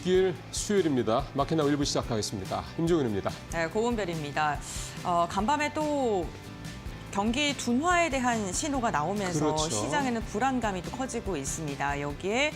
26일 수요일입니다. 마켓나우 1부 시작하겠습니다. 임종윤입니다. 네, 고은별입니다. 간밤에 또 경기 둔화에 대한 신호가 나오면서 그렇죠. 시장에는 불안감이 또 커지고 있습니다. 여기에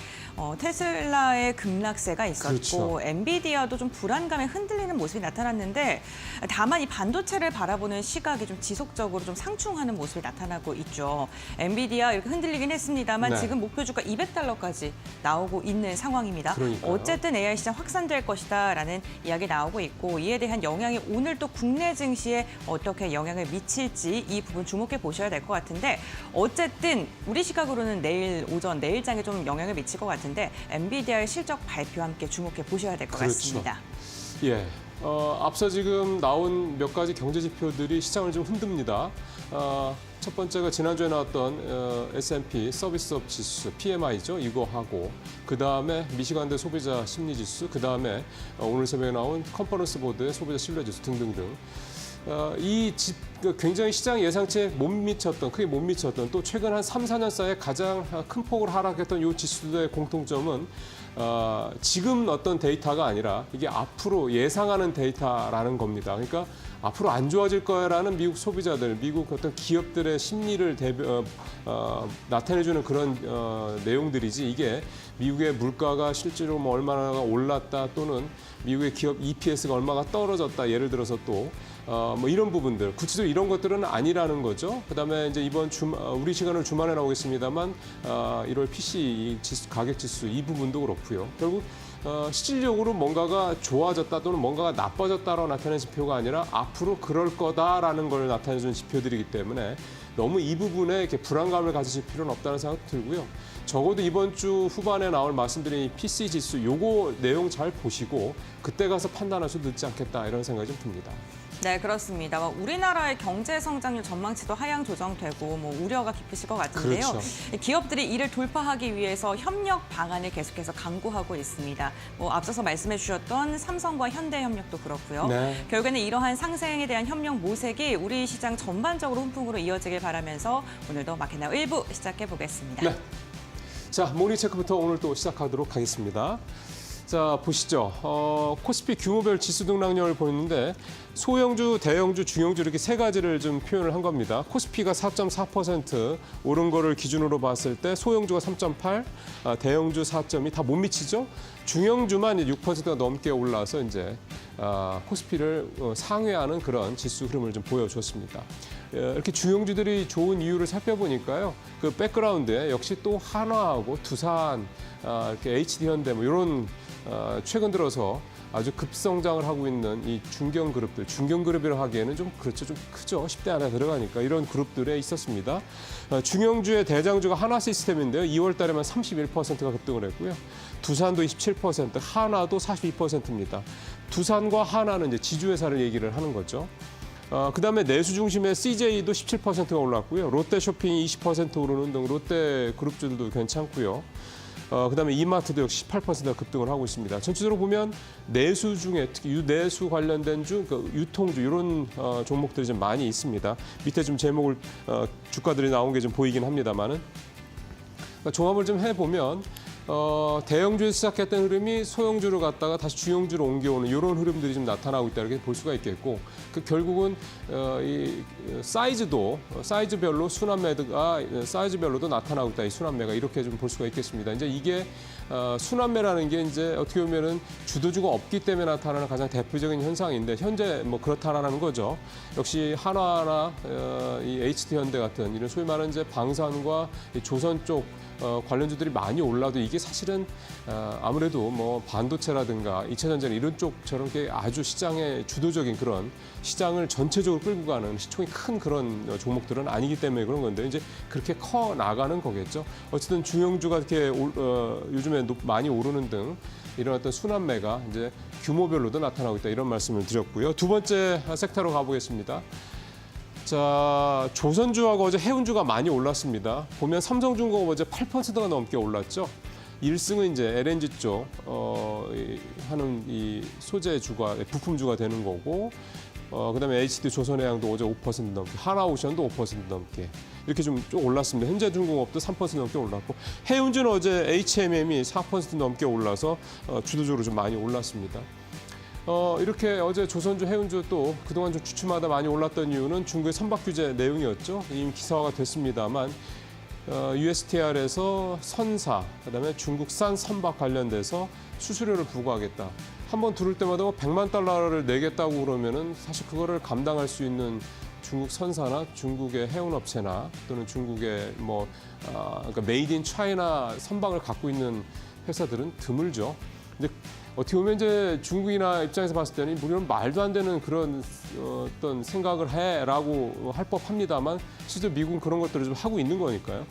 테슬라의 급락세가 있었고 그렇죠. 엔비디아도 좀 불안감에 흔들리는 모습이 나타났는데 다만 이 반도체를 바라보는 시각이 좀 지속적으로 좀 상충하는 모습이 나타나고 있죠. 엔비디아 이렇게 흔들리긴 했습니다만 네. 지금 목표 주가 $200까지 나오고 있는 상황입니다. 그러니까요. 어쨌든 AI 시장 확산될 것이다라는 이야기 나오고 있고 이에 대한 영향이 오늘 또 국내 증시에 어떻게 영향을 미칠지 이 부분 주목해 보셔야 될 것 같은데 어쨌든 우리 시각으로는 내일 오전 내일장에 좀 영향을 미칠 것 같은데 엔비디아의 실적 발표와 함께 주목해 보셔야 될 것 그렇죠. 같습니다. 예, 앞서 지금 나온 몇 가지 경제 지표들이 시장을 좀 흔듭니다. 첫 번째가 지난주에 나왔던 S&P 서비스업 지수, PMI죠. 이거 하고 그다음에 미시간대 소비자 심리지수, 그다음에 오늘 새벽에 나온 컨퍼런스 보드의 소비자 신뢰지수 등등등. 굉장히 시장 예상치에 못 미쳤던, 크게 못 미쳤던 또 최근 한 3, 4년 사이에 가장 큰 폭으로 하락했던 이 지수들의 공통점은 지금 어떤 데이터가 아니라 이게 앞으로 예상하는 데이터라는 겁니다. 그러니까 앞으로 안 좋아질 거라는 미국 소비자들, 미국 어떤 기업들의 심리를 나타내주는 그런 내용들이지 이게 미국의 물가가 실제로 뭐 얼마나 올랐다 또는 미국의 기업 EPS가 얼마나 떨어졌다 예를 들어서 또 뭐 이런 부분들 구체적으로 이런 것들은 아니라는 거죠. 그다음에 이제 이번 우리 시간은 주말에 나오겠습니다만 1월 PC 지수, 가격 지수 이 부분도 그렇고요. 결국 실질적으로 뭔가가 좋아졌다 또는 뭔가가 나빠졌다라고 나타내는 지표가 아니라 앞으로 그럴 거다라는 걸 나타내주는 지표들이기 때문에 너무 이 부분에 이렇게 불안감을 가지실 필요는 없다는 생각도 들고요. 적어도 이번 주 후반에 나올 말씀드린 PC 지수 요거 내용 잘 보시고 그때 가서 판단하셔도 늦지 않겠다 이런 생각이 좀 듭니다. 네, 그렇습니다. 우리나라의 경제 성장률 전망치도 하향 조정되고 뭐 우려가 깊으실 것 같은데요. 그렇죠. 기업들이 이를 돌파하기 위해서 협력 방안을 계속해서 강구하고 있습니다. 뭐 앞서서 말씀해 주셨던 삼성과 현대 협력도 그렇고요. 네. 결국에는 이러한 상생에 대한 협력 모색이 우리 시장 전반적으로 훈풍으로 이어지길 바라면서 오늘도 마켓나우 1부 시작해 보겠습니다. 네. 자, 모닝 체크부터 오늘 또 시작하도록 하겠습니다. 자, 보시죠. 코스피 규모별 지수 등락률을 보이는데 소형주, 대형주, 중형주 이렇게 세 가지를 좀 표현을 한 겁니다. 코스피가 4.4% 오른 거를 기준으로 봤을 때 소형주가 3.8, 대형주 4.2 다 못 미치죠. 중형주만 6%가 넘게 올라서 이제 코스피를 상회하는 그런 지수 흐름을 좀 보여줬습니다. 이렇게 중형주들이 좋은 이유를 살펴보니까요. 그 백그라운드에 역시 또 한화하고 두산, 이렇게 HD현대 뭐 이런 최근 들어서 아주 급성장을 하고 있는 이 중견 그룹들, 중견 그룹이라고 하기에는 좀 그렇죠, 좀 크죠. 10대 안에 들어가니까 이런 그룹들에 있었습니다. 중형주의 대장주가 하나시스템인데요. 2월 달에만 31%가 급등을 했고요. 두산도 27%, 한화도 42%입니다. 두산과 한화는 이제 지주회사를 얘기를 하는 거죠. 그다음에 내수 중심의 CJ도 17%가 올랐고요. 롯데쇼핑이 20% 오르는 등 롯데 그룹주들도 괜찮고요. 그다음에 이마트도 역시 18%가 급등을 하고 있습니다. 전체적으로 보면 내수 중에 특히 내수 관련된 그러니까 유통주 이런 종목들이 좀 많이 있습니다. 밑에 좀 제목을 주가들이 나온 게 좀 보이긴 합니다만은 그러니까 종합을 좀 해보면. 대형주에서 시작했던 흐름이 소형주로 갔다가 다시 중형주로 옮겨오는 이런 흐름들이 좀 나타나고 있다 이렇게 볼 수가 있겠고 결국은 이 사이즈별로 순환매가 사이즈별로도 나타나고 있다 이 순환매가 이렇게 좀 볼 수가 있겠습니다. 이제 이게 순환매라는 게 이제 어떻게 보면은 주도주가 없기 때문에 나타나는 가장 대표적인 현상인데 현재 뭐 그렇다라는 거죠. 역시 한화나 이 HD현대 같은 이런 소위 말하는 이제 방산과 조선 쪽 관련주들이 많이 올라도 이게 사실은 아무래도 뭐 반도체라든가 2차 전지 이런 쪽처럼 아주 시장의 주도적인 그런 시장을 전체적으로 끌고 가는 시총이 큰 그런 종목들은 아니기 때문에 그런 건데 이제 그렇게 커 나가는 거겠죠. 어쨌든 중형주가 이렇게 요즘에 많이 오르는 등 이런 어떤 순환매가 이제 규모별로도 나타나고 있다 이런 말씀을 드렸고요. 두 번째 섹터로 가보겠습니다. 자, 조선주하고 어제 해운주가 많이 올랐습니다. 보면 삼성중공업 어제 8%가 넘게 올랐죠. 1승은 이제 LNG 쪽 하는 이 소재주가 부품주가 되는 거고 그다음에 HD 조선해양도 어제 5% 넘게, 하나오션도 5% 넘게. 이렇게 좀 올랐습니다. 현대중공업도 3% 넘게 올랐고 해운주는 어제 HMM이 4% 넘게 올라서 주도적으로 좀 많이 올랐습니다. 이렇게 어제 조선주, 해운주 또 그동안 좀 주춤하다 많이 올랐던 이유는 중국의 선박 규제 내용이었죠. 이미 기사화가 됐습니다만 USTR에서 선사, 그다음에 중국산 선박 관련돼서 수수료를 부과하겠다. 한번 들을 때마다 뭐 100만 달러를 내겠다고 그러면은 사실 그거를 감당할 수 있는 중국 선사나 중국의 해운업체나 또는 중국의 그러니까 메이드 인 차이나 선박을 갖고 있는 회사들은 드물죠. 근데 어떻게 보면 이제 중국이나 입장에서 봤을 때는 물론 말도 안 되는 그런 어떤 생각을 해라고 할 법합니다만 실제 미국은 그런 것들을 좀 하고 있는 거니까요.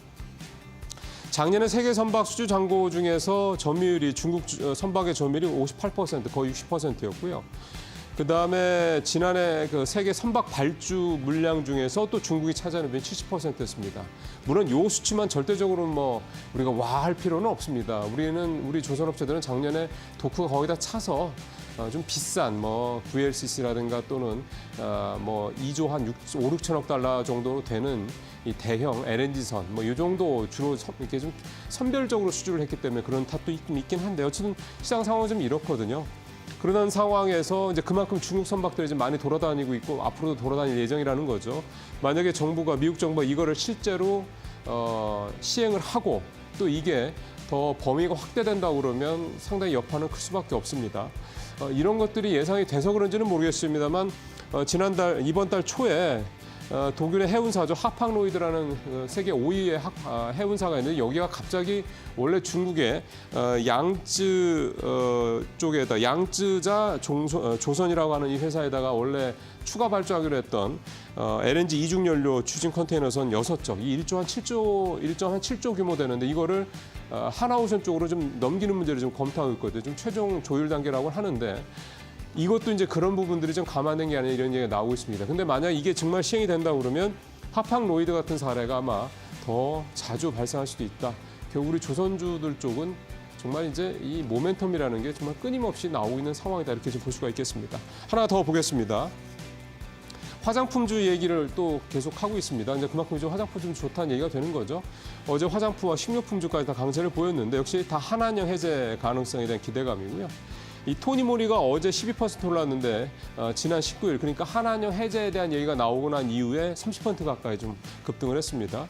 작년에 세계 선박 수주 잔고 중에서 점유율이 중국 선박의 점유율이 58%, 거의 60%였고요. 그다음에 지난해 그 세계 선박 발주 물량 중에서 또 중국이 차지하는 비율이 70%였습니다. 물론 요 수치만 절대적으로 우리가 와 할 필요는 없습니다. 우리 조선업체들은 작년에 도크가 거의 다 차서 좀 비싼 VLCC라든가 또는 2조 한 5, 6천억 달러 정도 되는 이 대형 LNG선 이 정도 주로 이렇게 좀 선별적으로 수주를 했기 때문에 그런 탓도 있긴 한데 어쨌든 시장 상황은 좀 이렇거든요. 그러던 상황에서 이제 그만큼 중국 선박들이 좀 많이 돌아다니고 있고 앞으로도 돌아다닐 예정이라는 거죠. 만약에 미국 정부가 이거를 실제로 시행을 하고 또 이게 더 범위가 확대된다고 그러면 상당히 여파는 클 수밖에 없습니다. 이런 것들이 예상이 돼서 그런지는 모르겠습니다만 이번 달 초에 독일의 해운사죠. 하팡로이드라는 세계 5위의 해운사가 있는데 여기가 갑자기 원래 중국의 양쯔 쪽에다 양쯔자 조선이라고 하는 이 회사에다가 원래 추가 발주하기로 했던 LNG 이중연료 추진 컨테이너선 6척, 이 1조 규모 되는데 이거를 하나오션 쪽으로 좀 넘기는 문제를 좀 검토하고 있거든요. 좀 최종 조율 단계라고 하는데 이것도 이제 그런 부분들이 좀 감안된 게 아니라 이런 얘기가 나오고 있습니다. 근데 만약 이게 정말 시행이 된다고 그러면 하팡로이드 같은 사례가 아마 더 자주 발생할 수도 있다. 결국 우리 조선주들 쪽은 정말 이제 이 모멘텀이라는 게 정말 끊임없이 나오고 있는 상황이다. 이렇게 좀 볼 수가 있겠습니다. 하나 더 보겠습니다. 화장품주 얘기를 또 계속 하고 있습니다. 이제 그만큼 이제 화장품 좀 좋다는 얘기가 되는 거죠. 어제 화장품과 식료품주까지 다 강세를 보였는데 역시 다 한한령 해제 가능성에 대한 기대감이고요. 이 토니모리가 어제 12% 올랐는데 지난 19일 그러니까 한한령 해제에 대한 얘기가 나오고 난 이후에 30% 가까이 좀 급등을 했습니다.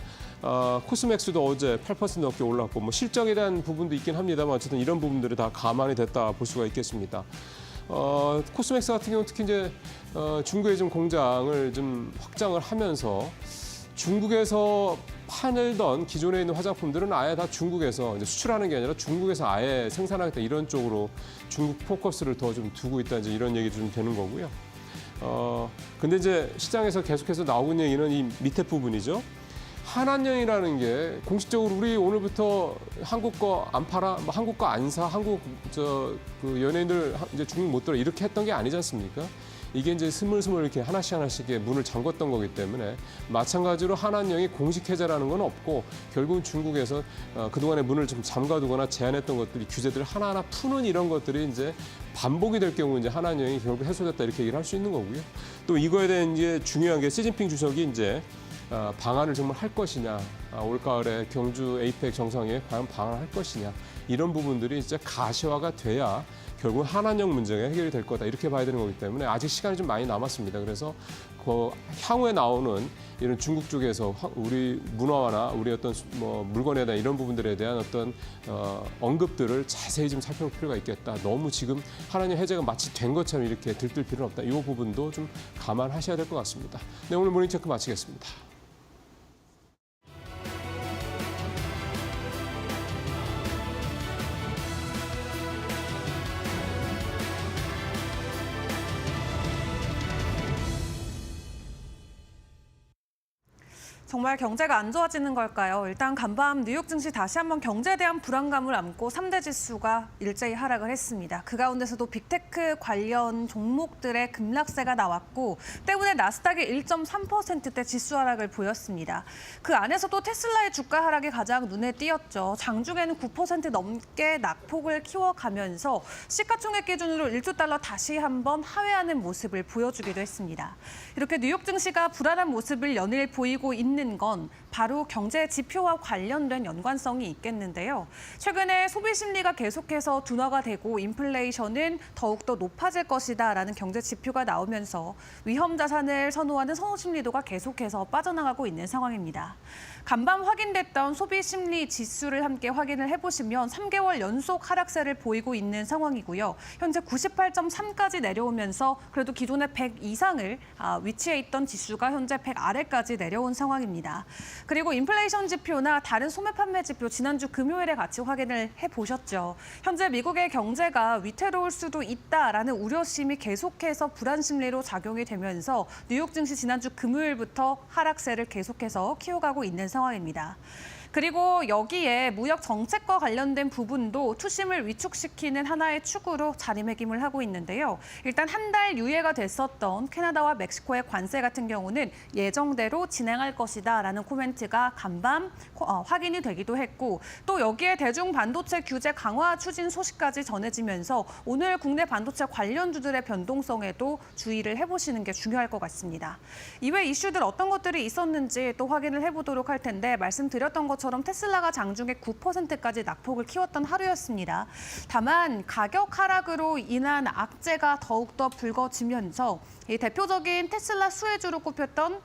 코스맥스도 어제 8% 넘게 올랐고 실적에 대한 부분도 있긴 합니다만 어쨌든 이런 부분들이 다 감안이 됐다 볼 수가 있겠습니다. 코스맥스 같은 경우 특히 이제 중국의 좀 공장을 좀 확장을 하면서 중국에서 팔던 기존에 있는 화장품들은 아예 다 중국에서 이제 수출하는 게 아니라 중국에서 아예 생산하겠다 이런 쪽으로 중국 포커스를 더 좀 두고 있다 이제 이런 얘기 좀 되는 거고요. 근데 이제 시장에서 계속해서 나오고 있는 얘기는 이 밑에 부분이죠. 한한령이라는 게 공식적으로 우리 오늘부터 한국 거 안 팔아, 한국 거 안 사, 한국 그 연예인들 이제 중국 못 들어 이렇게 했던 게 아니지 않습니까? 이게 이제 스물스물 이렇게 하나씩 문을 잠궜던 거기 때문에 마찬가지로 한한령이 공식 해제라는 건 없고 결국은 중국에서 그동안에 문을 좀 잠가두거나 제한했던 것들이 규제들을 하나하나 푸는 이런 것들이 이제 반복이 될 경우 이제 한한령이 결국 해소됐다 이렇게 얘기를 할 수 있는 거고요. 또 이거에 대한 이제 중요한 게 시진핑 주석이 이제 방한을 정말 할 것이냐, 올가을에 경주 에이펙 정상회의에 과연 방한을 할 것이냐 이런 부분들이 이제 가시화가 돼야 결국 한한령 문제가 해결이 될 거다 이렇게 봐야 되는 거기 때문에 아직 시간이 좀 많이 남았습니다. 그래서 그 향후에 나오는 이런 중국 쪽에서 우리 문화나 우리 어떤 물건에 대한 이런 부분들에 대한 어떤 언급들을 자세히 좀 살펴볼 필요가 있겠다. 너무 지금 한한령 해제가 마치 된 것처럼 이렇게 들뜰 필요는 없다. 이 부분도 좀 감안하셔야 될 것 같습니다. 네, 오늘 모닝체크 마치겠습니다. 정말 경제가 안 좋아지는 걸까요? 일단 간밤 뉴욕 증시 다시 한번 경제에 대한 불안감을 안고 3대 지수가 일제히 하락을 했습니다. 그 가운데서도 빅테크 관련 종목들의 급락세가 나왔고 때문에 나스닥이 1.3%대 지수 하락을 보였습니다. 그 안에서도 테슬라의 주가 하락이 가장 눈에 띄었죠. 장중에는 9% 넘게 낙폭을 키워가면서 시가총액 기준으로 1조 달러 다시 한번 하회하는 모습을 보여주기도 했습니다. 이렇게 뉴욕 증시가 불안한 모습을 연일 보이고 있는 있는 건 바로 경제 지표와 관련된 연관성이 있겠는데요. 최근에 소비 심리가 계속해서 둔화가 되고 인플레이션은 더욱더 높아질 것이다라는 경제 지표가 나오면서 위험 자산을 선호하는 선호 심리도가 계속해서 빠져나가고 있는 상황입니다. 간밤 확인됐던 소비 심리 지수를 함께 확인을 해보시면 3개월 연속 하락세를 보이고 있는 상황이고요. 현재 98.3까지 내려오면서 그래도 기존의 100 이상을 위치해 있던 지수가 현재 100 아래까지 내려온 상황입니다. 그리고 인플레이션 지표나 다른 소매 판매 지표 지난주 금요일에 같이 확인을 해보셨죠. 현재 미국의 경제가 위태로울 수도 있다라는 우려심이 계속해서 불안 심리로 작용이 되면서 뉴욕 증시 지난주 금요일부터 하락세를 계속해서 키워가고 있는 상황입니다. 그리고 여기에 무역 정책과 관련된 부분도 투심을 위축시키는 하나의 축으로 자리매김을 하고 있는데요. 일단 한 달 유예가 됐었던 캐나다와 멕시코의 관세 같은 경우는 예정대로 진행할 것이다라는 코멘트가 간밤 확인이 되기도 했고 또 여기에 대중 반도체 규제 강화 추진 소식까지 전해지면서 오늘 국내 반도체 관련주들의 변동성에도 주의를 해보시는 게 중요할 것 같습니다. 이외 이슈들 어떤 것들이 있었는지 또 확인을 해보도록 할 텐데 말씀드렸던 것처럼 테슬라가 장중에 9%까지 낙폭을 키웠던 하루였습니다. 다만 가격 하락으로 인한 악재가 더욱더 불거지면서 이 대표적인 테슬라 수혜주로 꼽혔던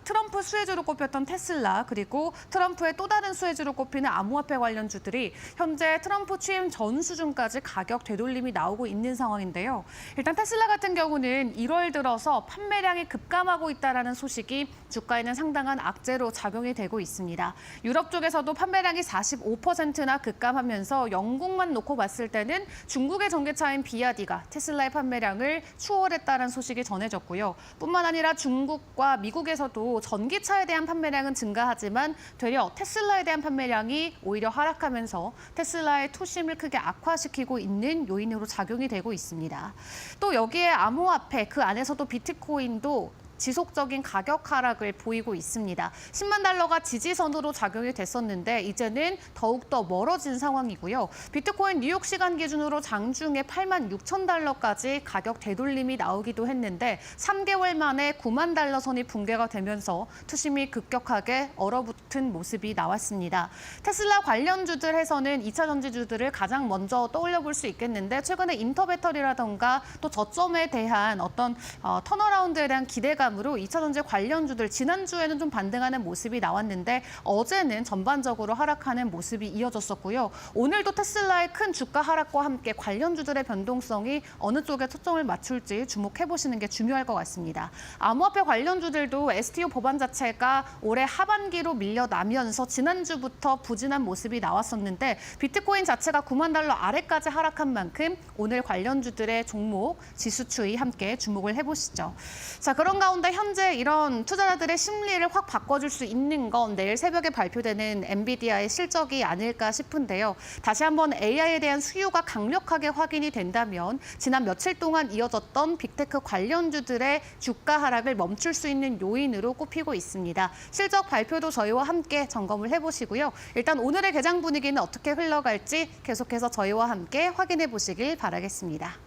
트럼프 수혜주로 꼽혔던 테슬라 그리고 트럼프의 또 다른 수혜주로 꼽히는 암호화폐 관련주들이 현재 트럼프 취임 전 수준까지 가격 되돌림이 나오고 있는 상황인데요. 일단 테슬라 같은 경우는 1월 들어서 판매량이 급감하고 있다는 소식이 주가에는 상당한 악재로 작용이 되고 있습니다. 유럽 쪽에서도 판매량이 45%나 급감하면서 영국만 놓고 봤을 때는 중국의 전기차인 비아디가 테슬라의 판매량을 추월했다는 소식이 전해졌고요. 뿐만 아니라 중국과 미국에서도 전기차에 대한 판매량은 증가하지만 되려 테슬라에 대한 판매량이 오히려 하락하면서 테슬라의 투심을 크게 악화시키고 있는 요인으로 작용이 되고 있습니다. 또 여기에 암호화폐 그 안에서도 비트코인도 지속적인 가격 하락을 보이고 있습니다. 10만 달러가 지지선으로 작용이 됐었는데 이제는 더욱더 멀어진 상황이고요. 비트코인 뉴욕 시간 기준으로 장중에 8만 6천 달러까지 가격 되돌림이 나오기도 했는데 3개월 만에 9만 달러 선이 붕괴가 되면서 투심이 급격하게 얼어붙은 모습이 나왔습니다. 테슬라 관련주들에서는 2차 전지주들을 가장 먼저 떠올려 볼 수 있겠는데 최근에 인터배터리라던가 또 저점에 대한 어떤 턴어라운드에 대한 기대감 으로 2차 전지 관련주들 지난주에는 좀 반등하는 모습이 나왔는데 어제는 전반적으로 하락하는 모습이 이어졌었고요. 오늘도 테슬라의 큰 주가 하락과 함께 관련주들의 변동성이 어느 쪽에 초점을 맞출지 주목해 보시는 게 중요할 것 같습니다. 암호화폐 관련주들도 STO 법안 자체가 올해 하반기로 밀려나면서 지난주부터 부진한 모습이 나왔었는데 비트코인 자체가 9만 달러 아래까지 하락한 만큼 오늘 관련주들의 종목 지수 추이 함께 주목을 해보시죠. 자, 그런 가운데 현재 이런 투자자들의 심리를 확 바꿔줄 수 있는 건 내일 새벽에 발표되는 엔비디아의 실적이 아닐까 싶은데요. 다시 한번 AI에 대한 수요가 강력하게 확인이 된다면 지난 며칠 동안 이어졌던 빅테크 관련주들의 주가 하락을 멈출 수 있는 요인으로 꼽히고 있습니다. 실적 발표도 저희와 함께 점검을 해보시고요. 일단 오늘의 개장 분위기는 어떻게 흘러갈지 계속해서 저희와 함께 확인해 보시길 바라겠습니다.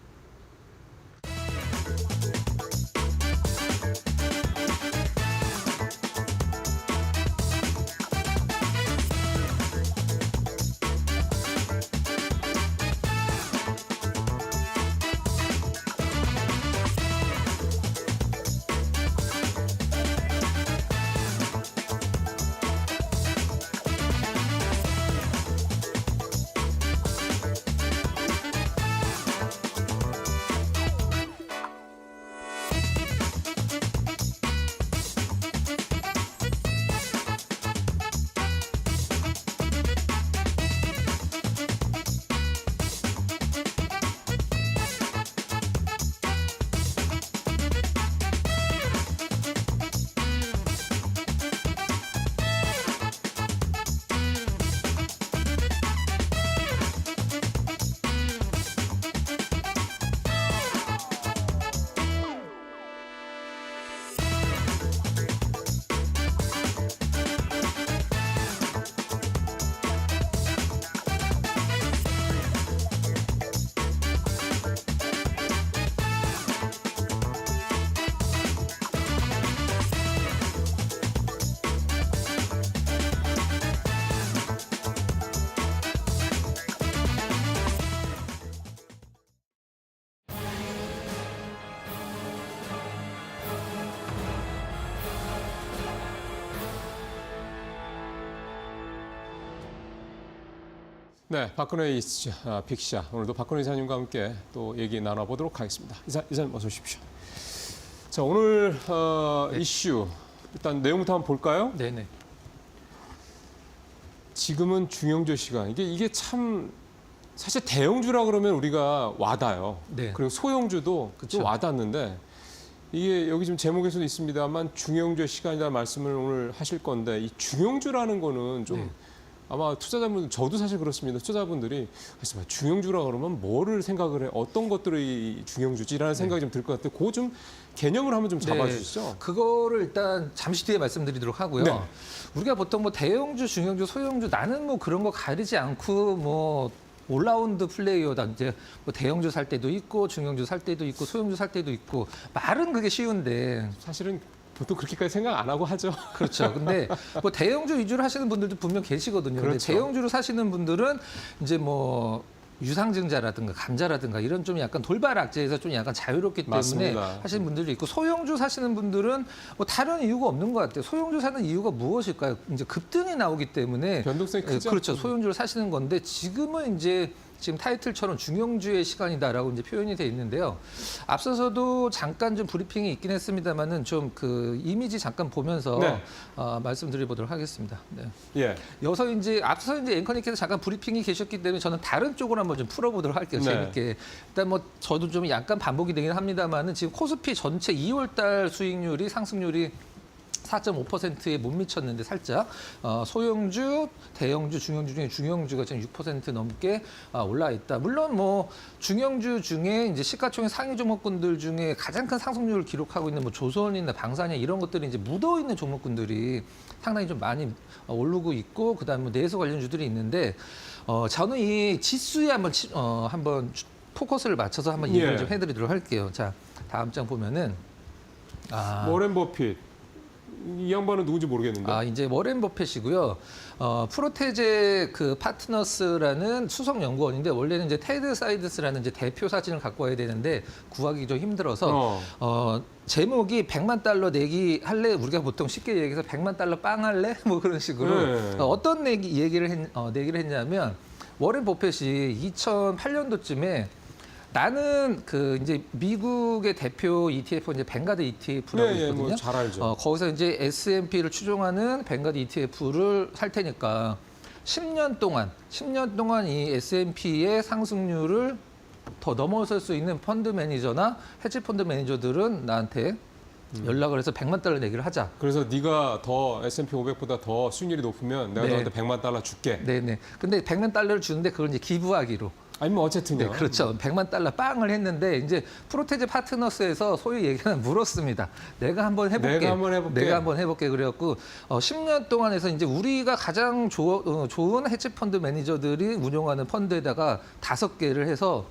네, 박근혜 이슈 빅샷. 오늘도 박근혜 이사님과 함께 또 얘기 나눠보도록 하겠습니다. 이사님 어서 오십시오. 자, 오늘 이슈 일단 내용부터 한번 볼까요? 네네. 지금은 중형조 시간. 이게 참 사실 대형주라 그러면 우리가 와닿아요. 네. 그리고 소형주도 그쵸. 또 와닿는데 이게 여기 지금 제목에서도 있습니다만 중형조 시간이라는 말씀을 오늘 하실 건데 이 중형주라는 거는 좀 네. 아마 투자자분들 저도 사실 그렇습니다. 투자자분들이 중형주라 그러면 뭐를 생각을 해? 어떤 것들이 중형주지라는 생각이 좀 들 것 같아요. 그거 좀 개념을 한번 좀 잡아주시죠. 그거를 일단 잠시 뒤에 말씀드리도록 하고요. 네. 우리가 보통 뭐 대형주, 중형주, 소형주 나는 뭐 그런 거 가리지 않고 뭐 올라운드 플레이어다. 이제 뭐 대형주 살 때도 있고 중형주 살 때도 있고 소형주 살 때도 있고 말은 그게 쉬운데 사실은 보통 그렇게까지 생각 안 하고 하죠. 그렇죠. 근데 뭐 대형주 위주로 하시는 분들도 분명 계시거든요. 근데 그렇죠. 대형주로 사시는 분들은 이제 뭐 유상증자라든가 감자라든가 이런 좀 약간 돌발 악재에서 좀 약간 자유롭기 때문에 맞습니다. 하시는 분들도 있고 소형주 사시는 분들은 뭐 다른 이유가 없는 것 같아요. 소형주 사는 이유가 무엇일까요? 이제 급등이 나오기 때문에 변동성이 크죠. 그렇죠. 소형주를 사시는 건데 지금은 이제 지금 타이틀처럼 중형주의 시간이다라고 이제 표현이 돼 있는데요. 앞서서도 잠깐 좀 브리핑이 있긴 했습니다만은 좀 그 이미지 잠깐 보면서 네. 말씀드려보도록 하겠습니다. 네. 예. 여기서 이제 앞서 이제 앵커님께서 잠깐 브리핑이 계셨기 때문에 저는 다른 쪽으로 한번 좀 풀어보도록 할게요. 네. 재밌게. 일단 뭐 저도 좀 약간 반복이 되긴 합니다만은 지금 코스피 전체 2월달 수익률이 상승률이 4.5%에 못 미쳤는데 살짝 소형주, 대형주, 중형주 중에 중형주가 지금 6% 넘게 올라 있다. 물론 뭐 중형주 중에 이제 시가총액 상위 종목군들 중에 가장 큰 상승률을 기록하고 있는 뭐 조선이나 방산이나 이런 것들이 이제 묻어 있는 종목군들이 상당히 좀 많이 오르고 있고 그다음에 뭐 내수 관련주들이 있는데 저는 이 지수에 한번 포커스를 맞춰서 한번 얘기를 예. 좀 해드리도록 할게요. 자, 다음 장 보면은 워렌 버핏. 이 양반은 누군지 모르겠는데. 이제 워렌 버핏이고요. 프로테제 그 파트너스라는 수석 연구원인데 원래는 이제 테드 사이드스라는 이제 대표 사진을 갖고 와야 되는데 구하기 좀 힘들어서 제목이 100만 달러 내기 할래? 우리가 보통 쉽게 얘기해서 100만 달러 빵 할래? 뭐 그런 식으로 네. 어떤 내기를 했냐면 워렌 버핏이 2008년도쯤에 나는 그 이제 미국의 대표 ETF 이제 뱅가드 ETF라고 네, 있거든요. 뭐 잘 알죠. 거기서 이제 S&P를 추종하는 뱅가드 ETF를 살 테니까 10년 동안 이 S&P의 상승률을 더 넘어설 수 있는 펀드 매니저나 헤지 펀드 매니저들은 나한테 연락을 해서 100만 달러 내기를 하자. 그래서 네가 더 S&P 500보다 더 수익률이 높으면 내가 네. 너한테 100만 달러 줄게. 네네. 근데 100만 달러를 주는데 그걸 이제 기부하기로. 아니면 어쨌든요. 네, 그렇죠. 100만 달러 빵을 했는데 이제 프로테제 파트너스에서 소위 얘기하는 물었습니다. 내가 한번 해볼게. 내가 한번 해볼게. 그래갖고 10년 동안에서 이제 우리가 가장 좋은 헤지 펀드 매니저들이 운용하는 펀드에다가 5개를 해서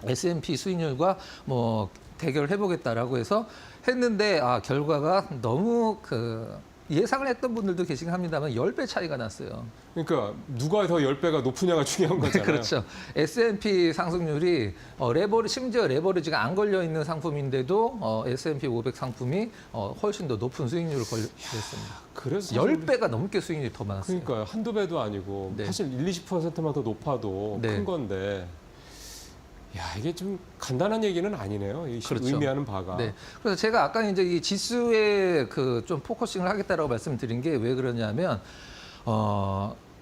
S&P 수익률과 뭐 대결을 해보겠다라고 해서 했는데 결과가 너무 예상을 했던 분들도 계시긴 합니다만 10배 차이가 났어요. 그러니까 누가 더 10배가 높으냐가 중요한 거잖아요. 그렇죠. S&P 상승률이 심지어 레버리지가 안 걸려 있는 상품인데도 S&P 500 상품이 훨씬 더 높은 수익률을 걸렸습니다. 그래서 10배가 넘게 수익률이 더 많았어요. 그러니까요. 한두 배도 아니고 네. 사실 1-20%만 더 높아도 네. 큰 건데 야, 이게 좀 간단한 얘기는 아니네요. 이 그렇죠. 의미하는 바가. 네. 그래서 제가 아까 이제 이 지수에 좀 포커싱을 하겠다라고 말씀드린 게 왜 그러냐면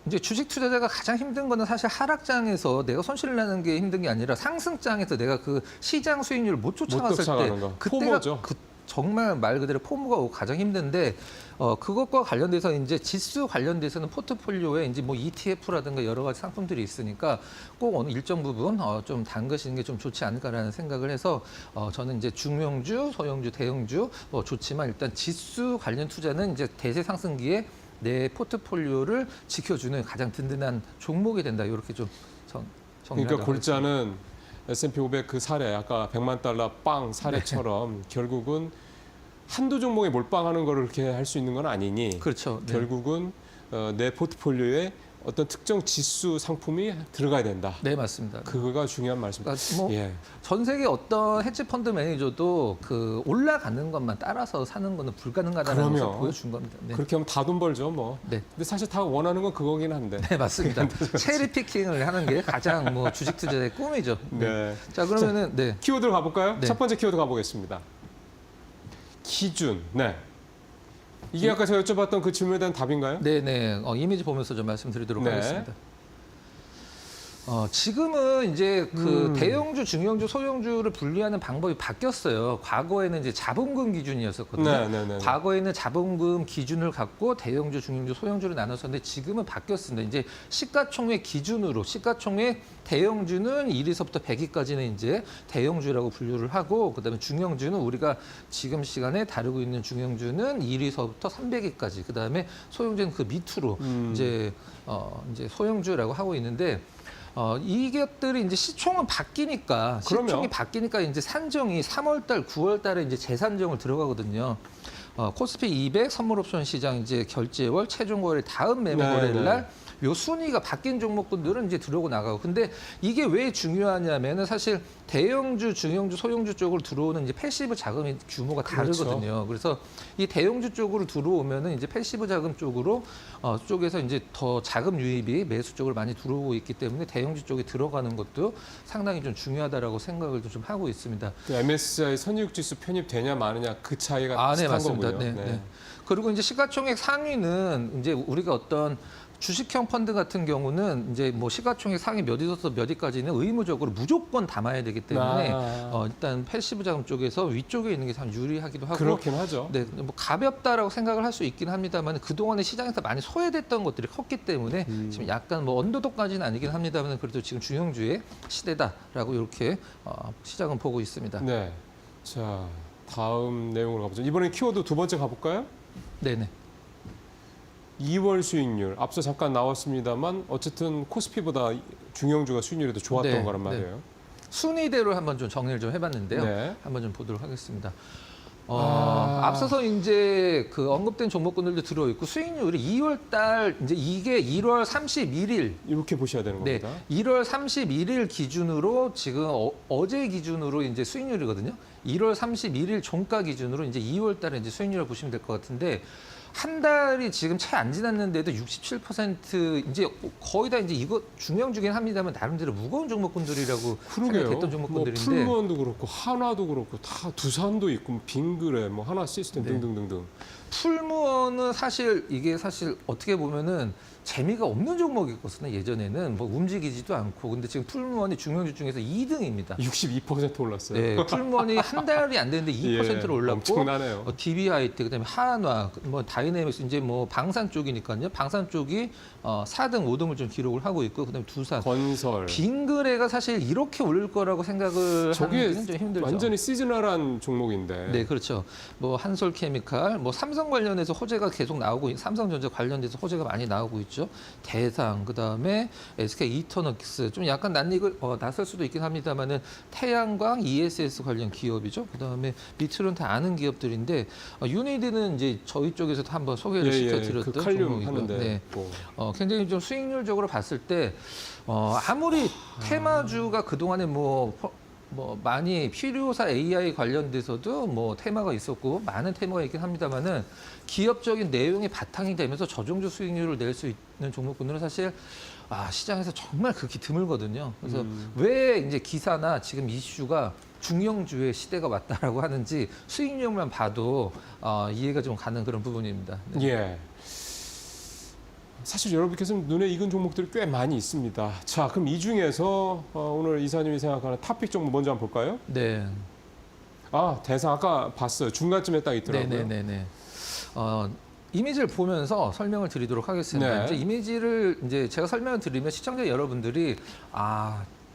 이제 주식 투자자가 가장 힘든 거는 사실 하락장에서 내가 손실을 나는 게 힘든 게 아니라 상승장에서 내가 그 시장 수익률을 못 쫓아갔을 때 거. 그때가 포모죠. 정말 말 그대로 포모가 오고 가장 힘든데 그것과 관련돼서 이제 지수 관련돼서는 포트폴리오에 이제 뭐 ETF라든가 여러 가지 상품들이 있으니까 꼭 어느 일정 부분 좀 담그시는 게 좀 좋지 않을까라는 생각을 해서 저는 이제 중형주, 소형주, 대형주 좋지만 일단 지수 관련 투자는 이제 대세 상승기에 내 포트폴리오를 지켜주는 가장 든든한 종목이 된다. 이렇게 좀 정리하도록 그러니까 골자는 S&P 500 그 사례, 아까 100만 달러 빵 사례처럼 결국은 한두 종목에 몰빵하는 거를 그렇게 할 수 있는 건 아니니 그렇죠. 네. 결국은 내 포트폴리오에 어떤 특정 지수 상품이 들어가야 된다. 네, 맞습니다. 그거가 중요한 말씀입니다. 그러니까 뭐 예. 전 세계 어떤 헤지 펀드 매니저도 그 올라가는 것만 따라서 사는 거는 불가능하다는 것을 그럼요. 보여준 겁니다. 네. 그렇게 하면 다 돈 벌죠, 뭐. 네. 근데 사실 다 원하는 건 그거긴 한데. 네, 맞습니다. 체리 피킹을 하는 게 가장 뭐 주식 투자의 꿈이죠. 네. 자, 그러면은 네. 키워드로 가볼까요? 네. 첫 번째 키워드 가보겠습니다. 기준. 네. 이게 아까 제가 여쭤봤던 그 질문에 대한 답인가요? 네, 네. 이미지 보면서 좀 말씀드리도록 네. 하겠습니다. 지금은 이제 그 대형주, 중형주, 소형주를 분리하는 방법이 바뀌었어요. 과거에는 이제 자본금 기준이었었거든요. 네, 네, 네. 과거에는 자본금 기준을 갖고 대형주, 중형주, 소형주를 나눴었는데 지금은 바뀌었습니다. 이제 시가총액 기준으로 시가총액 대형주는 1위서부터 100위까지는 이제 대형주라고 분류를 하고 그다음에 중형주는 우리가 지금 시간에 다루고 있는 중형주는 1위서부터 300위까지 그다음에 소형주는 그 밑으로 이제 소형주라고 하고 있는데 이것들이 이제 시총은 바뀌니까 그럼요. 시총이 바뀌니까 이제 산정이 3월달, 9월달에 이제 재산정을 들어가거든요. 코스피 200 선물옵션 시장 이제 결제월 최종 거래 다음 매매 네, 거래일 네. 날 요 순위가 바뀐 종목군들은 이제 들어오고 나가고. 근데 이게 왜 중요하냐면은 사실 대형주, 중형주, 소형주 쪽으로 들어오는 이제 패시브 자금의 규모가 그렇죠. 다르거든요. 그래서 이 대형주 쪽으로 들어오면은 이제 패시브 자금 쪽으로 쪽에서 이제 더 자금 유입이 매수 쪽으로 많이 들어오고 있기 때문에 대형주 쪽에 들어가는 것도 상당히 좀 중요하다라고 생각을 좀 하고 있습니다. 그 MSCI 선이익지수 편입되냐 마느냐 그 차이가 네, 비슷한 맞습니다. 거군요. 네. 그리고 이제 시가총액 상위는 이제 우리가 어떤 주식형 펀드 같은 경우는 이제 뭐 시가총액 상위 몇 위서부터 몇 위까지는 의무적으로 무조건 담아야 되기 때문에 일단 패시브 자금 쪽에서 위쪽에 있는 게 참 유리하기도 하고 그렇긴 하죠. 네, 뭐 가볍다라고 생각을 할 수 있긴 합니다만 그동안에 시장에서 많이 소외됐던 것들이 컸기 때문에 지금 약간 뭐 언더독까지는 아니긴 합니다만 그래도 지금 중형주의 시대다라고 이렇게 시장은 보고 있습니다. 네. 자, 다음 내용으로 가보죠. 이번엔 키워드 두 번째 가볼까요? 네네. 2월 수익률 앞서 잠깐 나왔습니다만 어쨌든 코스피보다 중형주가 수익률이 더 좋았던 네, 거란 네. 말이에요. 순위대로 한번 좀 정리를 좀 해봤는데요. 네. 한번 좀 보도록 하겠습니다. 앞서서 이제 그 언급된 종목군들도 들어있고 수익률이 2월 달 이제 이게 1월 31일 이렇게 보셔야 되는 네, 겁니다. 1월 31일 기준으로 지금 어제 기준으로 이제 수익률이거든요. 1월 31일 종가 기준으로 이제 2월 달에 이제 수익률을 보시면 될 것 같은데 한 달이 지금 채 안 지났는데도 67% 이제 거의 다 이제 이거 중형주긴 합니다만 나름대로 무거운 종목군들이라고 그러게요. 생각했던 뭐 종목군들인데 풀무원도 그렇고 한화도 그렇고 다 두산도 있고 빙그레 뭐 하나 시스템 네. 등등등등. 풀무원은 사실 이게 사실 어떻게 보면은 재미가 없는 종목이었거든요. 예전에는 뭐 움직이지도 않고 근데 지금 풀무원이 중형주 중에서 2등입니다. 62% 올랐어요. 네, 풀무원이 한 달이 안 됐는데 2%로 올랐고 엄청나네요. DB하이텍 그다음에 한화 뭐 다이내믹스 이제 뭐 방산 쪽이니까요. 방산 쪽이 4등, 5등을 좀 기록을 하고 있고 그다음에 두산 건설. 빙그레가 사실 이렇게 올릴 거라고 생각을 저게 하는 좀 힘들죠. 완전히 시즈널한 종목인데. 네, 그렇죠. 뭐 한솔케미칼, 뭐 삼성 관련해서 호재가 계속 나오고 삼성전자 관련돼서 호재가 많이 나오고 있죠. 대상, 그다음에 SK 이터너스 좀 약간 낯익을 낯설 수도 있긴 합니다만은 태양광, ESS 관련 기업이죠. 그다음에 밑으로는 다 아는 기업들인데 유니드는 이제 저희 쪽에서도 한번 소개를 시켜드렸던 그 칼륨 종목이고요. 하는데. 네. 뭐. 굉장히 좀 수익률적으로 봤을 때 아무리 테마주가 그동안에 뭐 많이 필요사 AI 관련돼서도 뭐 테마가 있었고 많은 테마가 있긴 합니다만은 기업적인 내용이 바탕이 되면서 저종주 수익률을 낼 수 있는 종목군들은 사실 시장에서 정말 극히 드물거든요. 그래서 왜 이제 기사나 지금 이슈가 중형주의 시대가 왔다라고 하는지 수익률만 봐도 이해가 좀 가는 그런 부분입니다. 네. 예. 사실 여러분께서는 눈에 익은 종목들이 꽤 많이 있습니다. 자, 그럼 이 중에서 오늘 이사님이 생각하는 탑픽 종목 먼저 한번 볼까요? 네. 대상 아까 봤어요. 중간쯤에 딱 있더라고요. 네네네네. 이미지를 보면서 설명을 드리도록 하겠습니다. 네. 이제 이미지를 이제 제가 설명을 드리면 시청자 여러분들이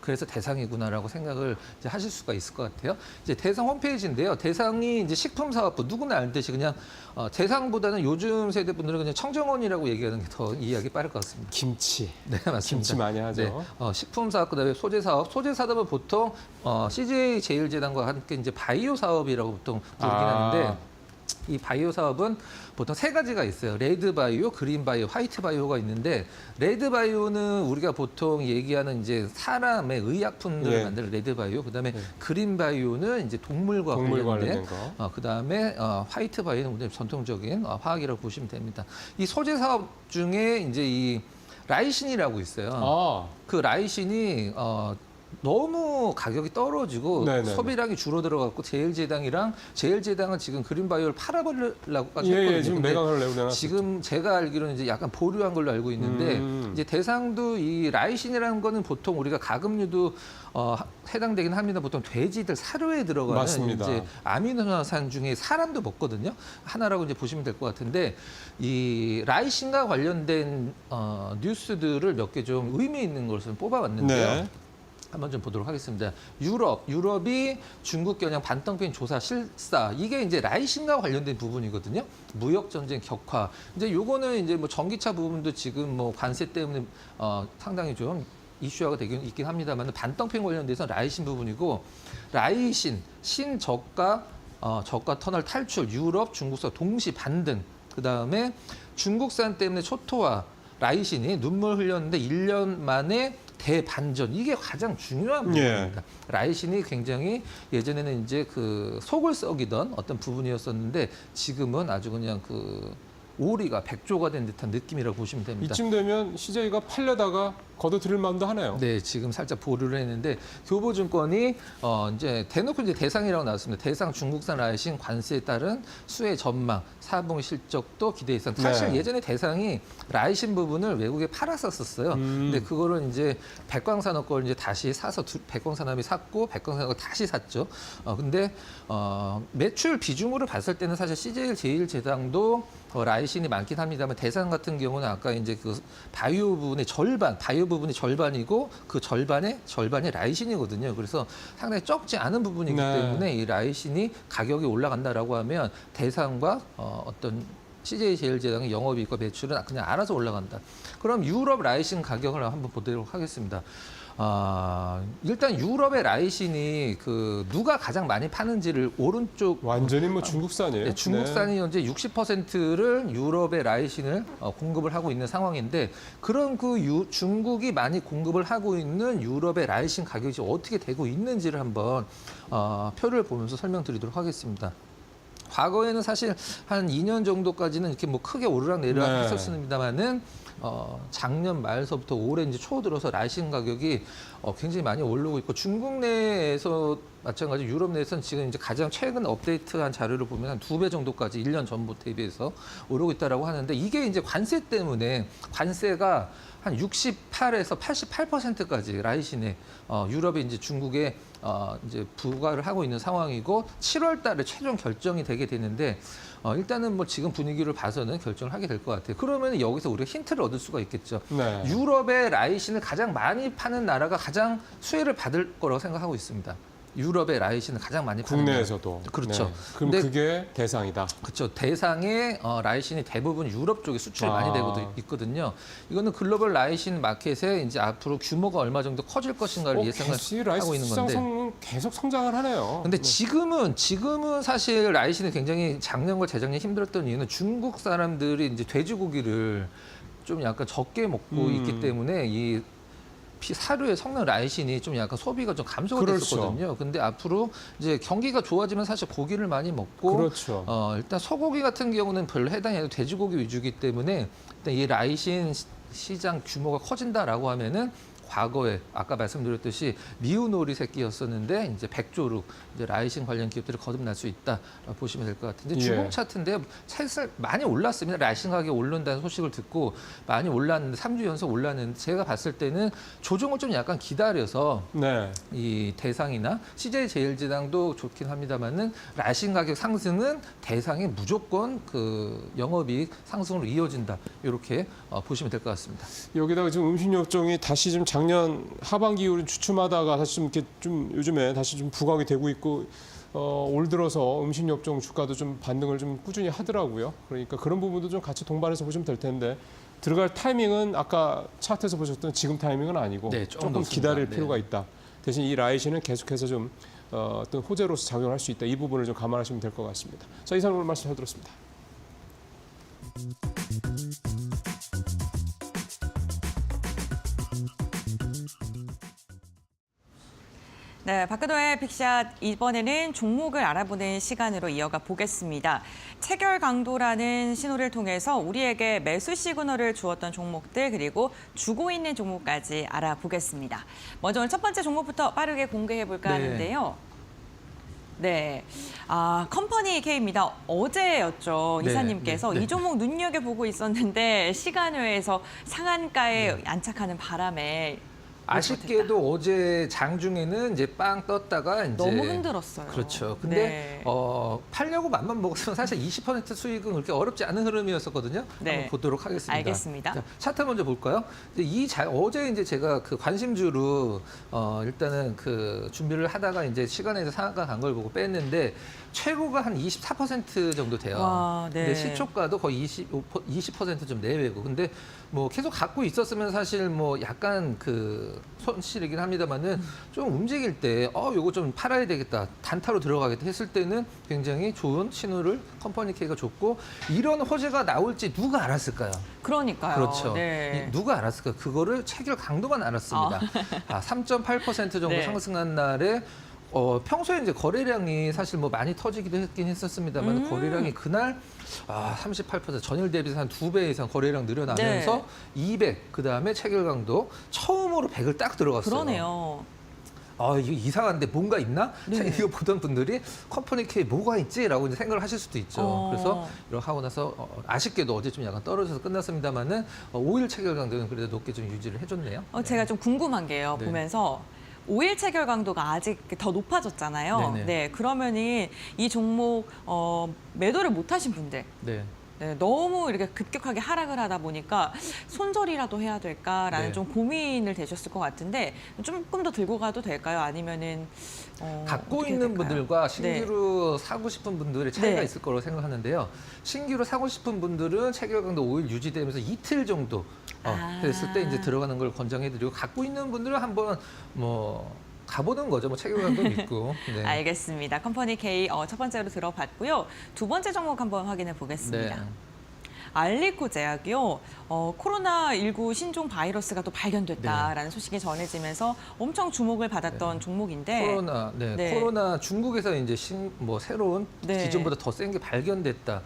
그래서 대상이구나라고 생각을 이제 하실 수가 있을 것 같아요. 이제 대상 홈페이지인데요. 대상이 이제 식품사업부 누구나 알듯이 그냥 대상보다는 요즘 세대 분들은 그냥 청정원이라고 얘기하는 게 더 이해하기 빠를 것 같습니다. 김치. 네, 맞습니다. 김치 많이 하죠. 네, 식품사업 그다음에 소재사업. 소재사업은 보통 CJ 제일제당과 함께 이제 바이오 사업이라고 보통 부르긴 하는데 이 바이오 사업은 보통 세 가지가 있어요. 레드 바이오, 그린 바이오, 화이트 바이오가 있는데 레드 바이오는 우리가 보통 얘기하는 이제 사람의 의약품들을 예. 만드는 레드 바이오, 그다음에 그린 바이오는 이제 동물과 동물 관련된 관련된 거. 그다음에 화이트 바이오는 우리 전통적인 화학이라고 보시면 됩니다. 이 소재 사업 중에 이제 이 라이신이라고 있어요. 아, 그 라이신이 너무 가격이 떨어지고 네네네. 소비량이 줄어들어갖고 제일제당은 지금 그린바이오를 팔아버리려고까지 예, 했거든요. 예, 지금 근데 매각을 내려놨어요. 지금 제가 알기로는 이제 약간 보류한 걸로 알고 있는데 이제 대상도 이 라이신이라는 거는 보통 우리가 가금류도 해당되긴 합니다. 보통 돼지들 사료에 들어가는 맞습니다. 이제 아미노산 중에 사람도 먹거든요. 하나라고 이제 보시면 될 것 같은데 이 라이신과 관련된 뉴스들을 몇 개 좀 의미 있는 것을 뽑아왔는데요. 네. 한번 좀 보도록 하겠습니다. 유럽이 중국 겨냥 반덩핑 조사 실사 이게 이제 라이신과 관련된 부분이거든요. 무역 전쟁 격화. 이제 요거는 이제 뭐 전기차 부분도 지금 뭐 관세 때문에 상당히 좀 이슈화가 되긴 있긴 합니다만 반덩핑 관련돼서 라이신 부분이고 라이신 신저가 저가 터널 탈출 유럽 중국산 동시 반등. 그다음에 중국산 때문에 초토화 라이신이 눈물 흘렸는데 1년 만에 대반전 이게 가장 중요한 부분입니다. 라이신이 굉장히 예전에는 이제 그 속을 썩이던 어떤 부분이었었는데 지금은 아주 그냥 그 오리가 백조가 된 듯한 느낌이라고 보시면 됩니다. 이쯤 되면 CJ가 팔려다가 걷어들일 마음도 하네요. 네, 지금 살짝 보류를 했는데 교보증권이 이제 대놓고 이제 대상이라고 나왔습니다. 대상 중국산 라이신 관세에 따른 수혜 전망, 4분기 실적도 기대 이상. 사실 네. 예전에 대상이 라이신 부분을 외국에 팔았었어요. 근데 그거를 이제 백광산업 걸 이제 다시 사서 백광산업이 샀고 백광산업을 다시 샀죠. 근데 매출 비중으로 봤을 때는 사실 CJ 제일제당도 라이신이 많긴 합니다만 대상 같은 경우는 아까 이제 그 바이오 부분의 바이오 부분이 절반이고 그 절반이 라이신이거든요. 그래서 상당히 적지 않은 부분이기 네. 때문에 이 라이신이 가격이 올라간다라고 하면 대상과 어떤 CJ 제일제당의 영업이익과 매출은 그냥 알아서 올라간다. 그럼 유럽 라이신 가격을 한번 보도록 하겠습니다. 일단 유럽의 라이신이 그 누가 가장 많이 파는지를 오른쪽 완전히 뭐 중국산이에요. 네, 중국산이 현재 60%를 유럽의 라이신을 공급을 하고 있는 상황인데 그런 그 중국이 많이 공급을 하고 있는 유럽의 라이신 가격이 어떻게 되고 있는지를 한번 표를 보면서 설명드리도록 하겠습니다. 과거에는 사실 한 2년 정도까지는 이렇게 뭐 크게 오르락내리락 네. 했었습니다만은 작년 말서부터 올해 이제 초 들어서 라이신 가격이 굉장히 많이 오르고 있고 중국 내에서 마찬가지 유럽 내에서는 지금 이제 가장 최근 업데이트한 자료를 보면 한 2배 정도까지 1년 전부터에 비해서 오르고 있다라고 하는데 이게 이제 관세 때문에 관세가 한 68에서 88%까지 라이신에 유럽이 이제 중국에 이제 부과를 하고 있는 상황이고 7월 달에 최종 결정이 되게 되는데 일단은 뭐 지금 분위기를 봐서는 결정을 하게 될 것 같아요. 그러면 여기서 우리가 힌트를 얻을 수가 있겠죠. 네. 유럽의 라이신을 가장 많이 파는 나라가 가장 수혜를 받을 거라고 생각하고 있습니다. 유럽의 라이신을 가장 많이 파는 국내에서도. 나라. 그렇죠. 네. 그럼 근데 그게 대상이다. 그렇죠. 대상의 라이신이 대부분 유럽 쪽에 수출이 많이 되고 있거든요. 이거는 글로벌 라이신 마켓에 이제 앞으로 규모가 얼마 정도 커질 것인가를 예상을 하고 있는 건데. 시장 계속 성장을 하네요. 근데 지금은 사실 라이신이 굉장히 작년과 재작년 힘들었던 이유는 중국 사람들이 이제 돼지고기를 좀 약간 적게 먹고 있기 때문에 이 사료의 성능 라이신이 좀 약간 소비가 좀 감소가 그렇죠. 됐었거든요. 근데 앞으로 이제 경기가 좋아지면 사실 고기를 많이 먹고 그렇죠. 일단 소고기 같은 경우는 별로 해당이 안 돼도 돼지고기 위주이기 때문에 일단 이 라이신 시장 규모가 커진다라고 하면은 과거에 아까 말씀드렸듯이 미운 오리 새끼였었는데 이제 백조룩 이제 라이신 관련 기업들이 거듭날 수 있다 보시면 될 것 같은데 예. 주봉 차트인데 살살 많이 올랐습니다. 라이신 가격이 오른다는 소식을 듣고 많이 올랐는데 3주 연속 올랐는데 제가 봤을 때는 조정을 좀 약간 기다려서 네. 이 대상이나 CJ 제일제당도 좋긴 합니다만은 라이신 가격 상승은 대상이 무조건 그 영업이익 상승으로 이어진다 이렇게 보시면 될 것 같습니다. 여기다가 지금 음식료업종이 다시 좀 작년 하반기 이후로 주춤하다가 다시 좀 이렇게 좀 요즘에 다시 좀 부각이 되고 있고 올 들어서 음식료업종 주가도 좀 반등을 좀 꾸준히 하더라고요. 그러니까 그런 부분도 좀 같이 동반해서 보시면 될 텐데 들어갈 타이밍은 아까 차트에서 보셨던 지금 타이밍은 아니고 네, 좀 조금 높습니다. 기다릴 네. 필요가 있다. 대신 이 라이신은 계속해서 좀 어떤 호재로서 작용할 수 있다. 이 부분을 좀 감안하시면 될 것 같습니다. 자, 이상 오늘 말씀 잘 들었습니다. 네, 박근호의 빅샷 이번에는 종목을 알아보는 시간으로 이어가 보겠습니다. 체결 강도라는 신호를 통해서 우리에게 매수 시그널을 주었던 종목들 그리고 주고 있는 종목까지 알아보겠습니다. 먼저 오늘 첫 번째 종목부터 빠르게 공개해 볼까 하는데요. 네, 컴퍼니 K입니다. 어제였죠. 네, 이사님께서 네. 이 종목 눈여겨보고 있었는데 시간외에서 상한가에 안착하는 바람에 아쉽게도 어제 장중에는 이제 빵 떴다가 이제 너무 흔들었어요. 그렇죠. 근데 네. 팔려고 맘만 먹었으면 사실 20% 수익은 그렇게 어렵지 않은 흐름이었었거든요. 네. 한번 보도록 하겠습니다. 알겠습니다. 자, 차트 먼저 볼까요? 어제 이제 제가 그 관심주로 일단은 그 준비를 하다가 이제 시간에서 상한가 간 걸 보고 뺐는데 최고가 한 24% 정도 돼요. 와, 네. 근데 시초가도 거의 20% 좀 내외고. 근데 뭐 계속 갖고 있었으면 사실 뭐 약간 그 손실이긴 합니다만은 좀 움직일 때 요거 좀 팔아야 되겠다. 단타로 들어가겠다 했을 때는 굉장히 좋은 신호를 컴퍼니 K가 줬고 이런 호재가 나올지 누가 알았을까요? 그러니까요. 그렇죠. 네. 누가 알았을까요? 그거를 체결 강도만 알았습니다. 3.8% 정도 네. 상승한 날에 평소에 이제 거래량이 사실 뭐 많이 터지기도 했습니다만 거래량이 그날 38% 전일 대비해서 한 2배 이상 거래량 늘어나면서 네. 200 그다음에 체결 강도 처음으로 100을 딱 들어갔어요. 그러네요. 이거 이상한데 뭔가 있나? 네. 이거 보던 분들이 컴퍼니 K 뭐가 있지라고 이제 생각을 하실 수도 있죠. 그래서 이렇게 하고 나서 아쉽게도 어제 좀 약간 떨어져서 끝났습니다만은 5일 체결 강도는 그래도 높게 좀 유지를 해줬네요. 제가 좀 궁금한 게요. 네. 보면서 5일 체결 강도가 아직 더 높아졌잖아요. 네네. 네, 그러면은 이 종목 매도를 못 하신 분들 네. 네, 너무 이렇게 급격하게 하락을 하다 보니까 손절이라도 해야 될까라는 네. 좀 고민을 되셨을 것 같은데 조금 더 들고 가도 될까요? 아니면은 갖고 어떻게 있는 될까요? 분들과 신규로 사고 싶은 분들의 차이가 네. 있을 거라고 생각하는데요. 신규로 사고 싶은 분들은 체결 강도 5일 유지되면서 이틀 정도 됐을 때 이제 들어가는 걸 권장해드리고 갖고 있는 분들은 한번 뭐 가보는 거죠. 뭐 체결 강도 믿고. 네. 알겠습니다. 컴퍼니 K 첫 번째로 들어봤고요. 두 번째 종목 한번 확인해 보겠습니다. 네. 알리코 제약이요. 코로나19 신종 바이러스가 또 발견됐다라는 소식이 전해지면서 엄청 주목을 받았던 종목인데 코로나, 네. 코로나 중국에서 이제 새로운 네. 기존보다 더 센 게 발견됐다.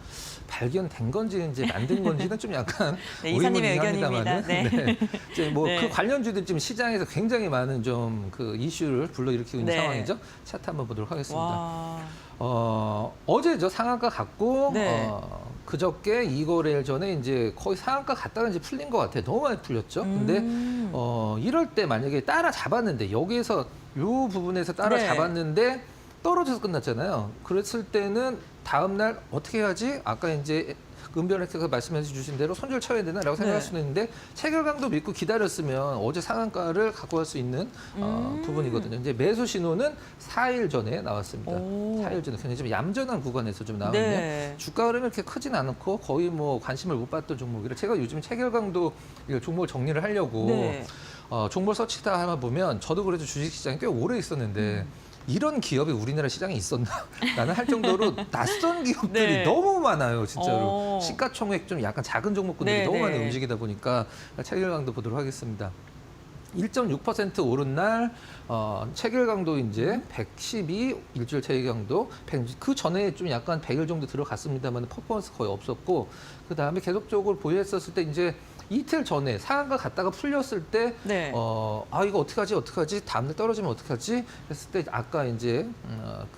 발견된 건지 이제 만든 건지는 좀 약간 네, 이사님의 의문이합니다만은. 의견입니다. 네. 이제 뭐 네. 그 관련주들 지금 시장에서 굉장히 많은 좀 그 이슈를 불러일으키고 있는 네. 상황이죠. 차트 한번 보도록 하겠습니다. 와. 어제죠 상한가 갔고 네. 그저께 2거래일 전에 이제 거의 상한가 갔다가 이제 풀린 것 같아요. 너무 많이 풀렸죠. 근데 이럴 때 만약에 따라 잡았는데 여기에서 요 부분에서 따라 네. 잡았는데 떨어져서 끝났잖아요. 그랬을 때는 다음 날 어떻게 해야지? 아까 이제 은변학교가 말씀해 주신 대로 손절 쳐야 되나라고 생각할 네. 수는 있는데 체결강도 믿고 기다렸으면 어제 상한가를 갖고 갈 수 있는 부분이거든요. 이제 매수 신호는 4일 전에 나왔습니다. 오. 4일 전에 굉장히 좀 얌전한 구간에서 좀 나왔는데 네. 주가 흐름이 이렇게 크진 않고 거의 뭐 관심을 못 받던 종목이라 제가 요즘 체결강도 종목을 정리를 하려고 네. 종목 서치다 하나 보면 저도 그래도 주식시장에 꽤 오래 있었는데 이런 기업이 우리나라 시장에 있었나? 라는 할 정도로 낯선 기업들이 네. 너무 많아요, 진짜로. 시가총액 좀 약간 작은 종목군들이 네, 너무 많이 네. 움직이다 보니까 체결강도 보도록 하겠습니다. 1.6% 오른 날 체결강도 이제 112 일주일 체결강도 그 전에 좀 약간 100일 정도 들어갔습니다만 퍼포먼스 거의 없었고 그 다음에 계속적으로 보유했었을 때 이제 이틀 전에 상한가 갔다가 풀렸을 때 네. 이거 어떡하지 다음날 떨어지면 어떡하지 했을 때 아까 이제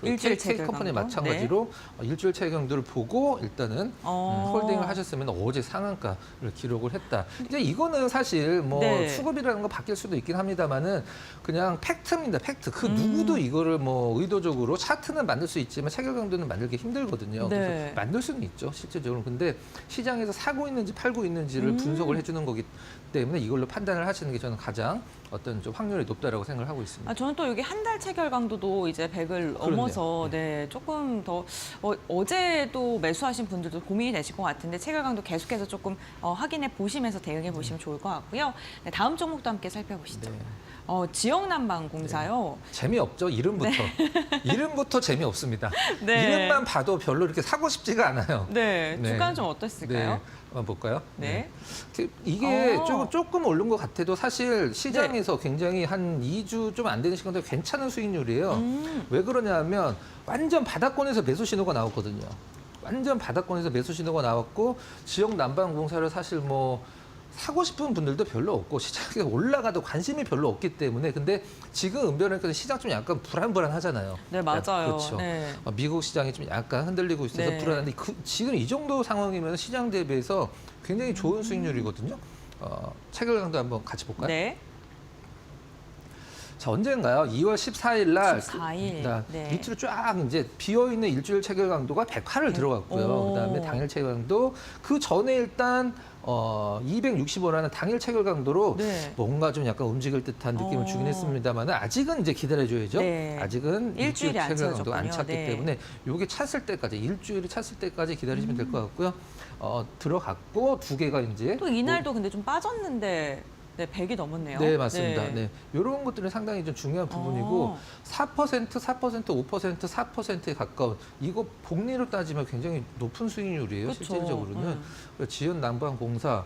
그 일주일 K 체결 컴퍼니 강도? 마찬가지로 일주일 체결강도를 보고 일단은 홀딩을 하셨으면 어제 상한가를 기록을 했다. 이제 이거는 사실 뭐 네. 수급이라는 거 바뀔 수도 있긴 합니다만은 그냥 팩트입니다. 팩트. 그 누구도 이거를 뭐 의도적으로 차트는 만들 수 있지만 체결강도는 만들기 힘들거든요. 네. 그래서 만들 수는 있죠, 실제적으로. 근데 시장에서 사고 있는지 팔고 있는지를 분석을 해주는 거기 때문에 이걸로 판단을 하시는 게 저는 가장 어떤 좀 확률이 높다라고 생각을 하고 있습니다. 저는 또 여기 한 달 체결 강도도 이제 100을 넘어서 네, 조금 더 어제도 매수하신 분들도 고민이 되실 것 같은데 체결 강도 계속해서 조금 확인해 보시면서 대응해 보시면 좋을 것 같고요. 네, 다음 종목도 함께 살펴보시죠. 네. 지역난방공사요. 재미없죠, 이름부터. 이름부터 재미없습니다. 네. 이름만 봐도 별로 이렇게 사고 싶지가 않아요. 네, 네. 주가는 좀 어땠을까요? 네, 한번 볼까요? 네. 이게 어. 조금 오른 것 같아도 사실 시장에서 굉장히 한 2주 좀 안 되는 시간 동안 괜찮은 수익률이에요. 왜 그러냐면 완전 바닥권에서 매수 신호가 나왔거든요. 완전 바닥권에서 매수 신호가 나왔고 지역 난방공사를 사실 뭐 사고 싶은 분들도 별로 없고 시장에 올라가도 관심이 별로 없기 때문에 근데 지금 은변하니까 시장 좀 약간 불안불안하잖아요. 네, 맞아요. 그렇죠. 네. 미국 시장이 좀 약간 흔들리고 있어서 네. 불안한데 지금 이 정도 상황이면 시장 대비해서 굉장히 좋은 수익률이거든요. 체결강도 한번 같이 볼까요? 네. 자, 언젠가요? 2월 14일 날 14일. 네. 밑으로 쫙 이제 비어 있는 일주일 체결 강도가 108을 들어갔고요. 오. 그다음에 당일 체결 강도 그 전에 일단 260원하는 당일 체결 강도로 네. 뭔가 좀 약간 움직일 듯한 느낌을 오. 주긴 했습니다만 아직은 이제 기다려줘야죠. 네. 아직은 일주일이 일주일 안 체결 강도가 안 채워졌군요. 찼기 네. 때문에 요게 찼을 때까지 일주일이 찼을 때까지 기다리시면 될 것 같고요. 들어갔고 두 개가 이제 또 이날도 근데 좀 빠졌는데 네, 100이 넘었네요. 네, 맞습니다. 네. 이런 것들은 상당히 좀 중요한 부분이고 4%, 5%, 4%에 가까운 이거 복리로 따지면 굉장히 높은 수익률이에요. 그쵸. 실질적으로는. 지연난방공사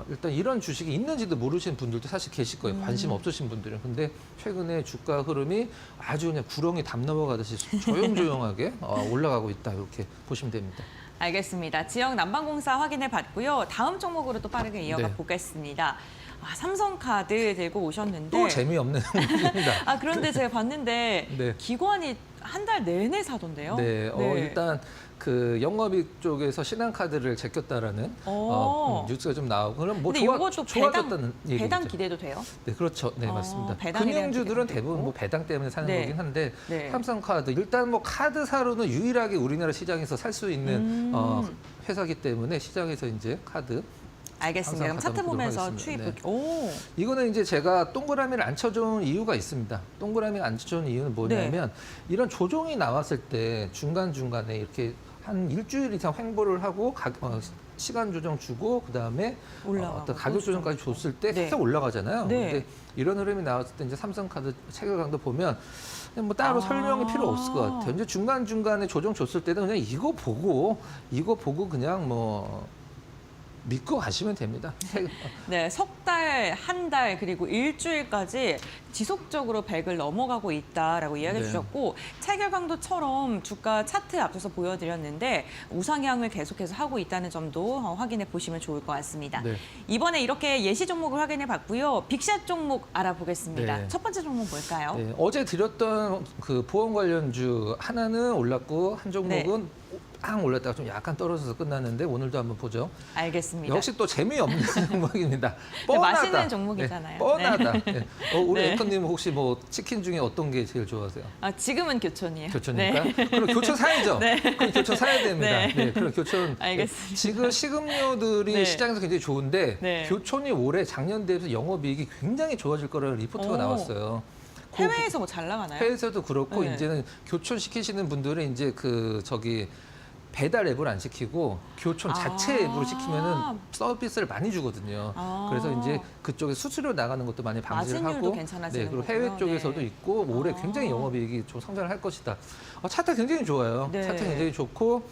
일단 이런 주식이 있는지도 모르시는 분들도 사실 계실 거예요. 관심 없으신 분들은. 근데 최근에 주가 흐름이 아주 그냥 구렁이 담 넘어가듯이 조용조용하게 올라가고 있다. 이렇게 보시면 됩니다. 알겠습니다. 지역 난방공사 확인해 봤고요. 다음 종목으로 또 빠르게 이어가 네. 보겠습니다. 삼성카드 들고 오셨는데 또 재미없는 종목입니다. 그런데 제가 봤는데 네. 기관이 한 달 내내 사던데요. 네, 일단 그 영업이익 쪽에서 신한카드를 제꼈다라는 뉴스가 좀 나오고 그럼 뭐 근데 이것도 좋아졌다는 얘기죠. 배당 기대도 돼요? 네, 그렇죠. 네, 맞습니다. 배당에 대한 금융주들은 기대도 대부분 있고. 뭐 배당 때문에 사는 네. 거긴 한데 네. 삼성카드 일단 뭐 카드사로는 유일하게 우리나라 시장에서 살 수 있는 회사기 때문에 시장에서 이제 카드 알겠습니다. 그럼 차트 항상 보면서 가져보도록 추이 하겠습니다. 볼게요. 오. 이거는 이제 제가 동그라미를 안 쳐준 이유가 있습니다. 동그라미를 안 쳐준 이유는 뭐냐면 이런 조정이 나왔을 때 중간중간에 이렇게 한 일주일 이상 횡보를 하고 시간 조정 주고 그다음에 올라가고 어떤 가격 또 조정까지 조정. 줬을 때 네. 살짝 올라가잖아요. 네. 근데 이런 흐름이 나왔을 때 이제 삼성카드 체결 강도 보면 그냥 뭐 따로 설명이 필요 없을 것 같아요. 이제 중간중간에 조정 줬을 때는 그냥 이거 보고 그냥 뭐 믿고 가시면 됩니다. 네, 석 달, 한 달, 그리고 일주일까지 지속적으로 100을 넘어가고 있다라고 이야기해 네. 주셨고 체결 강도처럼 주가 차트 앞서서 보여드렸는데 우상향을 계속해서 하고 있다는 점도 확인해 보시면 좋을 것 같습니다. 네. 이번에 이렇게 예시 종목을 확인해 봤고요. 빅샷 종목 알아보겠습니다. 네. 첫 번째 종목 뭘까요? 네, 어제 드렸던 그 보험 관련주 하나는 올랐고 한 종목은 빵 올랐다가 좀 약간 떨어져서 끝났는데 오늘도 한번 보죠. 알겠습니다. 역시 또 재미없는 종목입니다. 네, 뻔하다. 맛있는 종목이잖아요. 네, 뻔하다. 네. 우리 네. 앵커님 혹시 뭐 치킨 중에 어떤 게 제일 좋아하세요? 지금은 교촌이에요. 교촌입니까? 네. 그럼 교촌 사야죠. 네. 그럼 교촌 사야 됩니다. 네. 네. 그럼 교촌. 알겠습니다. 지금 식음료들이 네. 시장에서 굉장히 좋은데 네. 교촌이 올해 작년 대비해서 영업이익이 굉장히 좋아질 거라는 리포트가 오. 나왔어요. 해외에서 뭐 잘 나가나요? 해외에서도 그렇고 네. 이제는 교촌 시키시는 분들은 이제 배달 앱을 안 시키고 교촌 자체 앱으로 시키면은 서비스를 많이 주거든요. 그래서 이제 그쪽에 수수료 나가는 것도 많이 방지를 마진율도 하고, 괜찮아지는 그리고 거고요. 해외 쪽에서도 네. 있고 올해 굉장히 영업이익이 좀 성장을 할 것이다. 차트 굉장히 좋아요. 네. 차트 굉장히 좋고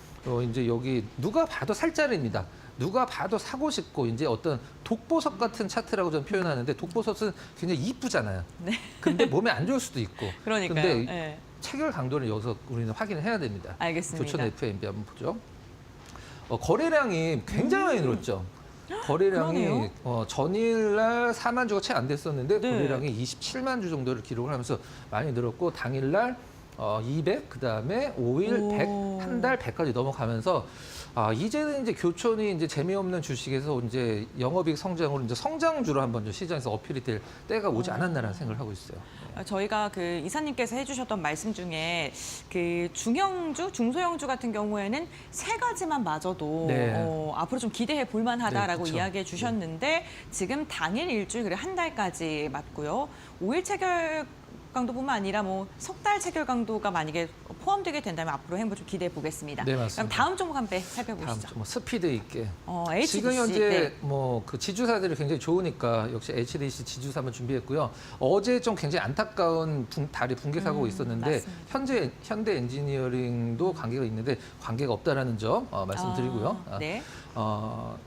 이제 여기 누가 봐도 살 자리입니다. 누가 봐도 사고 싶고 이제 어떤 독보석 같은 차트라고 저는 표현하는데 독보석은 굉장히 이쁘잖아요. 네. 근데 몸에 안 좋을 수도 있고. 그러니까요. 근데 네. 체결 강도를 여기서 우리는 확인을 해야 됩니다. 알겠습니다. 교촌 FMB 한번 보죠. 거래량이 굉장히 많이 늘었죠. 거래량이 그러네요. 전일날 4만 주가 채 안 됐었는데 네. 거래량이 27만 주 정도를 기록을 하면서 많이 늘었고 당일날 200, 그다음에 5일, 100, 한 달 100까지 넘어가면서 이제는 이제 교촌이 이제 재미없는 주식에서 이제 영업이익 성장으로 이제 성장주로 한번 좀 시장에서 어필이 될 때가 오지 않았나라는 생각을 하고 있어요. 저희가 그 이사님께서 해주셨던 말씀 중에 그 중형주, 중소형주 같은 경우에는 세 가지만 맞아도 네. 앞으로 좀 기대해 볼 만하다라고 네, 그쵸. 이야기해 주셨는데 지금 당일 일주일 그리고 한 달까지 맞고요. 5일 체결 강도뿐만 아니라 뭐 석 달 체결 강도가 만약에 포함되게 된다면 앞으로 행보 좀 기대해 보겠습니다. 네, 맞습니다. 그럼 다음 종목 한 배 다음 살펴보시죠. 좀 스피드 있게. HDC. 지금 현재 네. 뭐 그 지주사들이 굉장히 좋으니까 역시 HDC 지주사 한번 준비했고요. 어제 좀 굉장히 안타까운 다리 붕괴 사고가 있었는데 맞습니다. 현대 엔지니어링도 관계가 있는데 관계가 없다라는 점 말씀드리고요. 네.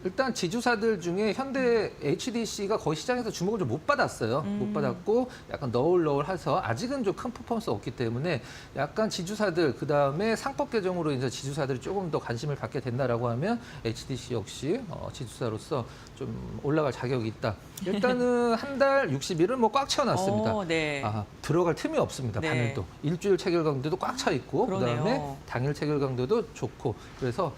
일단 지주사들 중에 현대 HDC가 거의 시장에서 주목을 좀 못 받았어요. 못 받았고 약간 너울너울해서 아직은 좀 큰 퍼포먼스 없기 때문에 약간 지주사들 그다음에 상법 개정으로 이제 지주사들이 조금 더 관심을 갖게 된다라고 하면 HDC 역시 지주사로서 좀 올라갈 자격이 있다. 일단은 한 달 60일은 뭐 꽉 채워놨습니다. 네. 들어갈 틈이 없습니다. 네. 바늘도 일주일 체결 강도도 꽉 차 있고 그러네요. 그다음에 당일 체결 강도도 좋고 그래서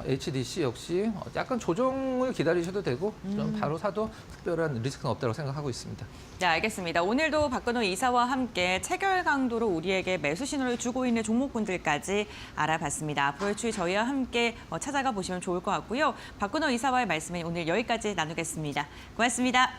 HDC 역시 약간 조정을 기다리셔도 되고 좀 바로 사도 특별한 리스크는 없다고 생각하고 있습니다. 네, 알겠습니다. 오늘도 박근호 이사와 함께 체결 강도로 우리에게 매수 신호를 주고 있는 종목군들까지 알아봤습니다. 앞으로의 추이 저희와 함께 찾아가 보시면 좋을 것 같고요. 박근호 이사와의 말씀은 오늘 여기까지 나누겠습니다. 고맙습니다.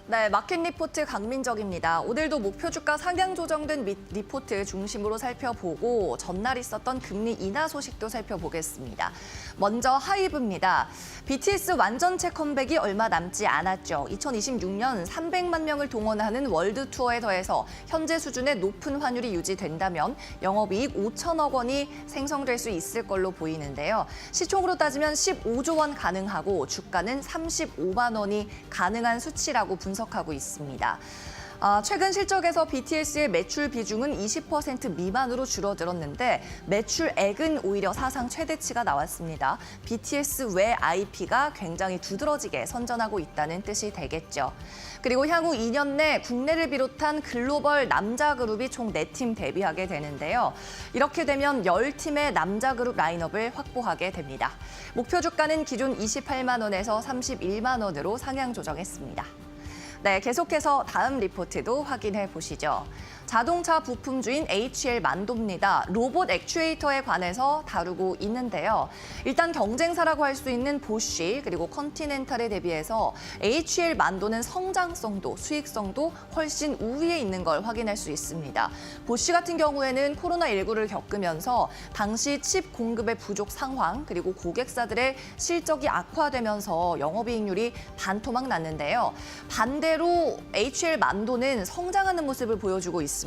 네, 마켓 리포트 강민정입니다. 오늘도 목표 주가 상향 조정된 리포트 중심으로 살펴보고 전날 있었던 금리 인하 소식도 살펴보겠습니다. 먼저 하이브입니다. BTS 완전체 컴백이 얼마 남지 않았죠. 2026년 300만 명을 동원하는 월드 투어에 더해서 현재 수준의 높은 환율이 유지된다면 영업이익 5천억 원이 생성될 수 있을 걸로 보이는데요. 시총으로 따지면 15조 원 가능하고 주가는 35만 원이 가능한 수치라고 분석하고 있습니다. 최근 실적에서 BTS의 매출 비중은 20% 미만으로 줄어들었는데 매출액은 오히려 사상 최대치가 나왔습니다. BTS 외 IP가 굉장히 두드러지게 선전하고 있다는 뜻이 되겠죠. 그리고 향후 2년 내 국내를 비롯한 글로벌 남자 그룹이 총 4팀 데뷔하게 되는데요. 이렇게 되면 10팀의 남자 그룹 라인업을 확보하게 됩니다. 목표 주가는 기존 28만 원에서 31만 원으로 상향 조정했습니다. 네, 계속해서 다음 리포트도 확인해 보시죠. 자동차 부품주인 HL 만도입니다. 로봇 액추에이터에 관해서 다루고 있는데요. 일단 경쟁사라고 할 수 있는 보쉬 그리고 컨티넨탈에 대비해서 HL 만도는 성장성도 수익성도 훨씬 우위에 있는 걸 확인할 수 있습니다. 보쉬 같은 경우에는 코로나19를 겪으면서 당시 칩 공급의 부족 상황 그리고 고객사들의 실적이 악화되면서 영업이익률이 반토막 났는데요. 반대로 HL 만도는 성장하는 모습을 보여주고 있습니다.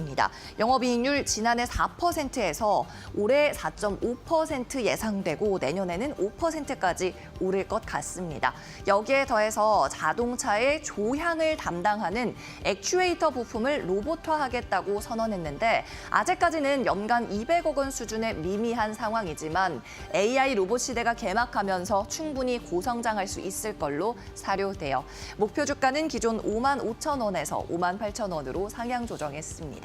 영업이익률 지난해 4%에서 올해 4.5% 예상되고 내년에는 5%까지 오를 것 같습니다. 여기에 더해서 자동차의 조향을 담당하는 액추에이터 부품을 로봇화하겠다고 선언했는데 아직까지는 연간 200억 원 수준의 미미한 상황이지만 AI 로봇 시대가 개막하면서 충분히 고성장할 수 있을 걸로 사료돼요. 목표 주가는 기존 5만 5천 원에서 5만 8천 원으로 상향 조정했습니다.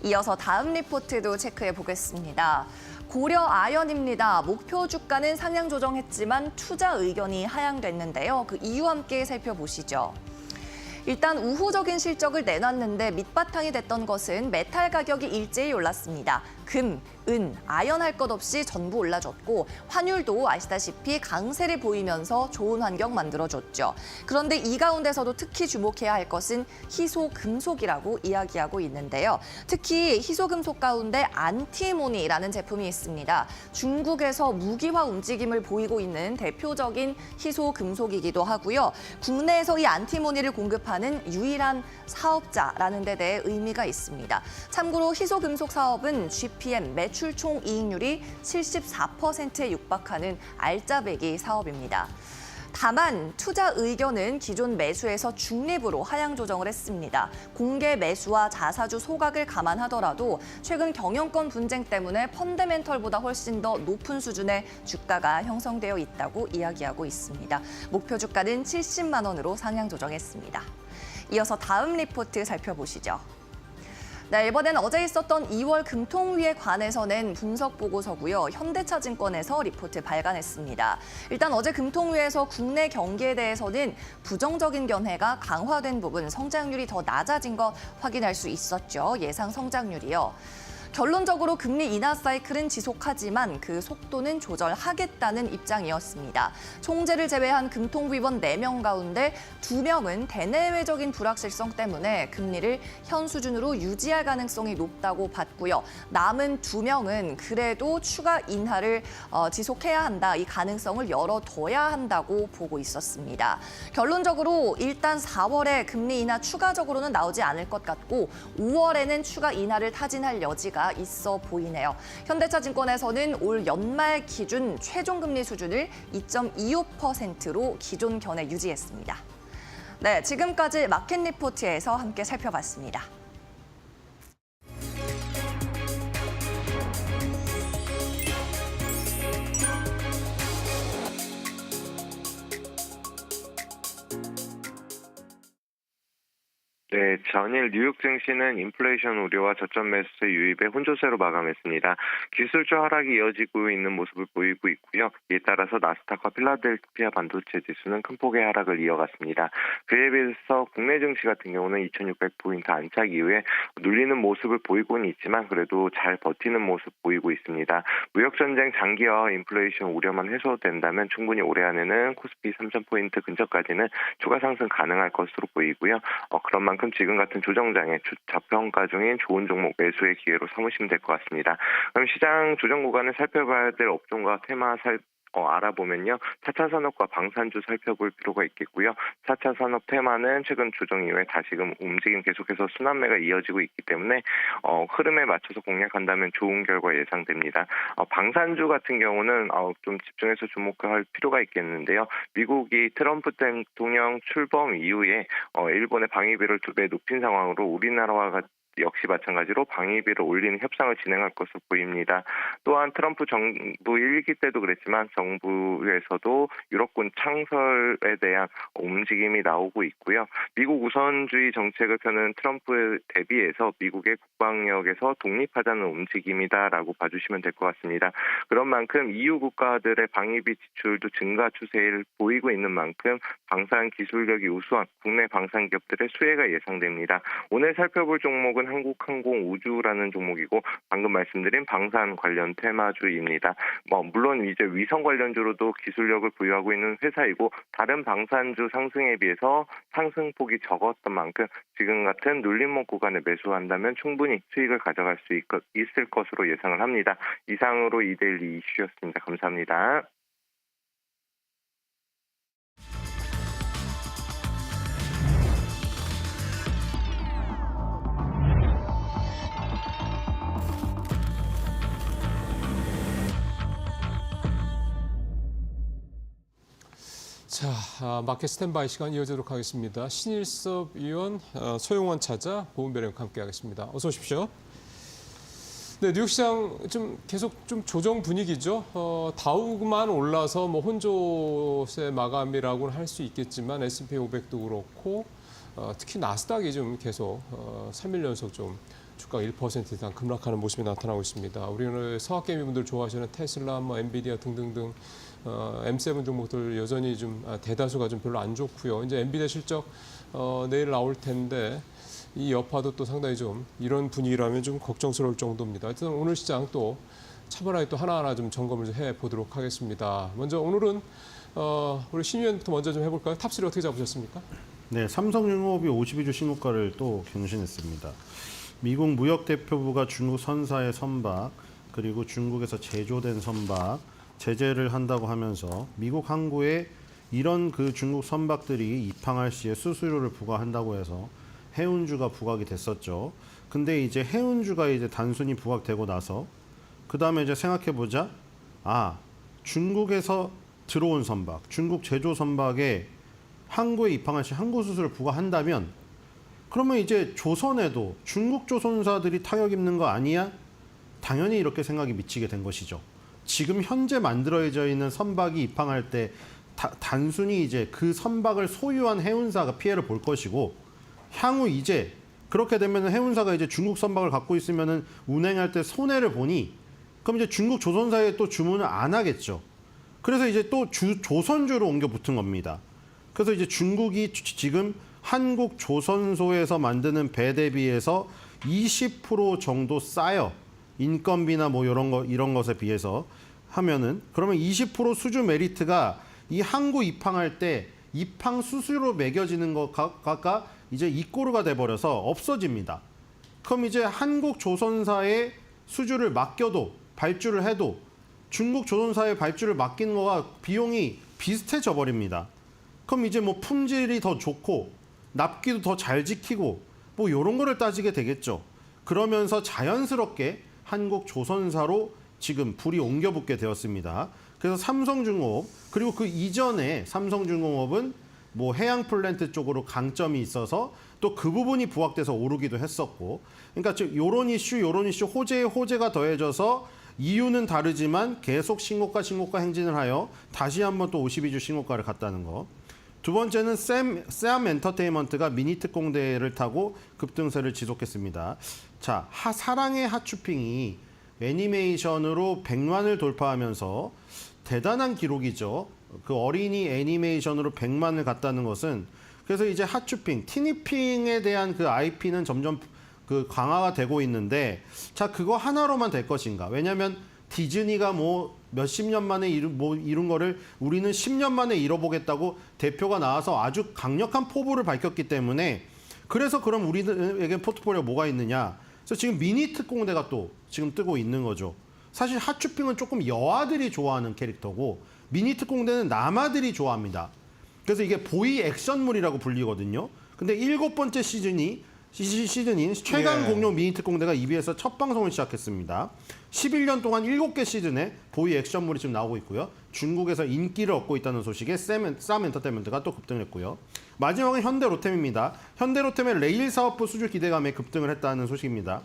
이어서 다음 리포트도 체크해 보겠습니다. 고려 아연입니다. 목표 주가는 상향 조정했지만 투자 의견이 하향됐는데요. 그 이유 함께 살펴보시죠. 일단 우호적인 실적을 내놨는데 밑바탕이 됐던 것은 메탈 가격이 일제히 올랐습니다. 금, 은, 아연 할 것 없이 전부 올라줬고 환율도 아시다시피 강세를 보이면서 좋은 환경 만들어줬죠. 그런데 이 가운데서도 특히 주목해야 할 것은 희소금속이라고 이야기하고 있는데요. 특히 희소금속 가운데 안티모니라는 제품이 있습니다. 중국에서 무기화 움직임을 보이고 있는 대표적인 희소금속이기도 하고요. 국내에서 이 안티모니를 공급하는 유일한 사업자라는 데 대해 의미가 있습니다. 참고로 희소금속 사업은 GPM 매출 총 이익률이 74%에 육박하는 알짜배기 사업입니다. 다만 투자 의견은 기존 매수에서 중립으로 하향 조정을 했습니다. 공개 매수와 자사주 소각을 감안하더라도 최근 경영권 분쟁 때문에 펀더멘털보다 훨씬 더 높은 수준의 주가가 형성되어 있다고 이야기하고 있습니다. 목표 주가는 70만 원으로 상향 조정했습니다. 이어서 다음 리포트 살펴보시죠. 네, 이번엔 어제 있었던 2월 금통위에 관해서 낸 분석 보고서고요. 현대차증권에서 리포트 발간했습니다. 일단 어제 금통위에서 국내 경기에 대해서는 부정적인 견해가 강화된 부분, 성장률이 더 낮아진 거 확인할 수 있었죠. 예상 성장률이요. 결론적으로 금리 인하 사이클은 지속하지만 그 속도는 조절하겠다는 입장이었습니다. 총재를 제외한 금통위원 4명 가운데 2명은 대내외적인 불확실성 때문에 금리를 현 수준으로 유지할 가능성이 높다고 봤고요. 남은 2명은 그래도 추가 인하를 지속해야 한다. 이 가능성을 열어둬야 한다고 보고 있었습니다. 결론적으로 일단 4월에 금리 인하 추가적으로는 나오지 않을 것 같고 5월에는 추가 인하를 타진할 여지가 있어 보이네요. 현대차증권에서는 올 연말 기준 최종금리 수준을 2.25%로 기존 견해 유지했습니다. 네, 지금까지 마켓 리포트에서 함께 살펴봤습니다. 네, 전일 뉴욕 증시는 인플레이션 우려와 저점 매수세 유입의 혼조세로 마감했습니다. 기술적 하락이 이어지고 있는 모습을 보이고 있고요. 이에 따라서 나스닥과 필라델피아 반도체 지수는 큰 폭의 하락을 이어갔습니다. 그에 비해서 국내 증시 같은 경우는 2,600포인트 안착 이후에 눌리는 모습을 보이고는 있지만 그래도 잘 버티는 모습 보이고 있습니다. 무역전쟁 장기화 인플레이션 우려만 해소된다면 충분히 올해 안에는 코스피 3,000포인트 근처까지는 추가 상승 가능할 것으로 보이고요. 그런 만큼 지금 같은 조정장에 저평가 중인 좋은 종목 매수의 기회로 삼으시면 될 것 같습니다. 그럼 시장 조정 구간을 살펴봐야 될 업종과 테마 알아보면요. 4차 산업과 방산주 살펴볼 필요가 있겠고요. 4차 산업 테마는 최근 조정 이후에 다시금 움직임 계속해서 순환매가 이어지고 있기 때문에 흐름에 맞춰서 공략한다면 좋은 결과 예상됩니다. 방산주 같은 경우는 좀 집중해서 주목할 필요가 있겠는데요. 미국이 트럼프 대통령 출범 이후에 일본의 방위비를 2배 높인 상황으로 우리나라와 역시 마찬가지로 방위비를 올리는 협상을 진행할 것으로 보입니다. 또한 트럼프 정부 1기 때도 그랬지만 정부에서도 유럽군 창설에 대한 움직임이 나오고 있고요. 미국 우선주의 정책을 펴는 트럼프에 대비해서 미국의 국방력에서 독립하자는 움직임이다라고 봐주시면 될 것 같습니다. 그런 만큼 EU 국가들의 방위비 지출도 증가 추세를 보이고 있는 만큼 방산 기술력이 우수한 국내 방산 기업들의 수혜가 예상됩니다. 오늘 살펴볼 종목은 한국항공우주라는 종목이고 방금 말씀드린 방산 관련 테마주입니다. 물론 이제 위성 관련주로도 기술력을 부여하고 있는 회사이고 다른 방산주 상승에 비해서 상승폭이 적었던 만큼 지금 같은 눌림목 구간에 매수한다면 충분히 수익을 가져갈 수 있을 것으로 예상을 합니다. 이상으로 이데일리 이슈였습니다. 감사합니다. 자, 마켓 스탠바이 시간 이어지도록 하겠습니다. 신일섭 의원, 소영원 차자, 보훈별과 함께하겠습니다. 어서 오십시오. 네, 뉴욕 시장 계속 조정 분위기죠. 다우만 올라서 혼조세 마감이라고는 할 수 있겠지만 S&P 500도 그렇고 특히 나스닥이 계속 3일 연속 주가가 1% 이상 급락하는 모습이 나타나고 있습니다. 우리는 서학개미 분들 좋아하시는 테슬라, 뭐 엔비디아 등등등 M7 종목들 여전히 좀 대다수가 좀 별로 안 좋고요. 이제 엔비디아 실적 내일 나올 텐데 이 여파도 또 상당히 좀 이런 분위기라면 좀 걱정스러울 정도입니다. 하여튼 오늘 시장 또 차분하게 또 하나하나 좀 점검을 좀 해보도록 하겠습니다. 먼저 오늘은 우리 신 의원부터 먼저 좀 해볼까요? 탑3 어떻게 잡으셨습니까? 네, 삼성중공업이 52주 신고가를 또 경신했습니다. 미국 무역대표부가 중국 선사의 선박, 그리고 중국에서 제조된 선박, 제재를 한다고 하면서 미국 항구에 이런 그 중국 선박들이 입항할 시에 수수료를 부과한다고 해서 해운주가 부각이 됐었죠. 근데 이제 해운주가 이제 단순히 부각되고 나서 그 다음에 이제 생각해보자. 중국에서 들어온 선박, 중국 제조 선박에 항구에 입항할 시 항구 수수료를 부과한다면 그러면 이제 조선에도 중국 조선사들이 타격 입는 거 아니야? 당연히 이렇게 생각이 미치게 된 것이죠. 지금 현재 만들어져 있는 선박이 입항할 때 단순히 이제 그 선박을 소유한 해운사가 피해를 볼 것이고 향후 이제 그렇게 되면 해운사가 이제 중국 선박을 갖고 있으면은 운행할 때 손해를 보니 그럼 이제 중국 조선사에 또 주문을 안 하겠죠. 그래서 이제 또 조선주로 옮겨 붙은 겁니다. 그래서 이제 중국이 지금 한국 조선소에서 만드는 배 대비해서 20% 정도 싸요. 인건비나 뭐 이런 것에 비해서 하면은 그러면 20% 수주 메리트가 이 항구 입항할 때 입항 수수료로 매겨지는 것가 이제 이꼬르가 돼버려서 없어집니다. 그럼 이제 한국 조선사에 수주를 맡겨도 발주를 해도 중국 조선사에 발주를 맡기는 거가 비용이 비슷해져 버립니다. 그럼 이제 뭐 품질이 더 좋고 납기도 더 잘 지키고 뭐 이런 거를 따지게 되겠죠. 그러면서 자연스럽게 한국 조선사로 지금 불이 옮겨붙게 되었습니다. 그래서 삼성중공업 그리고 그 이전에 삼성중공업은 뭐 해양 플랜트 쪽으로 강점이 있어서 또 그 부분이 부각돼서 오르기도 했었고, 그러니까 요런 이슈 호재에 호재가 더해져서 이유는 다르지만 계속 신고가 행진을 하여 다시 한번 또 52주 신고가를 갔다는 거. 두 번째는 쌈 엔터테인먼트가 미니 특공대를 타고 급등세를 지속했습니다. 자, 사랑의 핫쇼핑이 애니메이션으로 100만을 돌파하면서 대단한 기록이죠. 그 어린이 애니메이션으로 100만을 갔다는 것은 그래서 이제 핫쇼핑, 티니핑에 대한 그 IP는 점점 그 강화가 되고 있는데 자, 그거 하나로만 될 것인가? 왜냐하면 디즈니가 뭐 몇십 년 만에 이룬 거를 우리는 10년 만에 이뤄보겠다고 대표가 나와서 아주 강력한 포부를 밝혔기 때문에 그래서 그럼 우리에게 포트폴리오가 뭐가 있느냐? 그래서 지금 미니 특공대가 또 지금 뜨고 있는 거죠. 사실 핫쇼핑은 조금 여아들이 좋아하는 캐릭터고 미니 특공대는 남아들이 좋아합니다. 그래서 이게 보이 액션물이라고 불리거든요. 근데 7번째 시즌인 최강 공룡 미니 특공대가 EBS에서 첫 방송을 시작했습니다. 11년 동안 7개 시즌에 보이 액션물이 지금 나오고 있고요. 중국에서 인기를 얻고 있다는 소식에 쌈 엔터테인먼트가 또 급등을 했고요. 마지막은 현대로템입니다. 현대로템의 레일 사업부 수주 기대감에 급등을 했다는 소식입니다.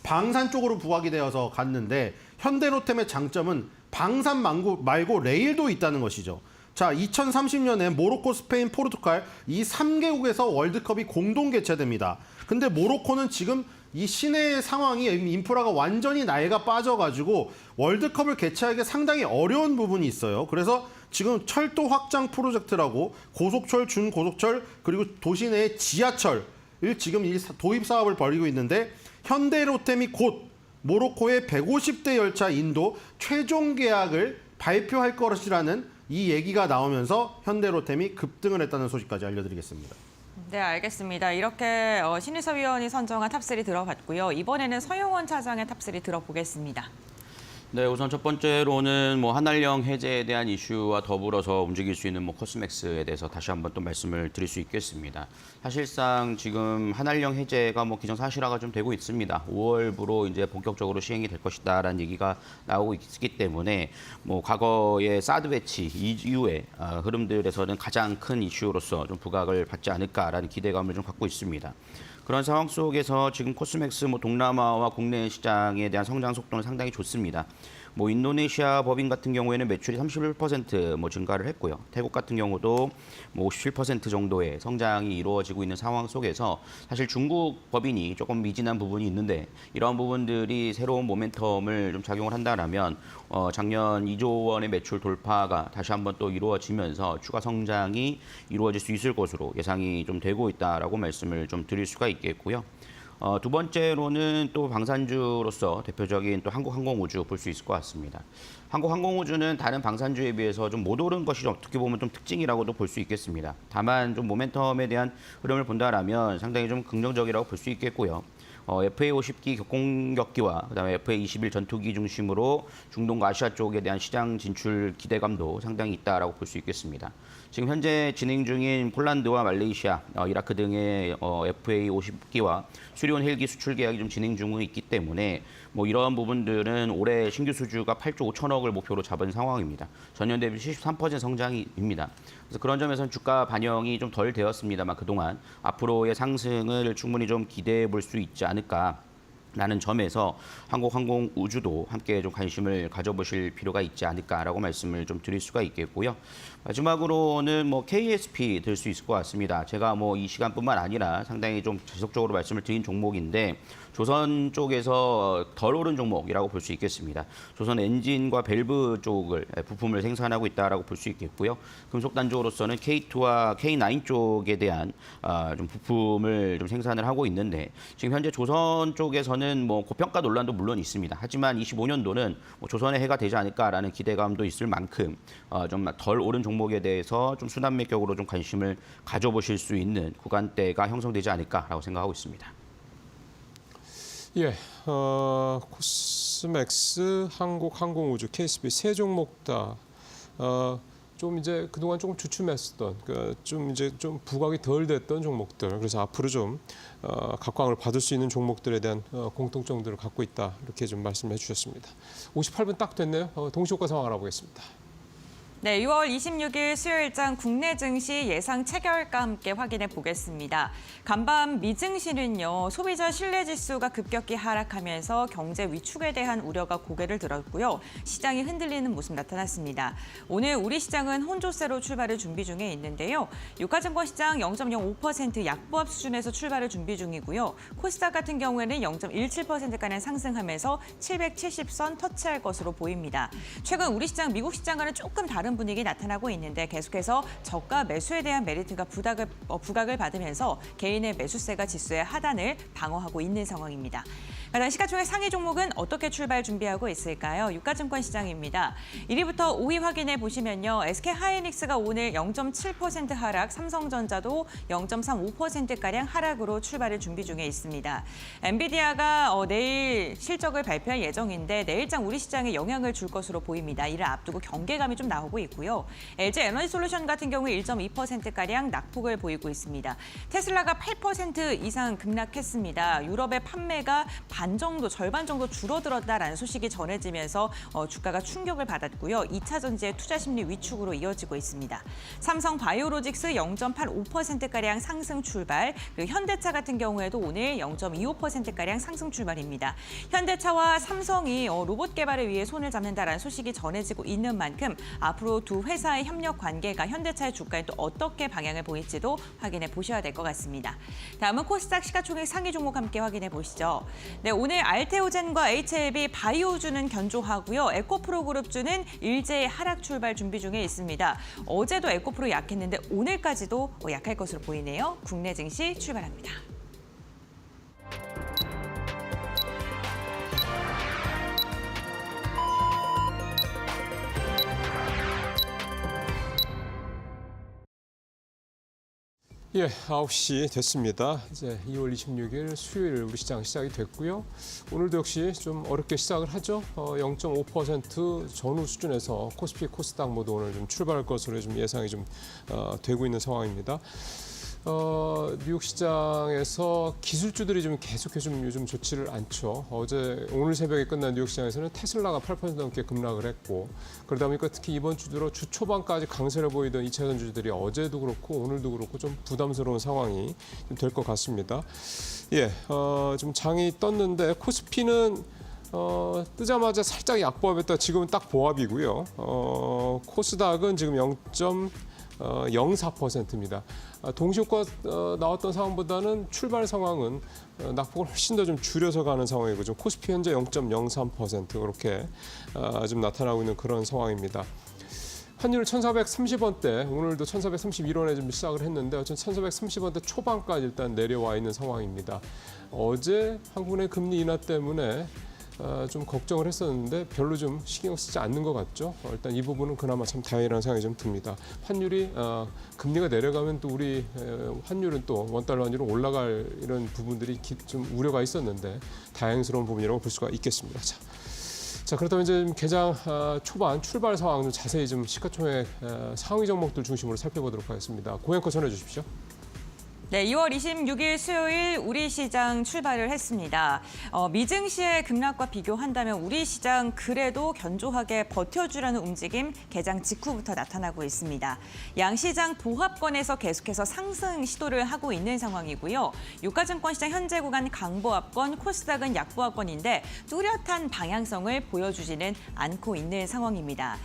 방산 쪽으로 부각이 되어서 갔는데 현대로템의 장점은 방산 말고 레일도 있다는 것이죠. 자, 2030년에 모로코, 스페인, 포르투갈 이 3개국에서 월드컵이 공동 개최됩니다. 근데 모로코는 지금 이 시내의 상황이 인프라가 완전히 나이가 빠져가지고 월드컵을 개최하기 상당히 어려운 부분이 있어요. 그래서 지금 철도 확장 프로젝트라고 고속철, 준고속철 그리고 도시 내의 지하철을 지금 이 도입 사업을 벌이고 있는데 현대로템이 곧 모로코의 150대 열차 인도 최종 계약을 발표할 것이라는 이 얘기가 나오면서 현대로템이 급등을 했다는 소식까지 알려드리겠습니다. 네, 알겠습니다. 이렇게 신의사위원이 선정한 탑3 들어봤고요. 이번에는 서영원 차장의 탑3 들어보겠습니다. 네, 우선 첫 번째로는 뭐 한알령 해제에 대한 이슈와 더불어서 움직일 수 있는 뭐 코스맥스에 대해서 다시 한번 또 말씀을 드릴 수 있겠습니다. 사실상 지금 한알령 해제가 뭐 기정사실화가 좀 되고 있습니다. 5월부로 이제 본격적으로 시행이 될 것이다라는 얘기가 나오고 있기 때문에 뭐 과거의 사드 배치 이후의 흐름들에서는 가장 큰 이슈로서 좀 부각을 받지 않을까라는 기대감을 좀 갖고 있습니다. 그런 상황 속에서 지금 코스맥스 동남아와 국내 시장에 대한 성장 속도는 상당히 좋습니다. 뭐 인도네시아 법인 같은 경우에는 매출이 31% 증가를 했고요. 태국 같은 경우도 뭐 57% 정도의 성장이 이루어지고 있는 상황 속에서 사실 중국 법인이 조금 미진한 부분이 있는데 이러한 부분들이 새로운 모멘텀을 좀 작용을 한다라면 작년 2조 원의 매출 돌파가 다시 한번 또 이루어지면서 추가 성장이 이루어질 수 있을 것으로 예상이 좀 되고 있다라고 말씀을 좀 드릴 수가 있겠고요. 두 번째로는 또 방산주로서 대표적인 또 한국항공우주 볼 수 있을 것 같습니다. 한국항공우주는 다른 방산주에 비해서 좀 못 오른 것이 어떻게 보면 좀 특징이라고도 볼 수 있겠습니다. 다만 좀 모멘텀에 대한 흐름을 본다라면 상당히 좀 긍정적이라고 볼 수 있겠고요. FA50기 공격기와 그다음에 FA21 전투기 중심으로 중동과 아시아 쪽에 대한 시장 진출 기대감도 상당히 있다라고 볼 수 있겠습니다. 지금 현재 진행 중인 폴란드와 말레이시아, 이라크 등의 FA50기와 수리온 헬기 수출 계약이 좀 진행 중에 있기 때문에 뭐 이러한 부분들은 올해 신규 수주가 8조 5천억을 목표로 잡은 상황입니다. 전년 대비 73% 성장입니다. 그래서 그런 점에서는 주가 반영이 좀 덜 되었습니다만 그동안 앞으로의 상승을 충분히 좀 기대해 볼 수 있지 않을까라는 점에서 한국항공우주도 함께 좀 관심을 가져보실 필요가 있지 않을까라고 말씀을 좀 드릴 수가 있겠고요. 마지막으로는 뭐 KSP 들 수 있을 것 같습니다. 제가 뭐 이 시간뿐만 아니라 상당히 좀 지속적으로 말씀을 드린 종목인데 조선 쪽에서 덜 오른 종목이라고 볼 수 있겠습니다. 조선 엔진과 밸브 쪽을 부품을 생산하고 있다라고 볼 수 있겠고요. 금속 단조로서는 K2와 K9 쪽에 대한 좀 부품을 좀 생산을 하고 있는데 지금 현재 조선 쪽에서는 뭐 고평가 논란도 물론 있습니다. 하지만 25년도는 뭐 조선의 해가 되지 않을까라는 기대감도 있을 만큼 좀 덜 오른 종목에 대해서 좀 순환매격으로 좀 관심을 가져보실 수 있는 구간대가 형성되지 않을까라고 생각하고 있습니다. 예, 코스맥스, 한국항공우주, KSP 세 종목 다 좀 이제 그동안 조금 주춤했었던, 좀 이제 좀 부각이 덜 됐던 종목들. 그래서 앞으로 좀 각광을 받을 수 있는 종목들에 대한 공통점들을 갖고 있다. 이렇게 좀 말씀해 주셨습니다. 58분 딱 됐네요. 동시효과 상황 알아보겠습니다. 네, 6월 26일 수요일장 국내 증시 예상 체결과 함께 확인해 보겠습니다. 간밤 미증시는요, 소비자 신뢰지수가 급격히 하락하면서 경제 위축에 대한 우려가 고개를 들었고요. 시장이 흔들리는 모습 나타났습니다. 오늘 우리 시장은 혼조세로 출발을 준비 중에 있는데요. 유가증권 시장 0.05% 약보합 수준에서 출발을 준비 중이고요. 코스닥 같은 경우에는 0.17%가량 상승하면서 770선 터치할 것으로 보입니다. 최근 우리 시장, 미국 시장과는 조금 다른 분위기 나타나고 있는데 계속해서 저가 매수에 대한 메리트가 부각을 받으면서 개인의 매수세가 지수의 하단을 방어하고 있는 상황입니다. 가장 시가총액 상위 종목은 어떻게 출발 준비하고 있을까요? 유가증권 시장입니다. 1위부터 5위 확인해 보시면요. SK하이닉스가 오늘 0.7% 하락, 삼성전자도 0.35%가량 하락으로 출발을 준비 중에 있습니다. 엔비디아가 내일 실적을 발표할 예정인데 내일장 우리 시장에 영향을 줄 것으로 보입니다. 이를 앞두고 경계감이 좀 나오고 있고요. LG에너지솔루션 같은 경우에 1.2%가량 낙폭을 보이고 있습니다. 테슬라가 8% 이상 급락했습니다. 유럽의 판매가 절반 정도 줄어들었다라는 소식이 전해지면서 주가가 충격을 받았고요. 2차 전지의 투자 심리 위축으로 이어지고 있습니다. 삼성 바이오로직스 0.85%가량 상승 출발, 그리고 현대차 같은 경우에도 오늘 0.25%가량 상승 출발입니다. 현대차와 삼성이 로봇 개발을 위해 손을 잡는다라는 소식이 전해지고 있는 만큼 앞으로 두 회사의 협력 관계가 현대차의 주가에 또 어떻게 방향을 보일지도 확인해 보셔야 될 것 같습니다. 다음은 코스닥 시가총액 상위 종목 함께 확인해 보시죠. 네, 오늘 알테오젠과 HLB 바이오주는 견조하고요. 에코프로그룹주는 일제히 하락 출발 준비 중에 있습니다. 어제도 에코프로 약했는데 오늘까지도 약할 것으로 보이네요. 국내 증시 출발합니다. 예, 9시 됐습니다. 이제 2월 26일 수요일 우리 시장 시작이 됐고요. 오늘도 역시 좀 어렵게 시작을 하죠. 0.5% 전후 수준에서 코스피, 코스닥 모두 오늘 좀 출발할 것으로 좀 예상이 좀 되고 있는 상황입니다. 뉴욕 시장에서 기술주들이 좀 계속해서 좀 요즘 좋지를 않죠. 오늘 새벽에 끝난 뉴욕 시장에서는 테슬라가 8% 넘게 급락을 했고, 그러다 보니까 특히 이번 주 들어 주 초반까지 강세를 보이던 2차 전지들이 어제도 그렇고 오늘도 그렇고 좀 부담스러운 상황이 좀 될 것 같습니다. 예, 좀 장이 떴는데 코스피는 뜨자마자 살짝 약보합했다 지금은 딱 보합이고요. 코스닥은 지금 0.04%입니다. 동시효과 나왔던 상황보다는 출발 상황은 낙폭을 훨씬 더 좀 줄여서 가는 상황이고 좀 코스피 현재 0.03% 그렇게 좀 나타나고 있는 그런 상황입니다. 환율 1,430원대, 오늘도 1,431원에 좀 시작을 했는데 어쨌든 1,430원대 초반까지 일단 내려와 있는 상황입니다. 어제 한국은행 금리 인하 때문에 좀 걱정을 했었는데 별로 좀 신경 쓰지 않는 것 같죠. 일단 이 부분은 그나마 참 다행이라는 생각이 좀 듭니다. 환율이 금리가 내려가면 또 우리 환율은 또 원달러 환율은 올라갈 이런 부분들이 좀 우려가 있었는데 다행스러운 부분이라고 볼 수가 있겠습니다. 자 그렇다면 이제 개장 초반 출발 상황 좀 자세히 좀 시가총액 상위 종목들 중심으로 살펴보도록 하겠습니다. 고영커 전해 주십시오. 네, 2월 26일 수요일 우리 시장 출발을 했습니다. 미증시의 급락과 비교한다면 우리 시장 그래도 견조하게 버텨주려는 움직임 개장 직후부터 나타나고 있습니다. 양시장 보합권에서 계속해서 상승 시도를 하고 있는 상황이고요. 유가증권시장 현재 구간 강보합권, 코스닥은 약보합권인데 뚜렷한 방향성을 보여주지는 않고 있는 상황입니다.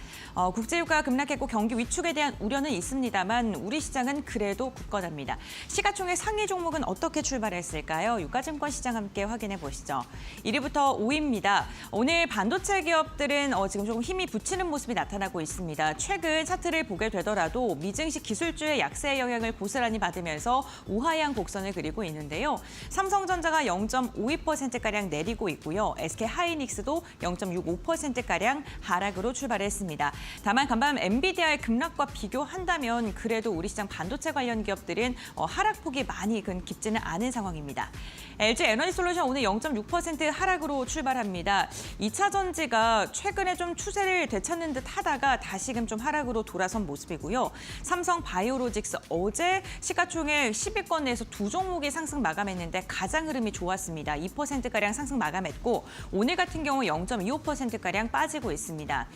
국제유가 급락했고 경기 위축에 대한 우려는 있습니다만 우리 시장은 그래도 굳건합니다. 시가총액 상위 종목은 어떻게 출발했을까요? 유가증권 시장 함께 확인해 보시죠. 1위부터 5위입니다. 오늘 반도체 기업들은 지금 조금 힘이 붙이는 모습이 나타나고 있습니다. 최근 차트를 보게 되더라도 미증시 기술주의 약세 영향을 고스란히 받으면서 우하향 곡선을 그리고 있는데요. 삼성전자가 0.52%가량 내리고 있고요. SK하이닉스도 0.65%가량 하락으로 출발했습니다. 다만 간밤 엔비디아의 급락과 비교한다면 그래도 우리 시장 반도체 관련 기업들은 하락폭이 많이 깊지는 않은 상황입니다. LG 에너지솔루션 오늘 0.6% 하락으로 출발합니다. 2차 전지가 최근에 좀 추세를 되찾는 듯 하다가 다시금 좀 하락으로 돌아선 모습이고요. 삼성 바이오로직스 어제 시가총액 10위권 내에서 두 종목이 상승 마감했는데 가장 흐름이 좋았습니다. 2%가량 상승 마감했고 오늘 같은 경우 0.25%가량 빠지고 있습니다.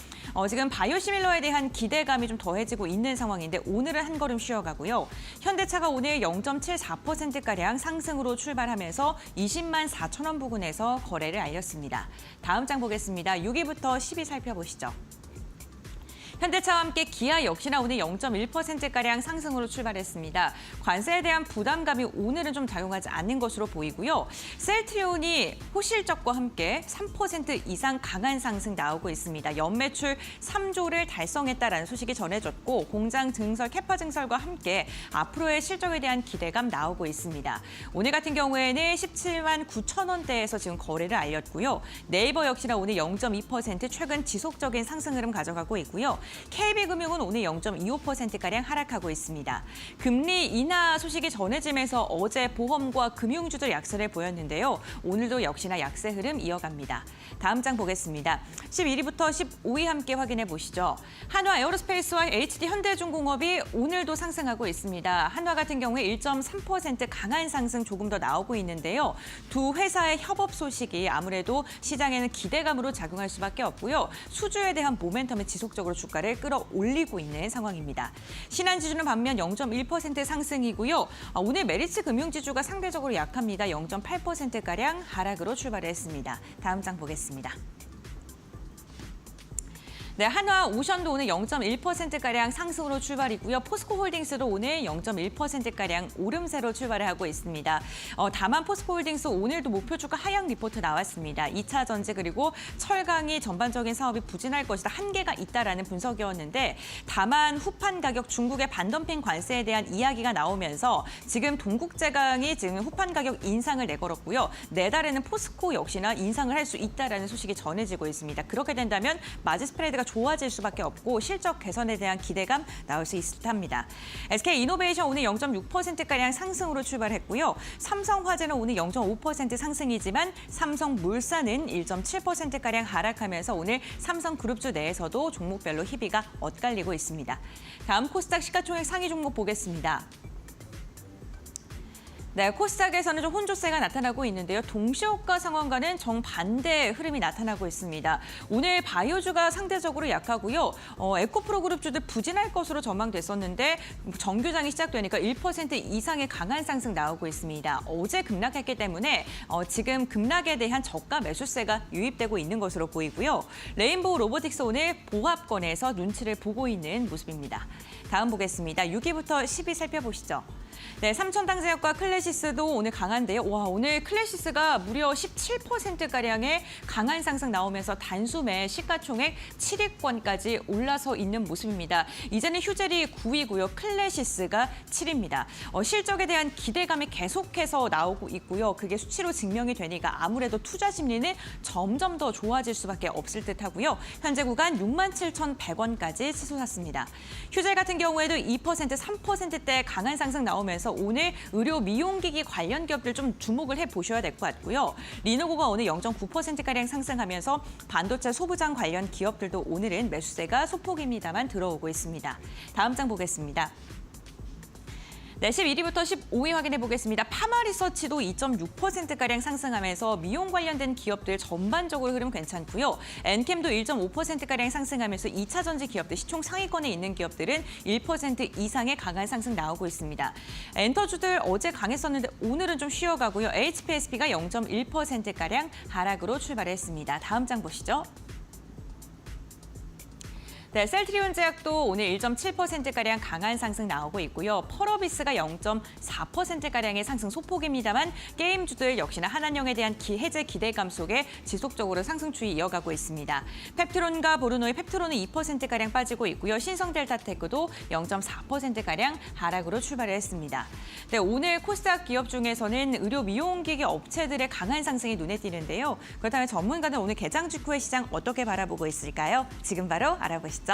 지금 바이오시밀러에 대한 기대감이 좀 더해지고 있는 상황인데 오늘은 한 걸음 쉬어가고요. 현대차가 오늘 0.74%가량 상승으로 출발하면서 20만 4천 원 부근에서 거래를 알렸습니다. 다음 장 보겠습니다. 6위부터 10위 살펴보시죠. 현대차와 함께 기아 역시나 오늘 0.1%가량 상승으로 출발했습니다. 관세에 대한 부담감이 오늘은 좀 작용하지 않는 것으로 보이고요. 셀트리온이 호실적과 함께 3% 이상 강한 상승 나오고 있습니다. 연매출 3조를 달성했다라는 소식이 전해졌고 공장 증설, 캐파 증설과 함께 앞으로의 실적에 대한 기대감 나오고 있습니다. 오늘 같은 경우에는 17만 9천 원대에서 지금 거래를 알렸고요. 네이버 역시나 오늘 0.2% 최근 지속적인 상승 흐름 가져가고 있고요. KB금융은 오늘 0.25%가량 하락하고 있습니다. 금리 인하 소식이 전해지면서 어제 보험과 금융주들 약세를 보였는데요. 오늘도 역시나 약세 흐름 이어갑니다. 다음 장 보겠습니다. 11위부터 15위 함께 확인해 보시죠. 한화 에어로스페이스와 HD 현대중공업이 오늘도 상승하고 있습니다. 한화 같은 경우에 1.3% 강한 상승 조금 더 나오고 있는데요. 두 회사의 협업 소식이 아무래도 시장에는 기대감으로 작용할 수밖에 없고요. 수주에 대한 모멘텀을 지속적으로 주가를 끌어올리고 있는 상황입니다. 신한지주는 반면 0.1% 상승이고요. 오늘 메리츠 금융지주가 상대적으로 약합니다. 0.8%가량 하락으로 출발했습니다. 다음 장 보겠습니다. 네, 한화 오션도 오늘 0.1%가량 상승으로 출발이고요. 포스코홀딩스도 오늘 0.1%가량 오름세로 출발을 하고 있습니다. 다만 포스코홀딩스 오늘도 목표 주가 하향 리포트 나왔습니다. 2차 전지 그리고 철강이 전반적인 사업이 부진할 것이다. 한계가 있다라는 분석이었는데 다만 후판 가격 중국의 반덤핑 관세에 대한 이야기가 나오면서 지금 동국제강이 지금 후판 가격 인상을 내걸었고요. 내달에는 포스코 역시나 인상을 할 수 있다라는 소식이 전해지고 있습니다. 그렇게 된다면 마진 스프레드가 좋아질 수밖에 없고 실적 개선에 대한 기대감 나올 수 있을 듯합니다. SK이노베이션 오늘 0.6%가량 상승으로 출발했고요. 삼성화재는 오늘 0.5% 상승이지만 삼성물산은 1.7%가량 하락하면서 오늘 삼성그룹주 내에서도 종목별로 희비가 엇갈리고 있습니다. 다음 코스닥 시가총액 상위 종목 보겠습니다. 네, 코스닥에서는 좀 혼조세가 나타나고 있는데요. 동시효과 상황과는 정반대의 흐름이 나타나고 있습니다. 오늘 바이오주가 상대적으로 약하고요. 에코프로 그룹주들 부진할 것으로 전망됐었는데 정규장이 시작되니까 1% 이상의 강한 상승 나오고 있습니다. 어제 급락했기 때문에 지금 급락에 대한 저가 매수세가 유입되고 있는 것으로 보이고요. 레인보우 로보틱스 오늘 보합권에서 눈치를 보고 있는 모습입니다. 다음 보겠습니다. 6위부터 10위 살펴보시죠. 네, 삼천당제약과 클래시스도 오늘 강한데요. 와, 오늘 클래시스가 무려 17%가량의 강한 상승 나오면서 단숨에 시가총액 7위권까지 올라서 있는 모습입니다. 이제는 휴젤이 9위고요. 클래시스가 7위입니다. 실적에 대한 기대감이 계속해서 나오고 있고요. 그게 수치로 증명이 되니까 아무래도 투자 심리는 점점 더 좋아질 수밖에 없을 듯하고요. 현재 구간 67,100원까지 치솟았습니다. 휴젤 같은 경우에도 2%, 3%대 강한 상승 나오면서 오늘 의료 미용기기 관련 기업들 좀 주목을 해보셔야 될 것 같고요. 리노고가 오늘 0.9%가량 상승하면서 반도체 소부장 관련 기업들도 오늘은 매수세가 소폭입니다만 들어오고 있습니다. 다음 장 보겠습니다. 네, 11위부터 15위 확인해 보겠습니다. 파마리서치도 2.6%가량 상승하면서 미용 관련된 기업들 전반적으로 흐름 괜찮고요. 엔캠도 1.5%가량 상승하면서 2차 전지 기업들 시총 상위권에 있는 기업들은 1% 이상의 강한 상승 나오고 있습니다. 엔터주들 어제 강했었는데 오늘은 좀 쉬어가고요. HPSP가 0.1%가량 하락으로 출발했습니다. 다음 장 보시죠. 네, 셀트리온 제약도 오늘 1.7%가량 강한 상승 나오고 있고요. 펄어비스가 0.4%가량의 상승 소폭입니다만 게임주들 역시나 한한령에 대한 해제 기대감 속에 지속적으로 상승 추이 이어가고 있습니다. 펩트론과 보르노의 펩트론은 2%가량 빠지고 있고요. 신성델타테크도 0.4%가량 하락으로 출발을 했습니다. 네, 오늘 코스닥 기업 중에서는 의료 미용기기 업체들의 강한 상승이 눈에 띄는데요. 그렇다면 전문가는 오늘 개장 직후의 시장 어떻게 바라보고 있을까요? 지금 바로 알아보시죠.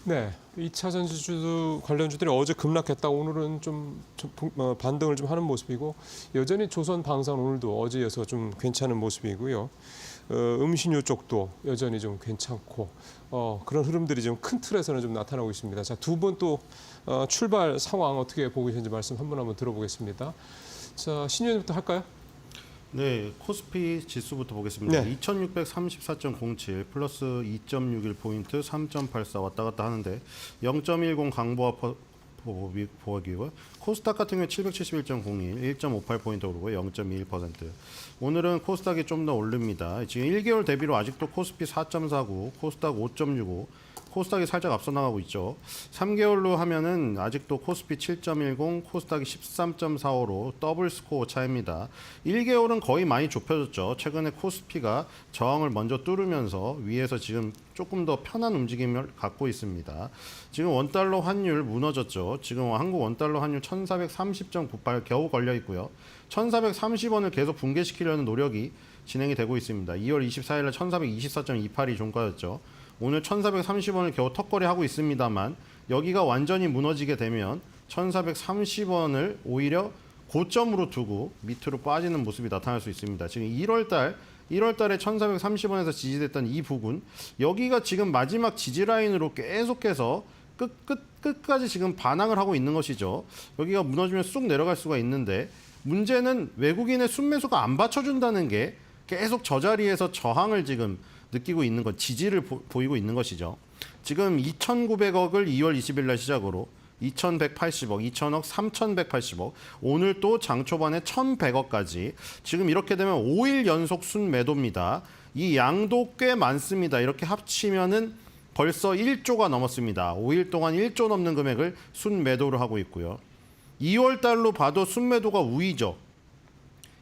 네, 2차 전지주 관련주들이 어제 급락했다. 오늘은 좀 반등을 좀 하는 모습이고 여전히 조선 방산 오늘도 어제에 이어서 좀 괜찮은 모습이고요. 음식료 쪽도 여전히 좀 괜찮고 그런 흐름들이 좀 큰 틀에서는 좀 나타나고 있습니다. 자, 두 분 또 출발 상황 어떻게 보고 계신지 말씀 한번 들어보겠습니다. 자, 신 의원님부터 할까요? 네, 코스피 지수부터 보겠습니다. 네. 2634.07 플러스 2.61포인트 3.84 왔다 갔다 하는데 0.10 강보합 보기고요. 코스닥 같은 경우에 771.01 1.58포인트 오르고 0.21%. 오늘은 코스닥이 좀 더 오릅니다. 지금 1개월 대비로 아직도 코스피 4.49, 코스닥 5.65, 코스닥이 살짝 앞서 나가고 있죠. 3개월로 하면은 아직도 코스피 7.10, 코스닥이 13.45로 더블 스코어 차입니다. 1개월은 거의 많이 좁혀졌죠. 최근에 코스피가 저항을 먼저 뚫으면서 위에서 지금 조금 더 편한 움직임을 갖고 있습니다. 지금 원달러 환율 무너졌죠. 지금 한국 원달러 환율 1430.98 겨우 걸려 있고요. 1430원을 계속 붕괴시키려는 노력이 진행이 되고 있습니다. 2월 24일에 1424.28이 종가였죠. 오늘 1430원을 겨우 턱걸이하고 있습니다만 여기가 완전히 무너지게 되면 1430원을 오히려 고점으로 두고 밑으로 빠지는 모습이 나타날 수 있습니다. 지금 1월 달에 1430원에서 지지됐던 이 부분 여기가 지금 마지막 지지 라인으로 계속해서 끝까지 지금 반항을 하고 있는 것이죠. 여기가 무너지면 쑥 내려갈 수가 있는데 문제는 외국인의 순매수가 안 받쳐준다는 게 계속 저 자리에서 저항을 지금 느끼고 있는 것, 지지를 보이고 있는 것이죠. 지금 2,900억을 2월 20일 날 시작으로 2,180억, 2,000억, 3,180억, 오늘 또 장 초반에 1,100억까지 지금 이렇게 되면 5일 연속 순매도입니다. 이 양도 꽤 많습니다. 이렇게 합치면은 벌써 1조가 넘었습니다. 5일 동안 1조 넘는 금액을 순매도로 하고 있고요. 2월 달로 봐도 순매도가 우위죠.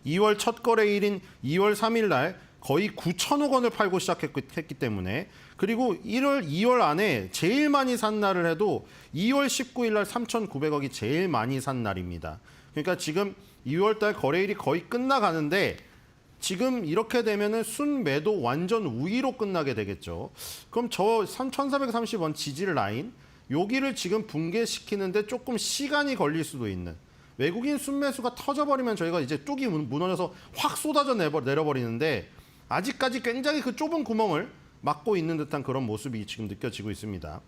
2월 첫 거래일인 2월 3일 날 거의 9천억 원을 팔고 시작했기 때문에 그리고 2월 안에 제일 많이 산 날을 해도 2월 19일 날 3,900억이 제일 많이 산 날입니다. 그러니까 지금 2월 달 거래일이 거의 끝나가는데 지금 이렇게 되면은 순매도 완전 우위로 끝나게 되겠죠. 그럼 저 1,430원 지지 라인 여기를 지금 붕괴시키는데 조금 시간이 걸릴 수도 있는 외국인 순매수가 터져버리면 저희가 이제 뚝이 무너져서 확 쏟아져 내려버리는데 아직까지 굉장히 그 좁은 구멍을 막고 있는 듯한 그런 모습이 지금 느껴지고 있습니다.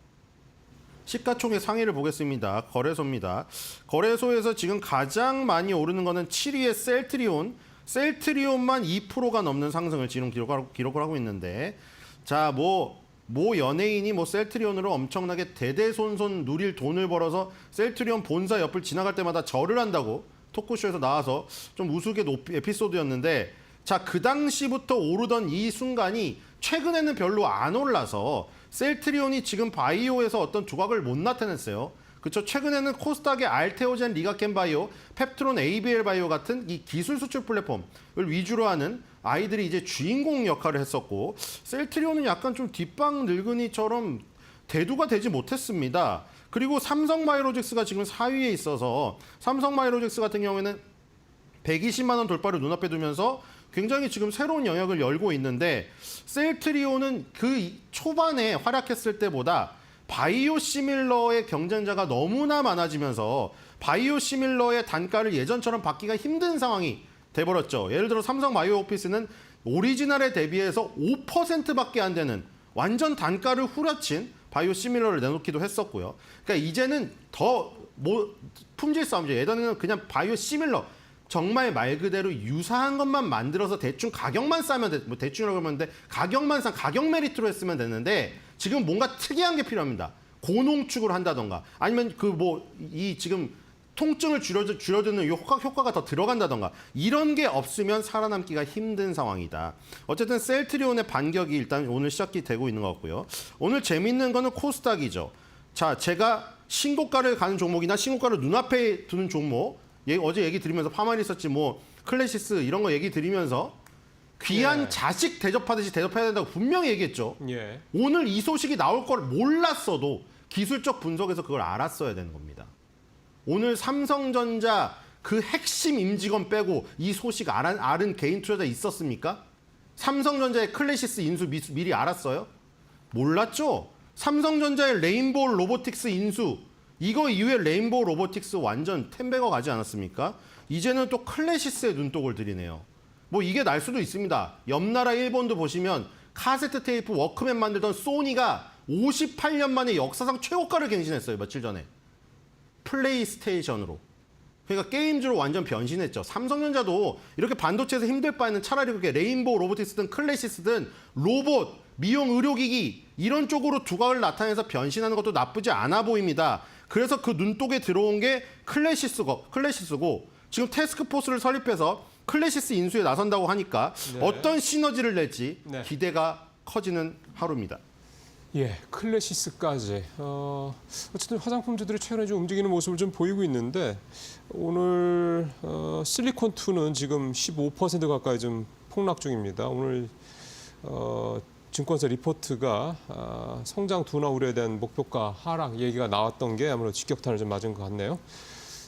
시가총액 상위를 보겠습니다. 거래소입니다. 거래소에서 지금 가장 많이 오르는 거는 7위의 셀트리온. 셀트리온만 2%가 넘는 상승을 지금 기록을 하고 있는데, 자, 모 연예인이 셀트리온으로 엄청나게 대대손손 누릴 돈을 벌어서 셀트리온 본사 옆을 지나갈 때마다 절을 한다고 토크쇼에서 나와서 좀 우스개 에피소드였는데, 자, 그 당시부터 오르던 이 순간이 최근에는 별로 안 올라서 셀트리온이 지금 바이오에서 어떤 조각을 못 나타냈어요. 그렇죠. 최근에는 코스닥의 알테오젠, 리가켄 바이오, 펩트론, ABL 바이오 같은 이 기술 수출 플랫폼을 위주로 하는 아이들이 이제 주인공 역할을 했었고, 셀트리온은 약간 좀 뒷방 늙은이처럼 대두가 되지 못했습니다. 그리고 삼성바이오로직스가 지금 4위에 있어서 삼성바이오로직스 같은 경우에는 120만 원 돌파를 눈앞에 두면서 굉장히 지금 새로운 영역을 열고 있는데, 셀트리온은 그 초반에 활약했을 때보다 바이오시밀러의 경쟁자가 너무나 많아지면서 바이오시밀러의 단가를 예전처럼 받기가 힘든 상황이 돼버렸죠. 예를 들어 삼성바이오오피스는 오리지널에 대비해서 5%밖에 안 되는 완전 단가를 후려친 바이오시밀러를 내놓기도 했었고요. 그러니까 이제는 더 품질 싸움이죠. 예전에는 그냥 바이오시밀러, 정말 말 그대로 유사한 것만 만들어서 대충 가격만 싸면 대충이라고 하면 되는데, 가격만 싸 가격 메리트로 했으면 됐는데, 지금 뭔가 특이한 게 필요합니다. 고농축을 한다던가, 아니면 이 지금 통증을 줄여드는 효과가 더 들어간다던가, 이런 게 없으면 살아남기가 힘든 상황이다. 어쨌든 셀트리온의 반격이 일단 오늘 시작이 되고 있는 것 같고요. 오늘 재밌는 거는 코스닥이죠. 자, 제가 신고가를 가는 종목이나 신고가를 눈앞에 두는 종목, 어제 얘기 드리면서 파마리서치, 클래시스 이런 거 얘기 드리면서 귀한 자식 대접하듯이 대접해야 된다고 분명히 얘기했죠. 예. 오늘 이 소식이 나올 걸 몰랐어도 기술적 분석에서 그걸 알았어야 되는 겁니다. 오늘 삼성전자 그 핵심 임직원 빼고 이 소식 알은 개인 투자자 있었습니까? 삼성전자의 클래시스 인수 미리 알았어요? 몰랐죠? 삼성전자의 레인보우 로보틱스 인수, 이거 이후에 레인보우 로보틱스 완전 템베거 가지 않았습니까? 이제는 또 클래시스의 눈독을 들이네요. 이게 날 수도 있습니다. 옆나라 일본도 보시면 카세트 테이프 워크맨 만들던 소니가 58년 만에 역사상 최고가를 갱신했어요. 며칠 전에. 플레이스테이션으로. 그러니까 게임주로 완전 변신했죠. 삼성전자도 이렇게 반도체에서 힘들 바에는 차라리 그렇게 레인보우 로보틱스든 클래시스든 로봇, 미용 의료기기 이런 쪽으로 두각을 나타내서 변신하는 것도 나쁘지 않아 보입니다. 그래서 그 눈독에 들어온 게 클래시스고 지금 태스크포스를 설립해서 클래시스 인수에 나선다고 하니까 어떤 시너지를 낼지 기대가 커지는 하루입니다. 예, 클래시스까지. 어쨌든 화장품주들이 최근에 좀 움직이는 모습을 좀 보이고 있는데, 오늘 실리콘2는 지금 15% 가까이 좀 폭락 중입니다. 오늘 증권사 리포트가 성장 둔화 우려에 대한 목표가 하락 얘기가 나왔던 게 아무래도 직격탄을 좀 맞은 것 같네요.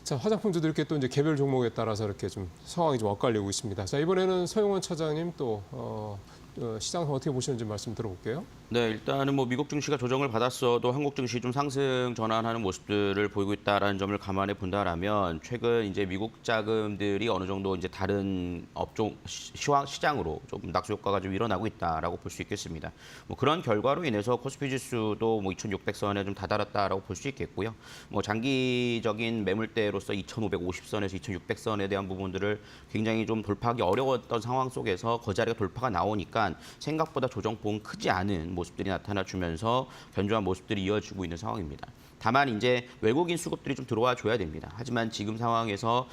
자, 화장품주들 이렇게 또 이제 개별 종목에 따라서 이렇게 좀 상황이 좀 엇갈리고 있습니다. 자, 이번에는 서용원 차장님 또 시장 어떻게 보시는지 말씀 들어볼게요. 네, 일단은 미국 증시가 조정을 받았어도 한국 증시 좀 상승 전환하는 모습들을 보이고 있다라는 점을 감안해 본다라면, 최근 이제 미국 자금들이 어느 정도 이제 다른 업종 시장으로 좀 낙수 효과가 좀 일어나고 있다라고 볼 수 있겠습니다. 그런 결과로 인해서 코스피 지수도 2,600선에 좀 다다랐다라고 볼 수 있겠고요. 장기적인 매물대로서 2,550선에서 2,600선에 대한 부분들을 굉장히 좀 돌파하기 어려웠던 상황 속에서 그 자리가 돌파가 나오니까 생각보다 조정폭은 크지 않은 모습들이 나타나주면서 견조한 모습들이 이어지고 있는 상황입니다. 다만 이제 외국인 수급들이 좀 들어와 줘야 됩니다. 하지만 지금 상황에서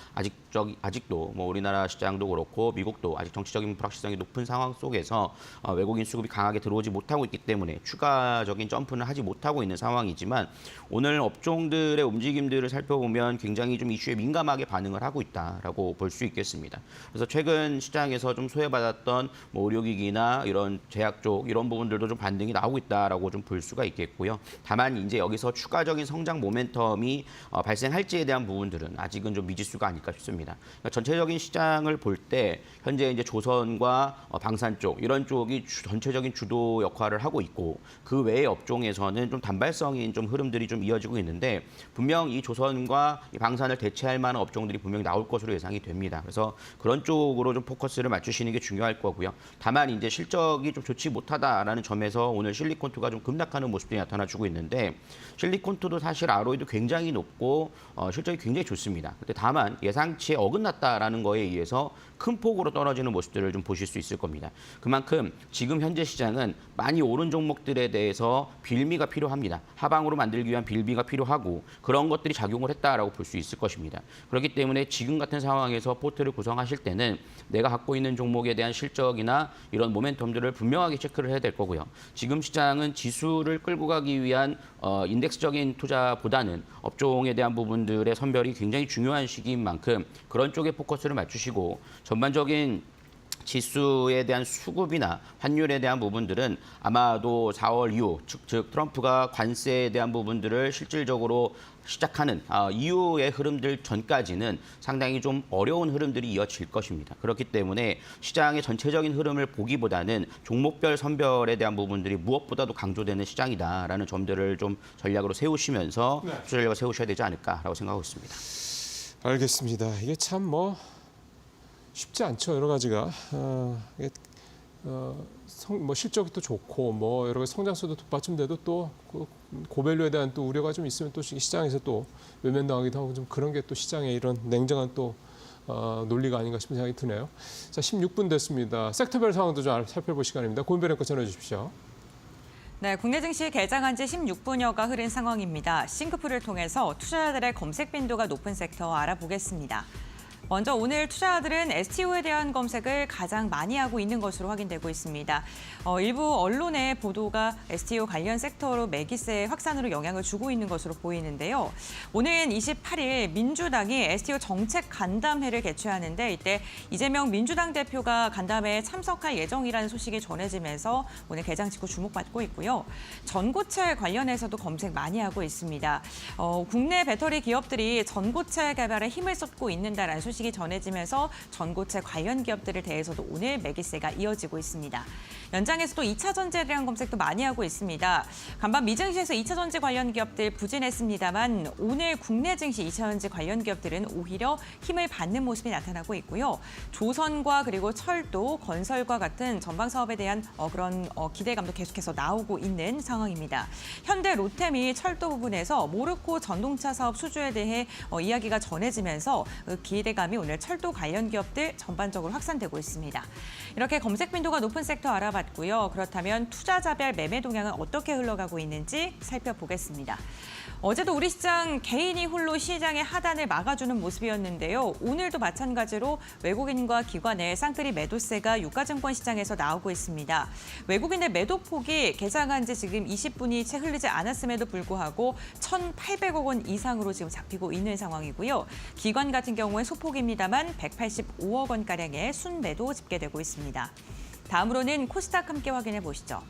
아직도 우리나라 시장도 그렇고 미국도 아직 정치적인 불확실성이 높은 상황 속에서 외국인 수급이 강하게 들어오지 못하고 있기 때문에 추가적인 점프는 하지 못하고 있는 상황이지만, 오늘 업종들의 움직임들을 살펴보면 굉장히 좀 이슈에 민감하게 반응을 하고 있다라고 볼 수 있겠습니다. 그래서 최근 시장에서 좀 소외받았던 의료기기나 이런 제약 쪽 이런 부분들도 좀 반등이 나오고 있다라고 좀 볼 수가 있겠고요. 다만 이제 여기서 추가적인 성장 모멘텀이 발생할지에 대한 부분들은 아직은 좀 미지수가 아닐까 싶습니다. 그러니까 전체적인 시장을 볼 때 현재 이제 조선과 방산 쪽 이런 쪽이 전체적인 주도 역할을 하고 있고, 그 외의 업종에서는 좀 단발성인 좀 흐름들이 좀 이어지고 있는데, 분명 이 조선과 이 방산을 대체할 만한 업종들이 분명히 나올 것으로 예상이 됩니다. 그래서 그런 쪽으로 좀 포커스를 맞추시는 게 중요할 거고요. 다만 이제 실적이 좀 좋지 못하다라는 점에서 하면서 오늘 실리콘투가 좀 급락하는 모습들이 나타나주고 있는데 실리콘투도 사실 ROE도 굉장히 높고 실적이 굉장히 좋습니다. 근데 다만 예상치에 어긋났다라는 거에 의해서 큰 폭으로 떨어지는 모습들을 좀 보실 수 있을 겁니다. 그만큼 지금 현재 시장은 많이 오른 종목들에 대해서 빌미가 필요합니다. 하방으로 만들기 위한 빌미가 필요하고 그런 것들이 작용을 했다라고 볼 수 있을 것입니다. 그렇기 때문에 지금 같은 상황에서 포트를 구성하실 때는 내가 갖고 있는 종목에 대한 실적이나 이런 모멘텀들을 분명하게 체크를 해야 될 거고요. 지금 시장은 지수를 끌고 가기 위한 인덱스적인 투자보다는 업종에 대한 부분들의 선별이 굉장히 중요한 시기인 만큼 그런 쪽에 포커스를 맞추시고 전반적인 지수에 대한 수급이나 환율에 대한 부분들은 아마도 4월 이후, 즉 트럼프가 관세에 대한 부분들을 실질적으로 시작하는 이후의 흐름들 전까지는 상당히 좀 어려운 흐름들이 이어질 것입니다. 그렇기 때문에 시장의 전체적인 흐름을 보기보다는 종목별 선별에 대한 부분들이 무엇보다도 강조되는 시장이다라는 점들을 좀 전략으로 세우시면서 투자 전략을 세우셔야 되지 않을까라고 생각하고 있습니다. 알겠습니다. 이게 참 뭐 쉽지 않죠. 여러 가지가 뭐 실적이 또 좋고 뭐 여러 가지 성장수도 뒷받침돼도 또 고밸류에 대한 또 우려가 좀 있으면 또 시장에서 또 외면당하기도 하고 좀 그런 게 또 시장의 이런 냉정한 또 논리가 아닌가 싶은 생각이 드네요. 자, 16분 됐습니다. 섹터별 상황도 좀 살펴볼 시간입니다. 고은별 앵커 전해주십시오. 네, 국내 증시 개장한 지 16분여가 흐른 상황입니다. 싱크풀을 통해서 투자자들의 검색 빈도가 높은 섹터 알아보겠습니다. 먼저 오늘 투자자들은 STO에 대한 검색을 가장 많이 하고 있는 것으로 확인되고 있습니다. 일부 언론의 보도가 STO 관련 섹터로 매기세 확산으로 영향을 주고 있는 것으로 보이는데요. 오늘은 28일 민주당이 STO 정책 간담회를 개최하는데 이때 이재명 민주당 대표가 간담회에 참석할 예정이라는 소식이 전해지면서 오늘 개장 직후 주목받고 있고요. 전고체 관련해서도 검색 많이 하고 있습니다. 국내 배터리 기업들이 전고체 개발에 힘을 쏟고 있는다라는 소식이 전해지면서 전고체 관련 기업들에 대해서도 오늘 매기세가 이어지고 있습니다. 연장에서도 2차 전지에 대한 검색도 많이 하고 있습니다. 간밤 미증시에서 2차 전지 관련 기업들 부진했습니다만 오늘 국내 증시 2차 전지 관련 기업들은 오히려 힘을 받는 모습이 나타나고 있고요. 조선과 그리고 철도, 건설과 같은 전방 사업에 대한 그런 기대감도 계속해서 나오고 있는 상황입니다. 현대, 롯데미 철도 부분에서 모르코 전동차 사업 수주에 대해 이야기가 전해지면서 기대감이 오늘 철도 관련 기업들 전반적으로 확산되고 있습니다. 이렇게 검색 빈도가 높은 섹터 알아봤고요. 그렇다면 투자자별 매매 동향은 어떻게 흘러가고 있는지 살펴보겠습니다. 어제도 우리 시장 개인이 홀로 시장의 하단을 막아주는 모습이었는데요. 오늘도 마찬가지로 외국인과 기관의 쌍끌이 매도세가 유가증권 시장에서 나오고 있습니다. 외국인의 매도폭이 개장한 지 지금 20분이 채 흐르지 않았음에도 불구하고 1,800억 원 이상으로 지금 잡히고 있는 상황이고요. 기관 같은 경우에 소폭입니다만 185억 원가량의 순매도 집계되고 있습니다. 다음으로는 코스닥 함께 확인해 보시죠.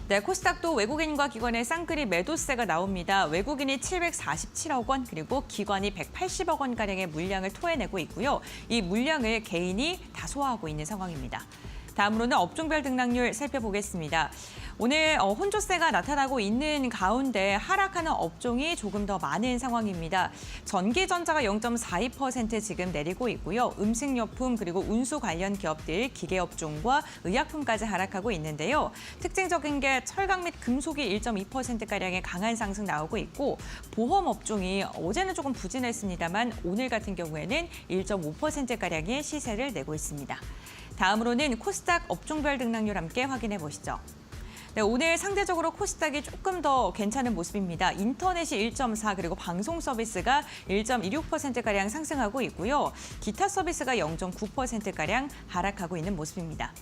네, 코스닥도 외국인과 기관의 쌍끌이 매도세가 나옵니다. 외국인이 747억 원, 그리고 기관이 180억 원가량의 물량을 토해내고 있고요. 이 물량을 개인이 다 소화하고 있는 상황입니다. 다음으로는 업종별 등락률 살펴보겠습니다. 오늘 혼조세가 나타나고 있는 가운데 하락하는 업종이 조금 더 많은 상황입니다. 전기전자가 0.42% 지금 내리고 있고요. 음식료품 그리고 운수 관련 기업들, 기계업종과 의약품까지 하락하고 있는데요. 특징적인 게 철강 및 금속이 1.2%가량의 강한 상승 나오고 있고 보험업종이 어제는 조금 부진했습니다만 오늘 같은 경우에는 1.5%가량의 시세를 내고 있습니다. 다음으로는 코스닥 업종별 등락률 함께 확인해 보시죠. 네, 오늘 상대적으로 코스닥이 조금 더 괜찮은 모습입니다. 인터넷이 1.4 그리고 방송 서비스가 1.26%가량 상승하고 있고요. 기타 서비스가 0.9%가량 하락하고 있는 모습입니다.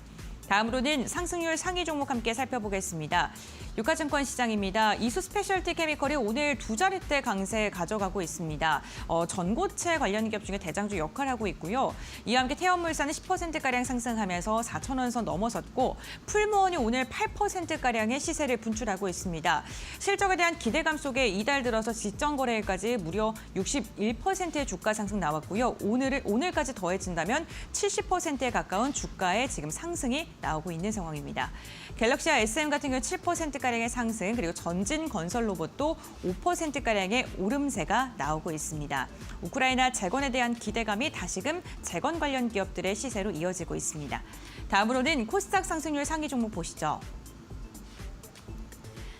다음으로는 상승률 상위 종목 함께 살펴보겠습니다. 유가증권 시장입니다. 이수 스페셜티 케미컬이 오늘 두 자릿대 강세 가져가고 있습니다. 전고체 관련 기업 중에 대장주 역할을 하고 있고요. 이와 함께 태연물산은 10%가량 상승하면서 4,000원 선 넘어섰고 풀무원이 오늘 8%가량의 시세를 분출하고 있습니다. 실적에 대한 기대감 속에 이달 들어서 직전 거래일까지 무려 61%의 주가 상승 나왔고요. 오늘까지 더해진다면 70%에 가까운 주가의 지금 상승이 나오고 있는 상황입니다. 갤럭시와 SM 같은 경우 7%가량의 상승, 그리고 전진 건설 로봇도 5%가량의 오름세가 나오고 있습니다. 우크라이나 재건에 대한 기대감이 다시금 재건 관련 기업들의 시세로 이어지고 있습니다. 다음으로는 코스닥 상승률 상위 종목 보시죠.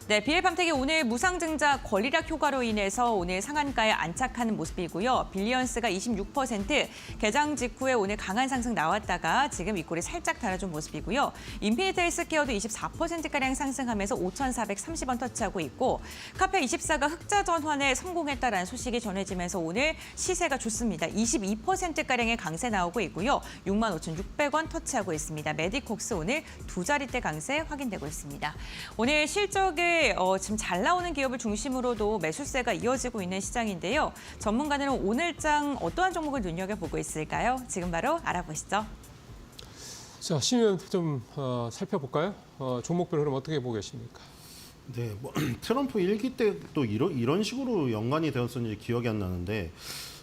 네, BL팜텍이 오늘 무상증자 권리락 효과로 인해서 오늘 상한가에 안착하는 모습이고요. 빌리언스가 26%, 개장 직후에 오늘 강한 상승 나왔다가 지금 윗골이 살짝 달아준 모습이고요. 인피니트 헬스케어도 24%가량 상승하면서 5,430원 터치하고 있고 카페24가 흑자 전환에 성공했다라는 소식이 전해지면서 오늘 시세가 좋습니다. 22%가량의 강세 나오고 있고요. 65,600원 터치하고 있습니다. 메디콕스 오늘 두 자릿대 강세 확인되고 있습니다. 오늘 실적을 지금 잘 나오는 기업을 중심으로도 매수세가 이어지고 있는 시장인데요. 전문가들은 오늘장 어떠한 종목을 눈여겨보고 있을까요? 지금 바로 알아보시죠. 자, 시면 좀 살펴볼까요? 종목별 흐름 어떻게 보고 계십니까? 네, 뭐 트럼프 1기 때 또 이런 식으로 연관이 되었었는지 기억이 안 나는데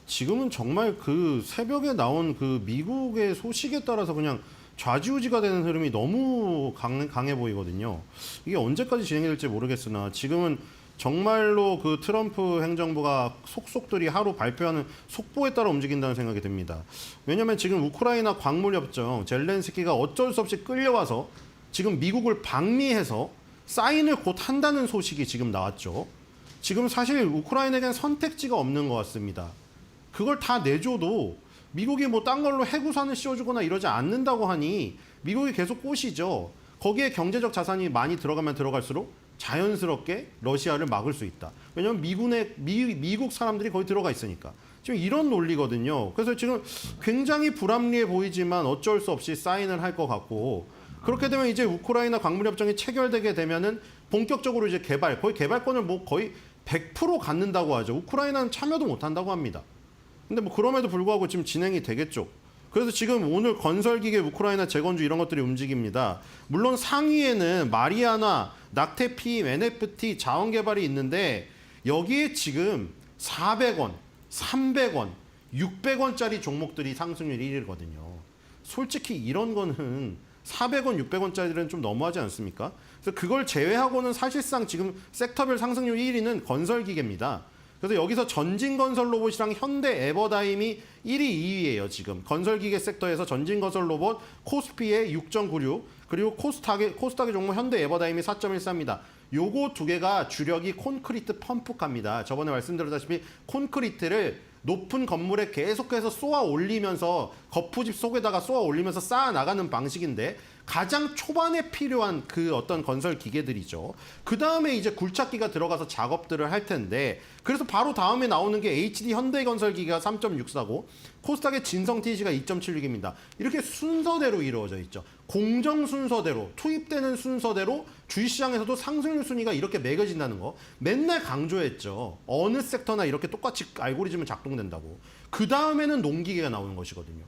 지금은 정말 그 새벽에 나온 그 미국의 소식에 따라서 그냥 좌지우지가 되는 흐름이 너무 강해 보이거든요. 이게 언제까지 진행될지 모르겠으나 지금은 정말로 그 트럼프 행정부가 속속들이 하루 발표하는 속보에 따라 움직인다는 생각이 듭니다. 왜냐하면 지금 우크라이나 광물협정 젤렌스키가 어쩔 수 없이 끌려와서 지금 미국을 방미해서 사인을 곧 한다는 소식이 지금 나왔죠. 지금 사실 우크라이나에겐 선택지가 없는 것 같습니다. 그걸 다 내줘도 미국이 뭐 딴 걸로 해구산을 씌워주거나 이러지 않는다고 하니 미국이 계속 꼬시죠. 거기에 경제적 자산이 많이 들어가면 들어갈수록 자연스럽게 러시아를 막을 수 있다. 왜냐하면 미국 사람들이 거기 들어가 있으니까. 지금 이런 논리거든요. 그래서 지금 굉장히 불합리해 보이지만 어쩔 수 없이 사인을 할 것 같고 그렇게 되면 이제 우크라이나 광물협정이 체결되게 되면은 본격적으로 이제 거의 개발권을 뭐 거의 100% 갖는다고 하죠. 우크라이나는 참여도 못 한다고 합니다. 근데 뭐 그럼에도 불구하고 지금 진행이 되겠죠. 그래서 지금 오늘 건설기계, 우크라이나 재건주 이런 것들이 움직입니다. 물론 상위에는 마리아나, 낙태피임, NFT, 자원개발이 있는데 여기에 지금 400원, 300원, 600원짜리 종목들이 상승률 1위거든요. 솔직히 이런 거는 400원, 600원짜리는 좀 너무하지 않습니까? 그래서 그걸 제외하고는 사실상 지금 섹터별 상승률 1위는 건설기계입니다. 그래서 여기서 전진건설로봇이랑 현대 에버다임이 1위, 2위예요. 지금 건설기계 섹터에서 전진건설로봇 코스피의 6.96 그리고 코스닥의 종목 현대 에버다임이 4.14입니다. 요거 두 개가 주력이 콘크리트 펌프카입니다. 저번에 말씀드렸다시피 콘크리트를 높은 건물에 계속해서 쏘아 올리면서 거푸집 속에다가 쏘아 올리면서 쌓아 나가는 방식인데 가장 초반에 필요한 그 어떤 건설 기계들이죠. 그 다음에 이제 굴착기가 들어가서 작업들을 할 텐데 그래서 바로 다음에 나오는 게 HD 현대건설기가 3.64고 코스닥의 진성TC가 2.76입니다. 이렇게 순서대로 이루어져 있죠. 공정 순서대로 투입되는 순서대로 주식시장에서도 상승률 순위가 이렇게 매겨진다는 거 맨날 강조했죠. 어느 섹터나 이렇게 똑같이 알고리즘은 작동된다고. 그 다음에는 농기계가 나오는 것이거든요.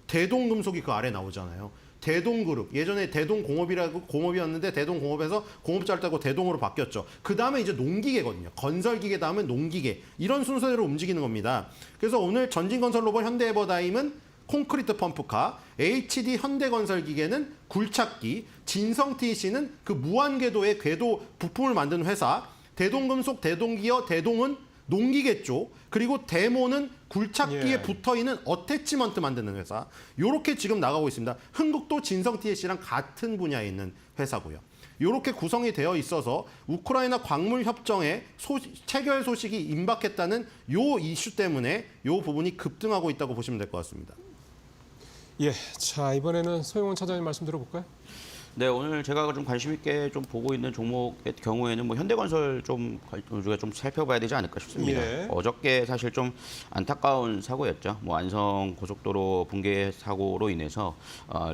대동금속이 그 아래 나오잖아요. 대동그룹, 예전에 대동공업이었는데 대동공업에서 공업자를 따고 대동으로 바뀌었죠. 그 다음에 이제 농기계거든요. 건설기계 다음에 농기계. 이런 순서대로 움직이는 겁니다. 그래서 오늘 전진건설로봇 현대에버다임은 콘크리트 펌프카, HD 현대건설기계는 굴착기, 진성TC는 그 무한궤도의 궤도 부품을 만드는 회사, 대동금속, 대동기어, 대동은 농기계 쪽, 그리고 데모는 굴착기에 붙어있는 어태치먼트 만드는 회사. 요렇게 지금 나가고 있습니다. 흥국도 진성TC랑 같은 분야에 있는 회사고요. 요렇게 구성이 되어 있어서 우크라이나 광물협정의 체결 소식이 임박했다는 요 이슈 때문에 요 부분이 급등하고 있다고 보시면 될 것 같습니다. 예, 자 이번에는 소영원 차장님 말씀 들어볼까요? 네, 오늘 제가 좀 관심 있게 좀 보고 있는 종목의 경우에는 뭐 현대건설 우리가 좀 살펴봐야 되지 않을까 싶습니다. 예. 어저께 사실 좀 안타까운 사고였죠. 뭐 안성 고속도로 붕괴 사고로 인해서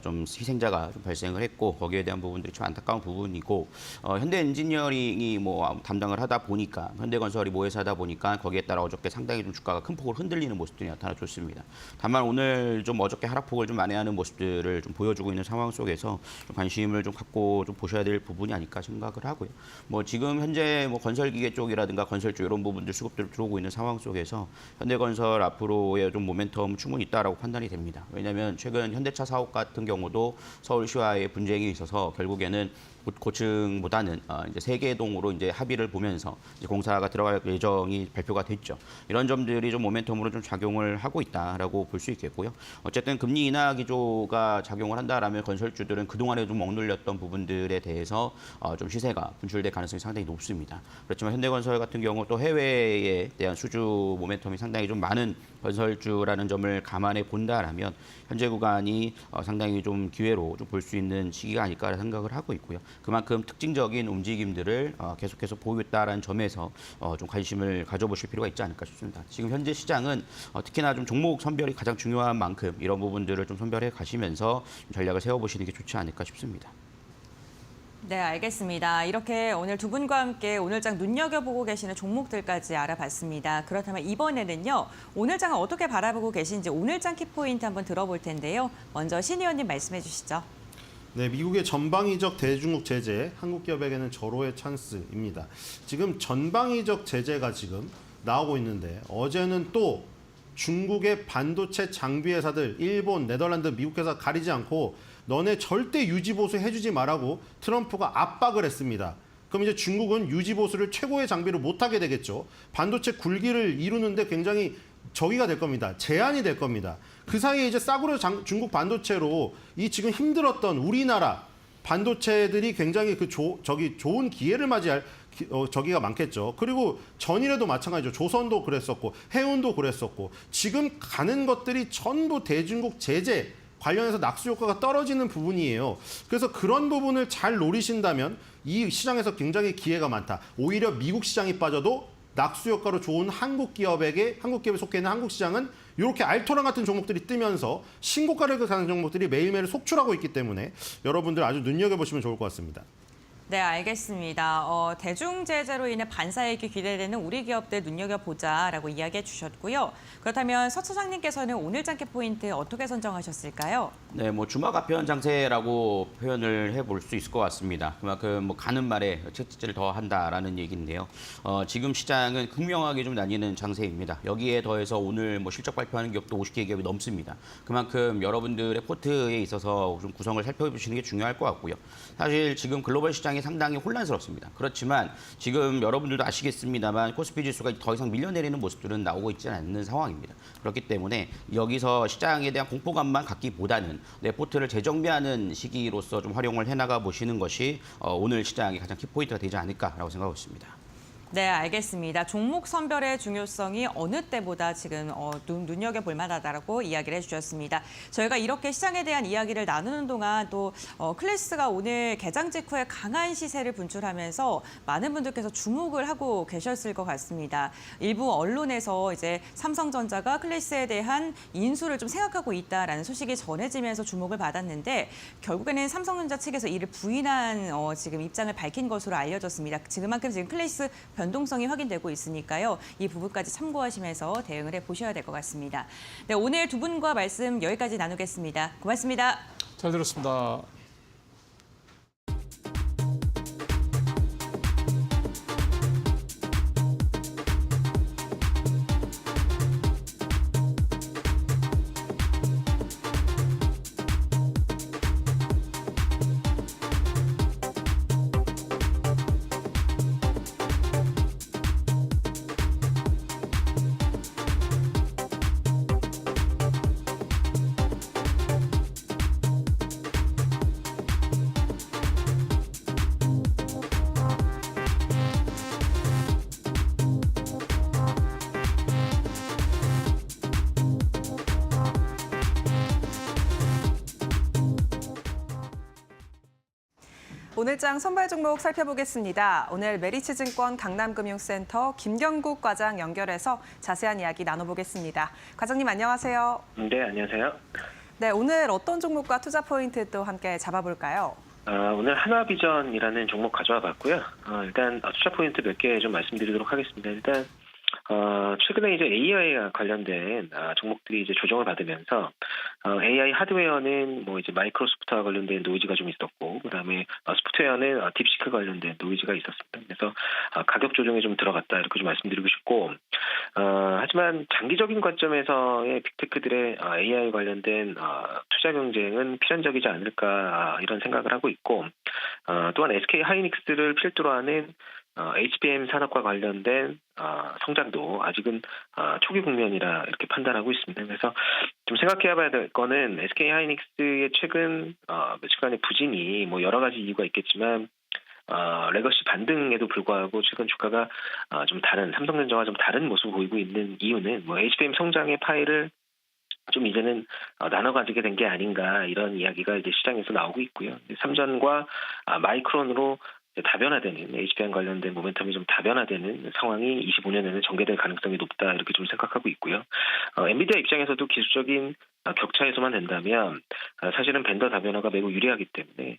좀 희생자가 좀 발생을 했고 거기에 대한 부분들이 좀 안타까운 부분이고 현대엔지니어링이 뭐 담당을 하다 보니까 현대건설이 모회사다 보니까 거기에 따라 어저께 상당히 좀 주가가 큰 폭으로 흔들리는 모습들이 나타났습니다. 다만 오늘 좀 어저께 하락폭을 좀 만회하는 모습들을 좀 보여주고 있는 상황 속에서 좀 관심을 좀 갖고 좀 보셔야 될 부분이 아닐까 생각을 하고요. 뭐 지금 현재 뭐 건설기계 쪽이라든가 건설 쪽 이런 부분들 수급들 들어오고 있는 상황 속에서 현대건설 앞으로의 좀 모멘텀 충분히 있다라고 판단이 됩니다. 왜냐하면 최근 현대차 사업 같은 경우도 서울시와의 분쟁이 있어서 결국에는 고층보다는 이제 세계동으로 이제 합의를 보면서 이제 공사가 들어갈 예정이 발표가 됐죠. 이런 점들이 좀 모멘텀으로 좀 작용을 하고 있다라고 볼 수 있겠고요. 어쨌든 금리 인하 기조가 작용을 한다라면 건설주들은 그동안에 좀 억눌렸던 부분들에 대해서 좀 시세가 분출될 가능성이 상당히 높습니다. 그렇지만 현대건설 같은 경우 또 해외에 대한 수주 모멘텀이 상당히 좀 많은 건설주라는 점을 감안해 본다라면 현재 구간이 상당히 좀 기회로 좀 볼 수 있는 시기가 아닐까라는 생각을 하고 있고요. 그만큼 특징적인 움직임들을 계속해서 보이고 있다는 점에서 좀 관심을 가져보실 필요가 있지 않을까 싶습니다. 지금 현재 시장은 특히나 좀 종목 선별이 가장 중요한 만큼 이런 부분들을 좀 선별해 가시면서 전략을 세워보시는 게 좋지 않을까 싶습니다. 네, 알겠습니다. 이렇게 오늘 두 분과 함께 오늘장 눈여겨보고 계시는 종목들까지 알아봤습니다. 그렇다면 이번에는요, 오늘장을 어떻게 바라보고 계신지 오늘장 키포인트 한번 들어볼 텐데요. 먼저 신 의원님 말씀해 주시죠. 네, 미국의 전방위적 대중국 제재, 한국 기업에게는 절호의 찬스입니다. 지금 전방위적 제재가 지금 나오고 있는데 어제는 또 중국의 반도체 장비 회사들, 일본, 네덜란드, 미국 회사 가리지 않고 너네 절대 유지보수 해주지 말라고 트럼프가 압박을 했습니다. 그럼 이제 중국은 유지보수를 최고의 장비로 못하게 되겠죠. 반도체 굴기를 이루는데 굉장히 저기가 될 겁니다. 제한이 될 겁니다. 그 사이에 이제 싸구려 중국 반도체로 이 지금 힘들었던 우리나라 반도체들이 굉장히 좋은 기회를 맞이할 저기가 많겠죠. 그리고 전일에도 마찬가지죠. 조선도 그랬었고 해운도 그랬었고 지금 가는 것들이 전부 대중국 제재 관련해서 낙수 효과가 떨어지는 부분이에요. 그래서 그런 부분을 잘 노리신다면 이 시장에서 굉장히 기회가 많다. 오히려 미국 시장이 빠져도 낙수 효과로 좋은 한국 기업에 속해 있는 한국 시장은 이렇게 알토란 같은 종목들이 뜨면서 신고가를 가는 종목들이 매일매일 속출하고 있기 때문에 여러분들 아주 눈여겨보시면 좋을 것 같습니다. 네, 알겠습니다. 대중 제재로 인해 반사이익이 기대되는 우리 기업들 눈여겨보자라고 이야기해 주셨고요. 그렇다면 서 차장님께서는 오늘 장기 포인트 어떻게 선정하셨을까요? 네, 뭐 주마가편 장세라고 표현을 해볼 수 있을 것 같습니다. 그만큼 뭐 가는 말에 채찍질을 더 한다라는 얘기인데요. 지금 시장은 극명하게 좀 나뉘는 장세입니다. 여기에 더해서 오늘 뭐 실적 발표하는 기업도 50개 기업이 넘습니다. 그만큼 여러분들의 포트에 있어서 좀 구성을 살펴보시는 게 중요할 것 같고요. 사실 지금 글로벌 시장이 상당히 혼란스럽습니다. 그렇지만 지금 여러분들도 아시겠습니다만 코스피 지수가 더 이상 밀려내리는 모습들은 나오고 있지 않는 상황입니다. 그렇기 때문에 여기서 시장에 대한 공포감만 갖기보다는 내 포트를 재정비하는 시기로서 좀 활용을 해나가 보시는 것이 오늘 시장의 가장 키포인트가 되지 않을까라고 생각하고 있습니다. 네, 알겠습니다. 종목 선별의 중요성이 어느 때보다 지금 눈여겨볼 만하다라고 이야기를 해주셨습니다. 저희가 이렇게 시장에 대한 이야기를 나누는 동안 또 클래스가 오늘 개장 직후에 강한 시세를 분출하면서 많은 분들께서 주목을 하고 계셨을 것 같습니다. 일부 언론에서 이제 삼성전자가 클래스에 대한 인수를 좀 생각하고 있다라는 소식이 전해지면서 주목을 받았는데 결국에는 삼성전자 측에서 이를 부인한 지금 입장을 밝힌 것으로 알려졌습니다. 그만큼 지금 클래스 변동성이 확인되고 있으니까요. 이 부분까지 참고하시면서 대응을 해보셔야 될 것 같습니다. 네, 오늘 두 분과 말씀 여기까지 나누겠습니다. 고맙습니다. 잘 들었습니다. 오늘장 선발 종목 살펴보겠습니다. 오늘 메리츠증권 강남금융센터 김경국 과장 연결해서 자세한 이야기 나눠보겠습니다. 과장님 안녕하세요. 네, 안녕하세요. 네, 오늘 어떤 종목과 투자 포인트 또 함께 잡아볼까요? 오늘 하나비전이라는 종목 가져와 봤고요. 일단 투자 포인트 몇 개 좀 말씀드리도록 하겠습니다. 일단 최근에 이제 AI와 관련된 종목들이 이제 조정을 받으면서 AI 하드웨어는 뭐 이제 마이크로소프트와 관련된 노이즈가 좀 있었고, 그다음에 소프트웨어는 딥시크 관련된 노이즈가 있었습니다. 그래서 가격 조정에 좀 들어갔다 이렇게 좀 말씀드리고 싶고, 하지만 장기적인 관점에서의 빅테크들의 AI 관련된 투자 경쟁은 필연적이지 않을까 이런 생각을 하고 있고, 또한 SK 하이닉스를 필두로 하는 HBM 산업과 관련된 성장도 아직은 초기 국면이라 이렇게 판단하고 있습니다. 그래서 좀 생각해봐야 될 거는 SK 하이닉스의 최근 며칠간의 부진이 뭐 여러 가지 이유가 있겠지만 레거시 반등에도 불구하고 최근 주가가 좀 다른 삼성전자와 좀 다른 모습을 보이고 있는 이유는 뭐 HBM 성장의 파일을 좀 이제는 나눠 가지게 된 게 아닌가 이런 이야기가 이제 시장에서 나오고 있고요. 삼전과 마이크론으로 다변화되는 HBM 관련된 모멘텀이 좀 다변화되는 상황이 25년에는 전개될 가능성이 높다 이렇게 좀 생각하고 있고요. 엔비디아 입장에서도 기술적인 격차 해소만 된다면 사실은 벤더 다변화가 매우 유리하기 때문에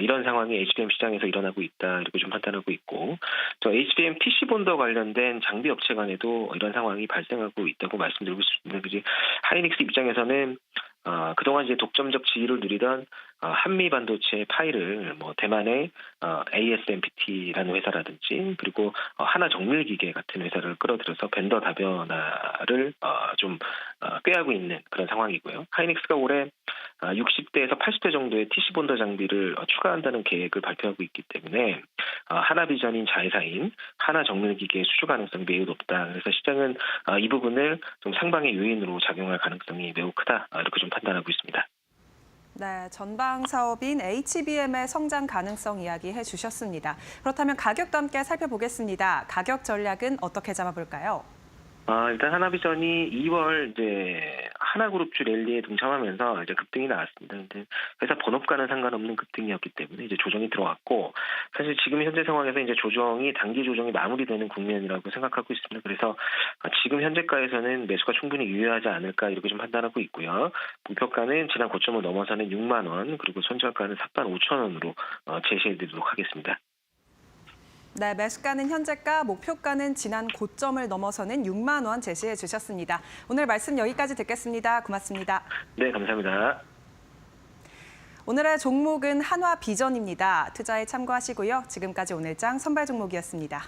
이런 상황이 HBM 시장에서 일어나고 있다 이렇게 좀 판단하고 있고, 또 HBM PC 본더 관련된 장비 업체 간에도 이런 상황이 발생하고 있다고 말씀드리고 싶습니다. 그지 하이닉스 입장에서는 그동안 이제 독점적 지위를 누리던 한미 반도체 파일을 뭐 대만의 ASMPT라는 회사라든지 그리고 하나 정밀기계 같은 회사를 끌어들여서 벤더 다변화를 좀 꾀하고 있는 그런 상황이고요. 하이닉스가 올해 60대에서 80대 정도의 TC 본더 장비를 추가한다는 계획을 발표하고 있기 때문에 하나비전인 자회사인 하나 정밀기계의 수주 가능성이 매우 높다. 그래서 시장은 이 부분을 좀 상방의 요인으로 작용할 가능성이 매우 크다 이렇게 좀 판단하고 있습니다. 네, 전방 사업인 HBM의 성장 가능성 이야기해 주셨습니다. 그렇다면 가격도 함께 살펴보겠습니다. 가격 전략은 어떻게 잡아볼까요? 일단 하나비전이 2월 이제 하나그룹주 랠리에 동참하면서 이제 급등이 나왔습니다. 근데 회사 본업과는 상관없는 급등이었기 때문에 이제 조정이 들어왔고, 사실 지금 현재 상황에서 이제 조정이 단기 조정이 마무리되는 국면이라고 생각하고 있습니다. 그래서 지금 현재가에서는 매수가 충분히 유효하지 않을까 이렇게 좀 판단하고 있고요. 목표가는 지난 고점을 넘어서는 6만 원, 그리고 손절가는 45,000원으로 제시해드리도록 하겠습니다. 네, 매수가는 현재가, 목표가는 지난 고점을 넘어서는 6만 원 제시해 주셨습니다. 오늘 말씀 여기까지 듣겠습니다. 고맙습니다. 네, 감사합니다. 오늘의 종목은 한화비전입니다. 투자에 참고하시고요. 지금까지 오늘장 선발 종목이었습니다.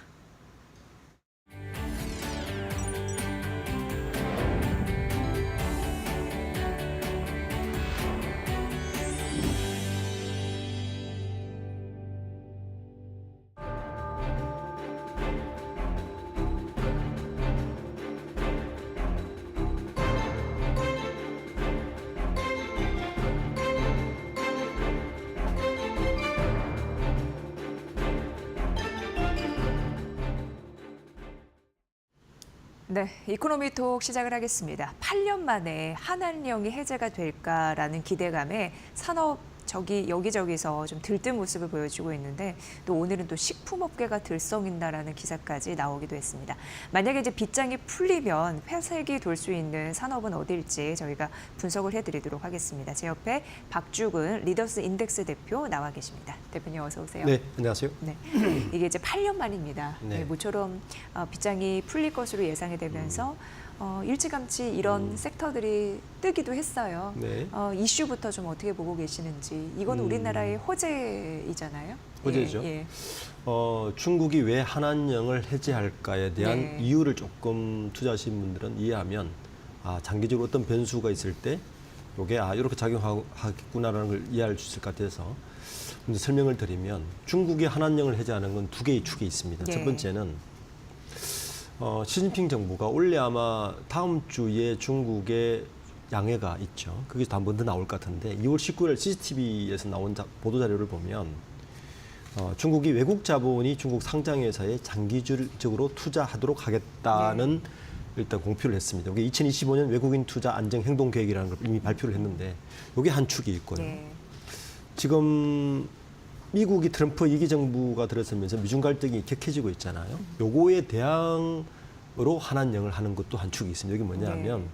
네, 이코노미톡 시작을 하겠습니다. 8년 만에 한한령이 해제가 될까라는 기대감에 산업 여기저기서 좀 들뜬 모습을 보여주고 있는데, 또 오늘은 또 식품업계가 들썩인다라는 기사까지 나오기도 했습니다. 만약에 이제 빗장이 풀리면 회색이 돌 수 있는 산업은 어딜지 저희가 분석을 해드리도록 하겠습니다. 제 옆에 박주근 리더스 인덱스 대표 나와 계십니다. 대표님 어서 오세요. 네, 안녕하세요. 네, 이게 이제 8년 만입니다. 네. 모처럼 빗장이 풀릴 것으로 예상이 되면서 일찌감치 이런 섹터들이 뜨기도 했어요. 네. 이슈부터 좀 어떻게 보고 계시는지. 이건 우리나라의 호재이잖아요. 호재죠. 예, 예. 중국이 왜 한한령을 해제할까에 대한 네. 이유를 조금 투자하신 분들은 이해하면 장기적으로 어떤 변수가 있을 때 이게 이렇게 작용하겠구나라는 걸 이해할 수 있을 것 같아서 먼저 설명을 드리면, 중국이 한한령을 해제하는 건 두 개의 축이 있습니다. 예. 첫 번째는 시진핑 정부가 원래 아마 다음 주에 중국에 양해가 있죠. 그게 한 번 더 나올 것 같은데, 2월 19일 CCTV에서 나온 보도 자료를 보면 중국이 외국 자본이 중국 상장회사에 장기적으로 투자하도록 하겠다는 일단 공표를 했습니다. 이게 2025년 외국인 투자 안정 행동 계획이라는 걸 이미 발표를 했는데, 이게 한 축이 있고요. 네. 지금 미국이 트럼프 2기 정부가 들어서면서 미중 갈등이 격해지고 있잖아요. 요거에 대항으로 한한령을 하는 것도 한 축이 있습니다. 이게 뭐냐면, 네.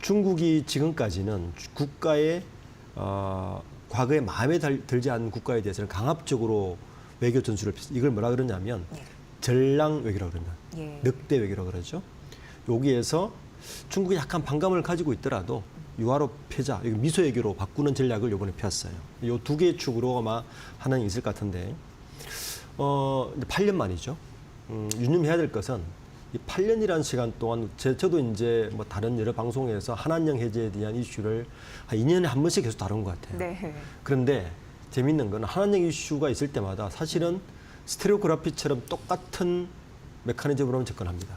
중국이 지금까지는 국가의 과거에 마음에 들지 않는 국가에 대해서는 강압적으로 외교 전술을 이걸 뭐라 그러냐면 네. 전랑 외교라고 그럽니다. 예. 늑대 외교라고 그러죠. 여기에서 중국이 약간 반감을 가지고 있더라도 유화로 패자, 미소 외교로 바꾸는 전략을 이번에 폈어요. 이 두 개의 축으로 아마 하나는 있을 것 같은데, 이제 8년 만이죠. 유념해야 될 것은 이 8년이라는 시간 동안 저도 이제 뭐 다른 여러 방송에서 한한령 해제에 대한 이슈를 한 2년에 한 번씩 계속 다룬 것 같아요. 네. 그런데 재밌는 건 한한령 이슈가 있을 때마다 사실은 스테레오그래피처럼 똑같은 메커니즘으로 접근합니다.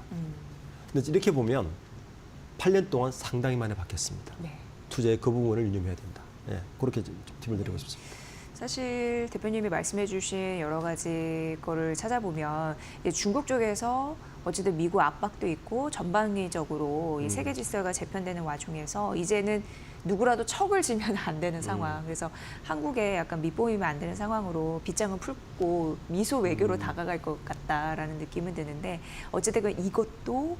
근데 이렇게 보면 8년 동안 상당히 많이 바뀌었습니다. 네. 투자의 그 부분을 유념해야 된다. 예, 그렇게 팁을 드리고 싶습니다. 사실 대표님이 말씀해 주신 여러 가지 거를 찾아보면 이제 중국 쪽에서 어쨌든 미국 압박도 있고 전방위적으로 이 세계 질서가 재편되는 와중에서 이제는 누구라도 척을 지면 안 되는 상황. 그래서 한국에 약간 밑보이면 안 되는 상황으로 빗장을 풀고 미소 외교로 다가갈 것 같다라는 느낌은 드는데 어쨌든 이것도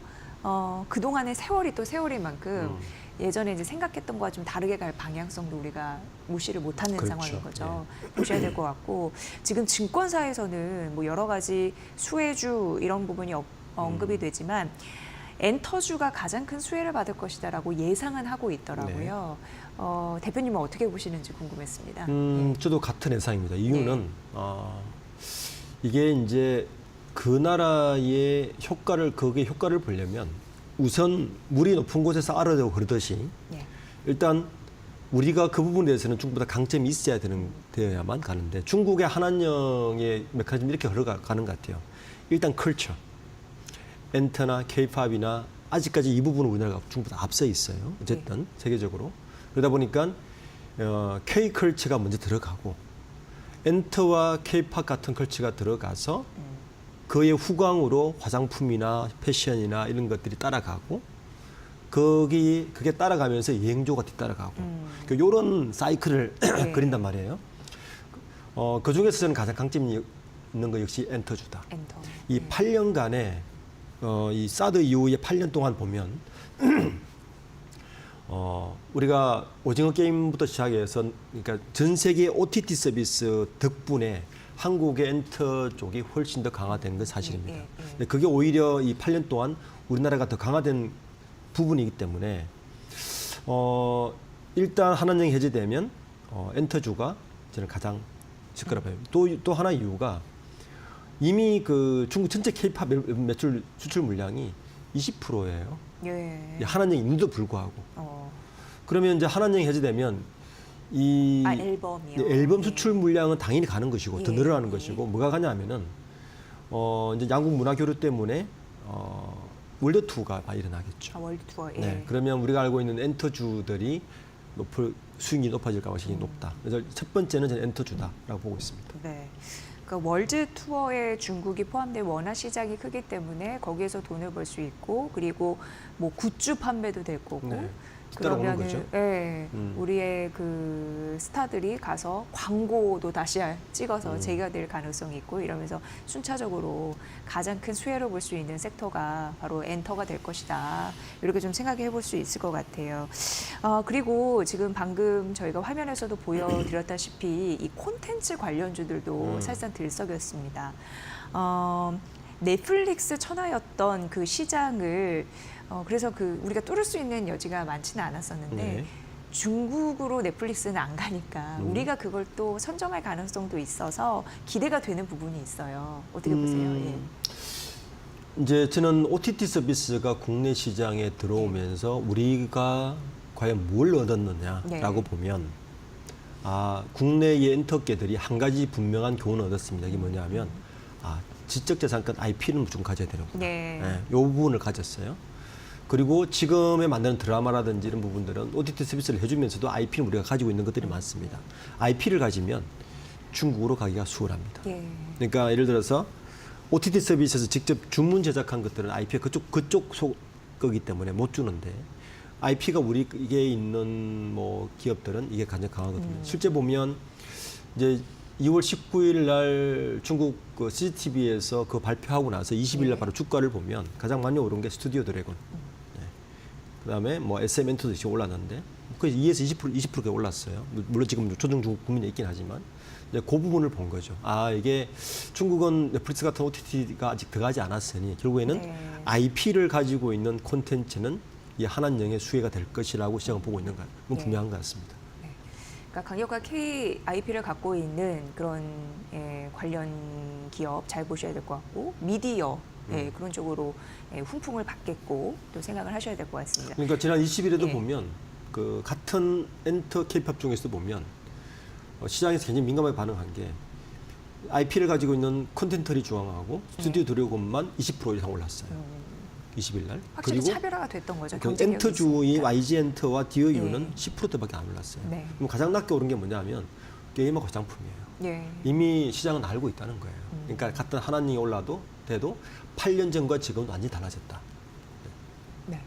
그동안의 세월이 또 세월인 만큼 예전에 이제 생각했던 거와 좀 다르게 갈 방향성도 우리가 무시를 못하는 그렇죠. 상황인 거죠. 보셔야 될 것 같고 지금 증권사에서는 뭐 여러 가지 수혜주 이런 부분이 언급이 되지만 엔터주가 가장 큰 수혜를 받을 것이다라고 예상은 하고 있더라고요. 대표님은 어떻게 보시는지 궁금했습니다. 저도 같은 예상입니다. 이유는 이게 이제 그 나라의 거기에 효과를 보려면 우선 물이 높은 곳에서 알아대고 그러듯이 일단 우리가 그 부분에 대해서는 중국보다 강점이 있어야 되어야만 가는데 중국의 한한령의 메커니즘이 이렇게 흘러가는 것 같아요. 일단 컬처, 엔터나 K-팝이나 아직까지 이 부분은 우리나라가 중국보다 앞서 있어요. 어쨌든 세계적으로. 그러다 보니까 K-컬처가 먼저 들어가고 엔터와 K-팝 같은 컬처가 들어가서 그의 후광으로 화장품이나 패션이나 이런 것들이 따라가고 그게 따라가면서 여행조가 뒤따라가고 이런 사이클을 그린단 말이에요. 그 중에서 저는 가장 강점이 있는 거 역시 엔터주다. 이 8년간의 이 사드 이후에 8년 동안 보면 우리가 오징어 게임부터 시작해서 그러니까 전 세계 OTT 서비스 덕분에 한국의 엔터 쪽이 훨씬 더 강화된 건 사실입니다. 근데 그게 오히려 이 8년 동안 우리나라가 더 강화된 부분이기 때문에 일단 한한령이 해제되면 엔터주가 저는 가장 시끄러워요. 또 하나 이유가 이미 그 중국 전체 K-팝 매출 수출 물량이 20%예요. 한한령이 있는데도 불구하고. 그러면 이제 한한령이 해제되면 앨범이요. 앨범 수출 물량은 당연히 가는 것이고 더 늘어나는 것이고 뭐가 가냐면은 이제 양국 문화 교류 때문에 월드 투어가 일어나겠죠. 월드 투어. 네, 그러면 우리가 알고 있는 엔터주들이 수익이 높아질 가능성이 높다. 그래서 첫 번째는 저는 엔터주다라고 보고 있습니다. 네. 그러니까 월드 투어에 중국이 포함된 원화 시장이 크기 때문에 거기에서 돈을 벌 수 있고 그리고 뭐 굿즈 판매도 될 거고 그러면은 우리의 그 스타들이 가서 광고도 다시 찍어서 제기가 될 가능성이 있고 이러면서 순차적으로 가장 큰 수혜를 볼 수 있는 섹터가 바로 엔터가 될 것이다. 이렇게 좀 생각해 볼 수 있을 것 같아요. 그리고 지금 방금 저희가 화면에서도 보여드렸다시피 이 콘텐츠 관련주들도 사실상 들썩였습니다. 넷플릭스 천하였던 그 시장을 그래서 우리가 뚫을 수 있는 여지가 많지는 않았었는데 중국으로 넷플릭스는 안 가니까 우리가 그걸 또 선점할 가능성도 있어서 기대가 되는 부분이 있어요. 어떻게 보세요? 이제 저는 OTT 서비스가 국내 시장에 들어오면서 우리가 과연 뭘 얻었느냐라고 보면 국내의 엔터계들이 한 가지 분명한 교훈을 얻었습니다. 이게 뭐냐면 지적재산권 IP는 무조건 가져야 되는구나. 이 부분을 가졌어요. 그리고 지금에 만드는 드라마라든지 이런 부분들은 OTT 서비스를 해주면서도 IP는 우리가 가지고 있는 것들이 많습니다. IP를 가지면 중국으로 가기가 수월합니다. 그러니까 예를 들어서 OTT 서비스에서 직접 주문 제작한 것들은 IP가 그쪽 거기 때문에 못 주는데 IP가 우리에 있는 뭐 기업들은 이게 가장 강하거든요. 실제 보면 이제 2월 19일 날 중국 그 CCTV에서 그 발표하고 나서 20일 날 바로 주가를 보면 가장 많이 오른 게 스튜디오 드래곤. 그다음에 뭐 SM 엔터도 지금 올랐는데 거의 2에서 20%가 올랐어요. 물론 지금 초중 중국 국민이 있긴 하지만 이제 그 부분을 본 거죠. 아, 이게 중국은 넷플릭스 같은 OTT가 아직 들어가지 않았으니 결국에는 IP를 가지고 있는 콘텐츠는 이 한한령의 수혜가 될 것이라고 시장은 보고 있는 건 분명한 것 같습니다. 그러니까 강력한 KIP를 갖고 있는 그런 관련 기업 잘 보셔야 될 것 같고 미디어 그런 쪽으로 훈풍을 받겠고 또 생각을 하셔야 될 것 같습니다. 그러니까 지난 20일에도 보면 그 같은 엔터 K-팝 중에서도 보면 시장에서 굉장히 민감하게 반응한 게 IP를 가지고 있는 콘텐츠를 중앙하고 스튜디오 들어오고만 20% 이상 올랐어요. 20일 날. 확실히 그리고 차별화가 됐던 거죠. 그 경쟁력이 엔터주의 있으니까. YG 엔터와 DOU는 10%대밖에 안 올랐어요. 네. 그럼 가장 낮게 오른 게 뭐냐면 게임하고 화장품이에요. 예. 이미 시장은 알고 있다는 거예요. 그러니까 같은 한한령이 올라도 돼도 8년 전과 지금은 완전히 달라졌다. 네.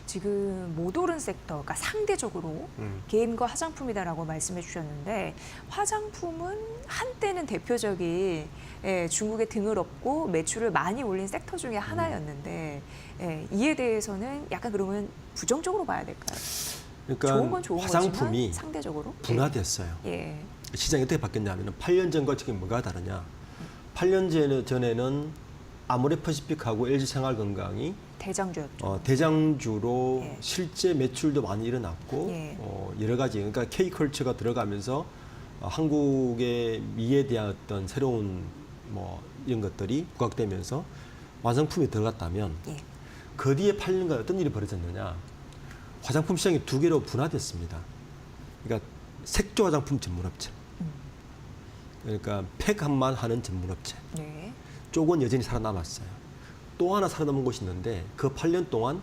지금 못 오른 섹터, 그러니까 상대적으로 게임과 화장품이다라고 말씀해 주셨는데 화장품은 한때는 대표적인 중국의 등을 업고 매출을 많이 올린 섹터 중에 하나였는데 이에 대해서는 약간 그러면 부정적으로 봐야 될까요? 그러니까 좋은 건 좋은 화장품이 거지만 상대적으로 분화됐어요. 예. 시장이 어떻게 바뀌었냐면 8년 전과 지금 뭐가 다르냐. 8년 전에는 아모레퍼시픽하고 LG생활건강이 대장주였죠. 대장주로 예. 실제 매출도 많이 일어났고 예. 여러 가지 그러니까 K컬처가 들어가면서 한국의 미에 대한 어떤 새로운 뭐 이런 것들이 부각되면서 화장품이 들어갔다면 예. 그 뒤에 8년간 어떤 일이 벌어졌느냐. 화장품 시장이 두 개로 분화됐습니다. 그러니까 색조 화장품 전문업체. 그러니까 팩업만 하는 전문업체. 네. 쪽은 여전히 살아남았어요. 또 하나 살아남은 곳이 있는데 그 8년 동안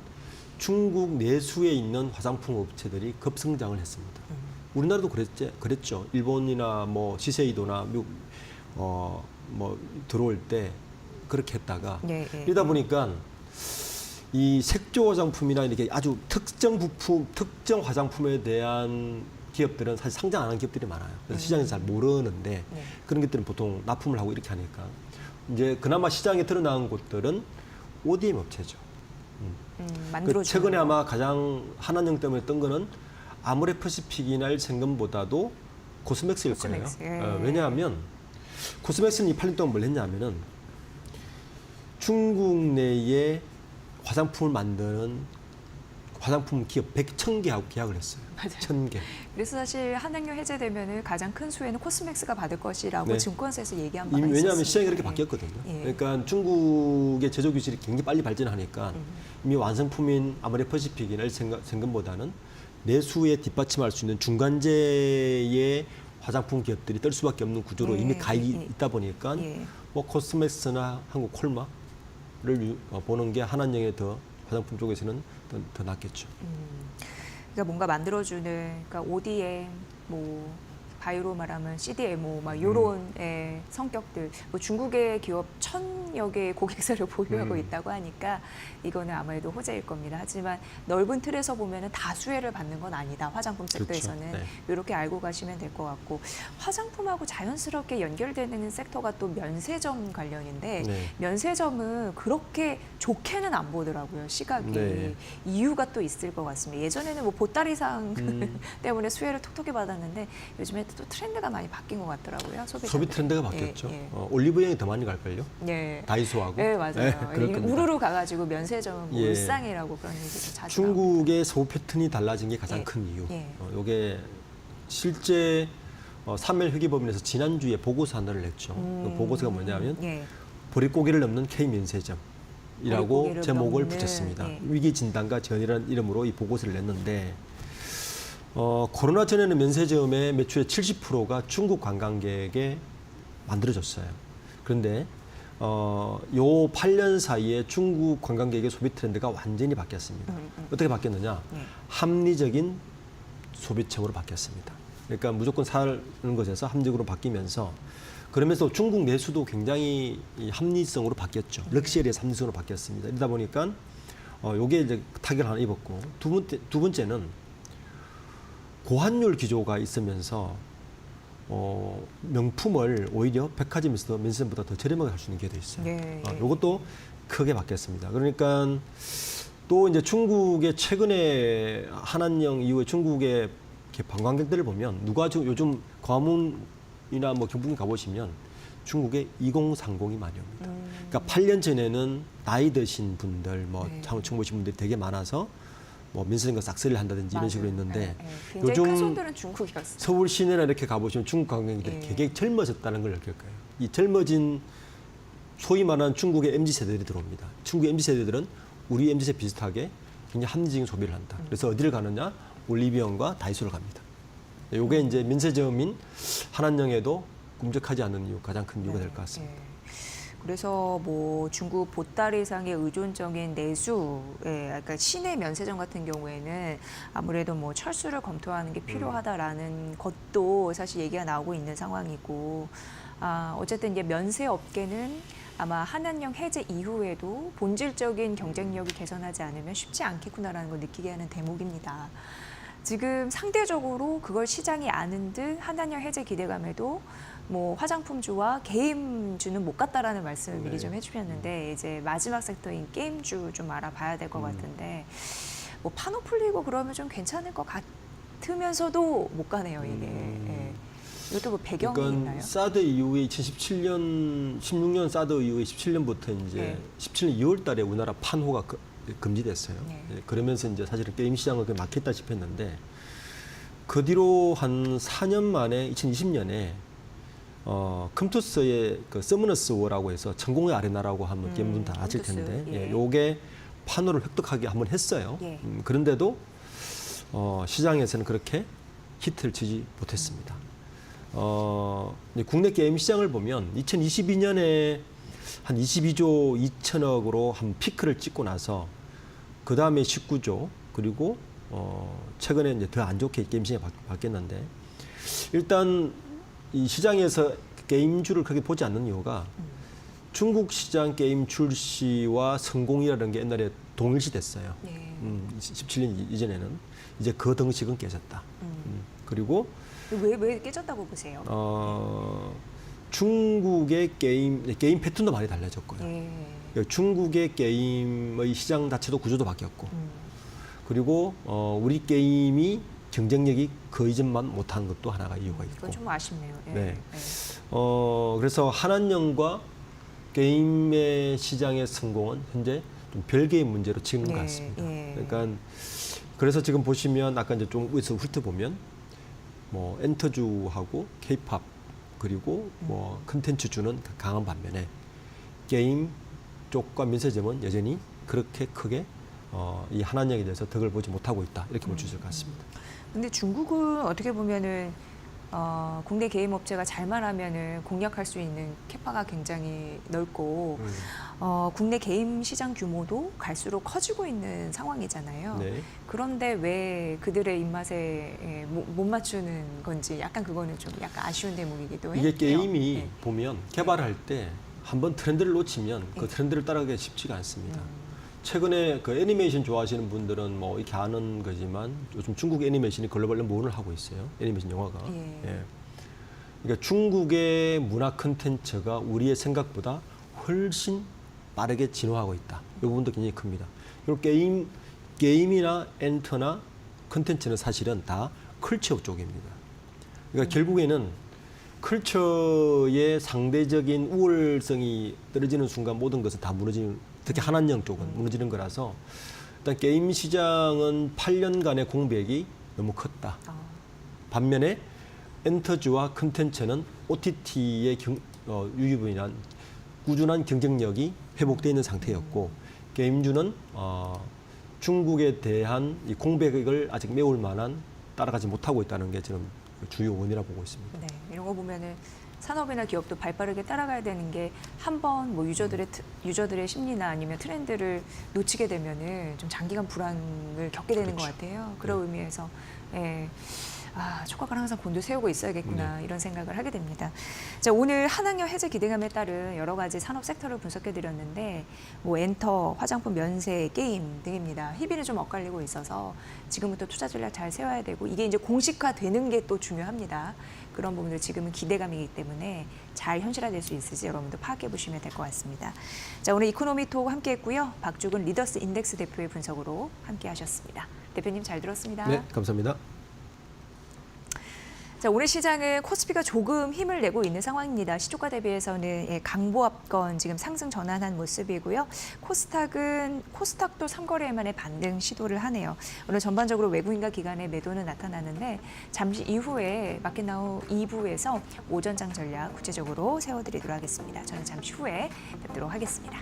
중국 내수에 있는 화장품 업체들이 급성장을 했습니다. 우리나라도 그랬죠. 일본이나 뭐 시세이도나 미국 뭐 들어올 때 그렇게 했다가 네, 네. 이러다 보니까 이 색조 화장품이나 이렇게 아주 특정 부품, 특정 화장품에 대한 기업들은 사실 상장 안 한 기업들이 많아요. 그래서 시장에서 잘 모르는데 네. 그런 것들은 보통 납품을 하고 이렇게 하니까 이제 그나마 시장에 드러나는 곳들은 ODM 업체죠. 만들어주는 최근에 거. 아마 가장 한한령 때문에 했던 거는 아모레퍼시픽이나 생금보다도 코스맥스일 거예요. 코스맥스, 예. 왜냐하면 코스맥스는 이 8년 동안 뭘 했냐면은 중국 내에 화장품을 만드는 화장품 기업 100,000개하고 계약을 했어요. 맞아요. 1,000개. 그래서 사실 한한령 해제되면은 가장 큰 수혜는 코스맥스가 받을 것이라고 네. 증권사에서 얘기한 바가 이미 왜냐하면 있었습니다. 시장이 그렇게 예. 바뀌었거든요. 예. 그러니까 중국의 제조 기술이 굉장히 빨리 발전하니까 이미 완성품인 아모레퍼시픽이나 생금보다는 내수에 뒷받침할 수 있는 중간재의 화장품 기업들이 뜰 수밖에 없는 구조로 예. 이미 가 예. 있다 보니까 예. 뭐 코스맥스나 한국 콜마를 보는 게 한한령의 더 화장품 쪽에서는 더 낫겠죠. 그러니까 뭔가 만들어주는 그러니까 ODM 뭐 바이오로 말하면 CDMO 막 이런 성격들 뭐 중국의 기업 1,000여 개의 고객사를 보유하고 있다고 하니까 이거는 아무래도 호재일 겁니다. 하지만 넓은 틀에서 보면은 다 수혜를 받는 건 아니다. 화장품 섹터에서는 그렇죠. 네. 이렇게 알고 가시면 될 것 같고 화장품하고 자연스럽게 연결되는 섹터가 또 면세점 관련인데 네. 면세점은 그렇게 좋게는 안 보더라고요. 시각이. 네. 이유가 또 있을 것 같습니다. 예전에는 뭐 보따리상 때문에 수혜를 톡톡히 받았는데 요즘에 또 트렌드가 많이 바뀐 것 같더라고요. 소비 트렌드가 바뀌었죠. 예. 올리브영이 더 많이 갈걸요? 예. 다이소하고. 네, 맞아요. 그럴 겁니다. 우르르 가가지고 면세점 뭐 예. 울상이라고 그런 얘기도 자주 중국의 소비 패턴이 달라진 게 가장 예. 큰 이유. 예. 이게 실제 3일 회계법인에서 지난주에 보고서 하나를 냈죠. 그 보고서가 뭐냐면 예. 보릿고개를 넘는 K면세점이라고 보릿고개를 제목을 넘는, 붙였습니다. 예. 위기 진단과 지원이라는 이름으로 이 보고서를 냈는데 코로나 전에는 면세점의 매출의 70%가 중국 관광객에 만들어졌어요. 그런데 요 8년 사이에 중국 관광객의 소비 트렌드가 완전히 바뀌었습니다. 어떻게 바뀌었느냐? 합리적인 소비층으로 바뀌었습니다. 그러니까 무조건 사는 것에서 합리적으로 바뀌면서 그러면서 중국 내수도 굉장히 이 합리성으로 바뀌었죠. 럭셔리에서 합리성으로 바뀌었습니다. 이러다 보니까 요게 이제 타격을 하나 입었고 두 번째는 고환율 기조가 있으면서 명품을 오히려 백화점에서도 면세점보다 더 저렴하게 할 수 있는 기회도 있어요. 예, 예. 이것도 크게 바뀌었습니다. 그러니까 또 이제 중국의 최근에 한한령 이후에 중국의 이렇게 관광객들을 보면 누가 지금 요즘 과문이나 뭐 경북에 가보시면 중국에 2030이 많이 옵니다. 그러니까 8년 전에는 나이 드신 분들, 뭐 장충 보신 분들이 되게 많아서 뭐 민생과 싹쓸이를 한다든지 이런 식으로 했는데 굉장히 요즘 큰 손들은 중국이었어요. 서울 시내나 이렇게 가보시면 중국 관광객들이 되게 젊어졌다는 걸 느낄 거예요. 이 젊어진 소위 말하는 중국의 MZ세대들이 들어옵니다. 중국의 MZ세대들은 우리 MZ세 비슷하게 굉장히 합리적인 소비를 한다. 그래서 어디를 가느냐? 올리브영과 다이소를 갑니다. 이게 이제 민세점인 한한령에도 꿈쩍하지 않는 이유, 가장 큰 이유가 될 것 같습니다. 그래서 뭐 중국 보따리상의 의존적인 내수, 그러니까 시내 면세점 같은 경우에는 아무래도 뭐 철수를 검토하는 게 필요하다라는 것도 사실 얘기가 나오고 있는 상황이고, 어쨌든 이제 면세 업계는 아마 한한령 해제 이후에도 본질적인 경쟁력이 개선하지 않으면 쉽지 않겠구나라는 걸 느끼게 하는 대목입니다. 지금 상대적으로 그걸 시장이 아는 듯 한한령 해제 기대감에도 뭐 화장품주와 게임주는 못 갔다라는 말씀을 미리 좀 해주셨는데 이제 마지막 섹터인 게임주 좀 알아봐야 될 것 같은데 뭐 판호 풀리고 그러면 좀 괜찮을 것 같으면서도 못 가네요 이게. 이것도 뭐 배경이 그러니까 있나요? 사드 이후에 2017년, 16년 사드 이후에 17년부터 이제 17년 2월 달에 우리나라 판호가 금지됐어요. 그러면서 이제 사실은 게임 시장을 막혔다시피 했는데 그 뒤로 한 4년 만에 2020년에 컴투스의 그 서머너스 워라고 해서 천공의 아레나라고 하면 게임분 다 아실 텐데 요게 판호를 획득하게 한번 했어요. 그런데도 시장에서는 그렇게 히트를 치지 못했습니다. 국내 게임 시장을 보면 2022년에 한 22조 2천억으로 한 피크를 찍고 나서 그 다음에 19조 그리고 최근에 이제 더 안 좋게 게임 시장이 바뀌었는데 일단 이 시장에서 게임주를 그렇게 보지 않는 이유가 중국 시장 게임 출시와 성공이라는 게 옛날에 동일시 됐어요. 17년 이전에는 이제 그 등식은 깨졌다. 그리고 왜 깨졌다고 보세요? 중국의 게임 패턴도 많이 달라졌고요. 중국의 게임의 시장 자체도 구조도 바뀌었고, 그리고 우리 게임이 경쟁력이 그 이전만 못한 것도 하나가 이유가 있고. 그건 좀 아쉽네요. 그래서 한한령과 게임의 시장의 성공은 현재 좀 별개의 문제로 치는 것 같습니다. 그러니까 그래서 지금 보시면 아까 이제 좀 위에서 훑어보면 뭐 엔터주하고 K-팝 그리고 뭐 컨텐츠주는 강한 반면에 게임 쪽과 면세점은 여전히 그렇게 크게 이 한한령에 대해서 덕을 보지 못하고 있다 이렇게 볼 수 있을 것 같습니다. 근데 중국은 어떻게 보면은 국내 게임 업체가 잘만 하면은 공략할 수 있는 캐파가 굉장히 넓고 국내 게임 시장 규모도 갈수록 커지고 있는 상황이잖아요. 그런데 왜 그들의 입맛에 못 맞추는 건지 약간 그거는 좀 약간 아쉬운 대목이기도 해요. 이게 게임이 보면 개발할 때 한번 트렌드를 놓치면 그 트렌드를 따라가기가 쉽지가 않습니다. 최근에 그 애니메이션 좋아하시는 분들은 뭐 이렇게 아는 거지만 요즘 중국 애니메이션이 글로벌 넘버원을 하고 있어요. 애니메이션 영화가. 그러니까 중국의 문화 콘텐츠가 우리의 생각보다 훨씬 빠르게 진화하고 있다. 이 부분도 굉장히 큽니다. 그리고 게임이나 엔터나 콘텐츠는 사실은 다 컬처 쪽입니다. 그러니까 결국에는 컬처의 상대적인 우월성이 떨어지는 순간 모든 것은 다 무너지는, 특히 한한령 쪽은 무너지는 거라서 일단 게임 시장은 8년간의 공백이 너무 컸다. 반면에 엔터주와 콘텐츠는 OTT의 유유분이란 꾸준한 경쟁력이 회복되어 있는 상태였고 게임주는 중국에 대한 이 공백을 아직 메울 만한 따라가지 못하고 있다는 게 저는 주요 원인이라고 보고 있습니다. 네, 이런 거 보면은 산업이나 기업도 발빠르게 따라가야 되는 게 한번 뭐 유저들의 심리나 아니면 트렌드를 놓치게 되면은 좀 장기간 불안을 겪게 되는 것 같아요. 그런 의미에서 촉각을 항상 곤두세우고 있어야겠구나 이런 생각을 하게 됩니다. 자, 오늘 한학령 해제 기대감에 따른 여러 가지 산업 섹터를 분석해드렸는데 뭐 엔터, 화장품, 면세, 게임 등입니다. 희비는 좀 엇갈리고 있어서 지금부터 투자 전략 잘 세워야 되고 이게 이제 공식화되는 게 또 중요합니다. 그런 부분들 지금은 기대감이기 때문에 잘 현실화될 수 있을지 여러분도 파악해 보시면 될 것 같습니다. 자, 오늘 이코노미톡 함께했고요. 박주근 리더스 인덱스 대표의 분석으로 함께하셨습니다. 대표님 잘 들었습니다. 네, 감사합니다. 자, 오늘 시장은 코스피가 조금 힘을 내고 있는 상황입니다. 시초가 대비해서는 강보합권 지금 상승 전환한 모습이고요. 코스닥도 3거래일 만에 반등 시도를 하네요. 오늘 전반적으로 외국인과 기관의 매도는 나타나는데 잠시 이후에 마켓 나우 2부에서 오전장 전략 구체적으로 세워드리도록 하겠습니다. 저는 잠시 후에 뵙도록 하겠습니다.